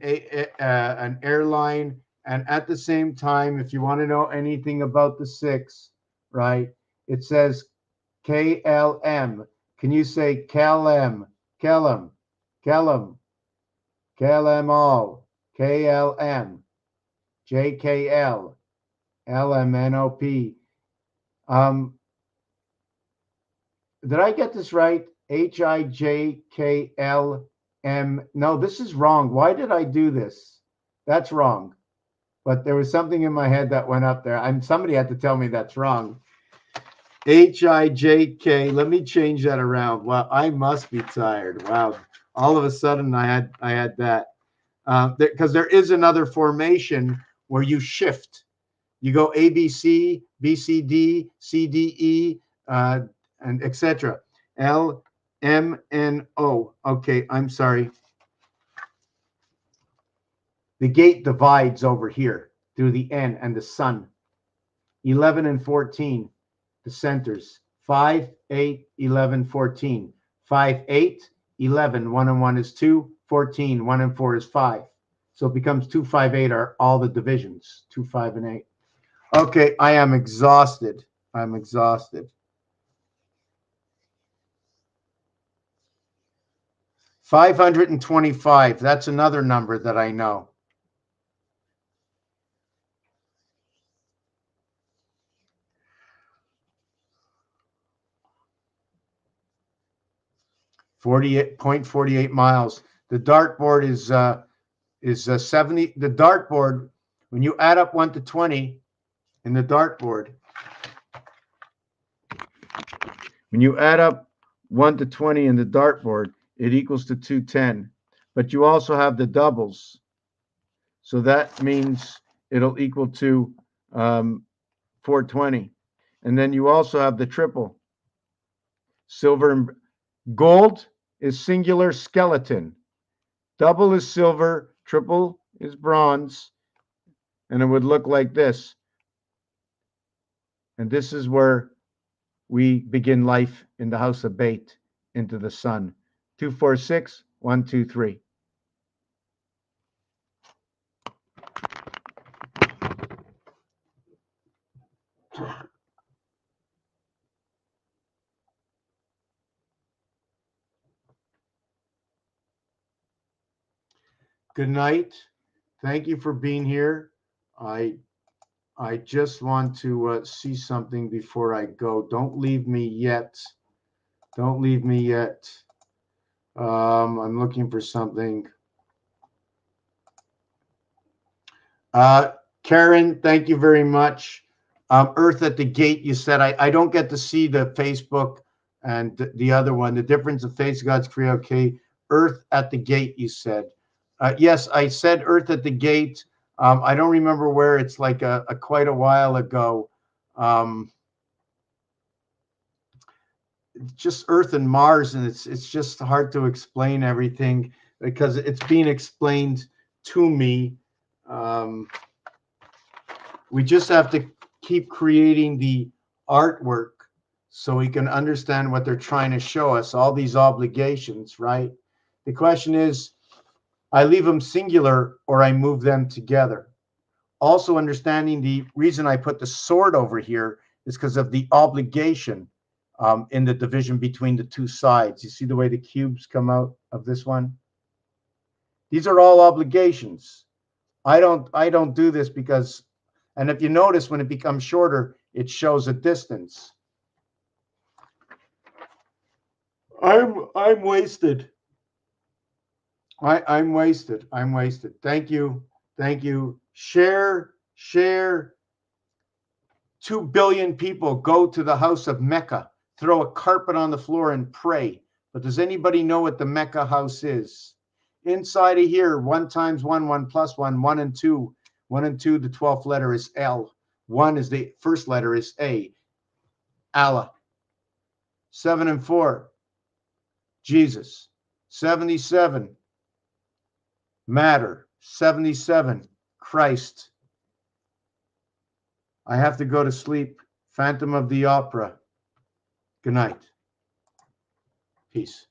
airline, and at the same time, if you want to know anything about the 6, right, it says KLM. Can you say KLM, KLM, KLM, KLM all, KLM, JKL, LMNOP. Did I get this right? HIJKLM. No, this is wrong. Why did I do this? That's wrong. But there was something in my head that went up there. Somebody had to tell me that's wrong. HIJK. Let me change that around. Wow, I must be tired. Wow. All of a sudden I had that. Because there is another formation where you shift. You go ABC, BCD, CDE, and etc. L, M, N, O. Okay, I'm sorry. The gate divides over here through the N and the sun. 11 and 14, the centers. 5, 8, 11, 14. 5, 8, 11. 1 and 1 is 2. 14, 1 and 4 is 5. So it becomes 2, 5, 8 are all the divisions. 2, 5, and 8. Okay, I am exhausted. I'm exhausted. 525. That's another number that I know. .48 miles. The dartboard is 70. The dartboard, when you add up 1 to 20 in the dartboard, when you add up 1 to 20 in the dartboard, it equals to 210. But you also have the doubles. So that means it'll equal to 420. And then you also have the triple. Silver and gold is singular skeleton. Double is silver, triple is bronze, and it would look like this. And this is where we begin life in the house of Bait. into the sun. 246 123. Good night. Thank you for being here. I just want to see something before I go. Don't leave me yet. Don't leave me yet. I'm looking for something. Karen, thank you very much. Earth at the Gate, you said. I don't get to see the Facebook and the other one. The difference of face God's create. Okay. Earth at the Gate, you said. Yes, I said Earth at the Gate. I don't remember where. It's like a quite a while ago. Just Earth and Mars, and it's just hard to explain everything because it's being explained to me. We just have to keep creating the artwork so we can understand what they're trying to show us, all these obligations, right? The question is, I leave them singular or I move them together. Also understanding the reason I put the sword over here is because of the obligation in the division between the two sides. You see the way the cubes come out of this one? These are all obligations. I don't do this because, and if you notice when it becomes shorter, it shows a distance. I'm wasted. I'm wasted. I'm wasted. Thank you. Thank you. Share. 2 billion people go to the house of Mecca, throw a carpet on the floor and pray. But does anybody know what the Mecca house is? Inside of here, 1 times 1, 1 plus 1, 1 and 2. 1 and 2, the 12th letter is L. 1 is the first letter is A. Allah. 7 and 4, Jesus. 77, matter. 77, Christ. I have to go to sleep. Phantom of the Opera. Good night. Peace.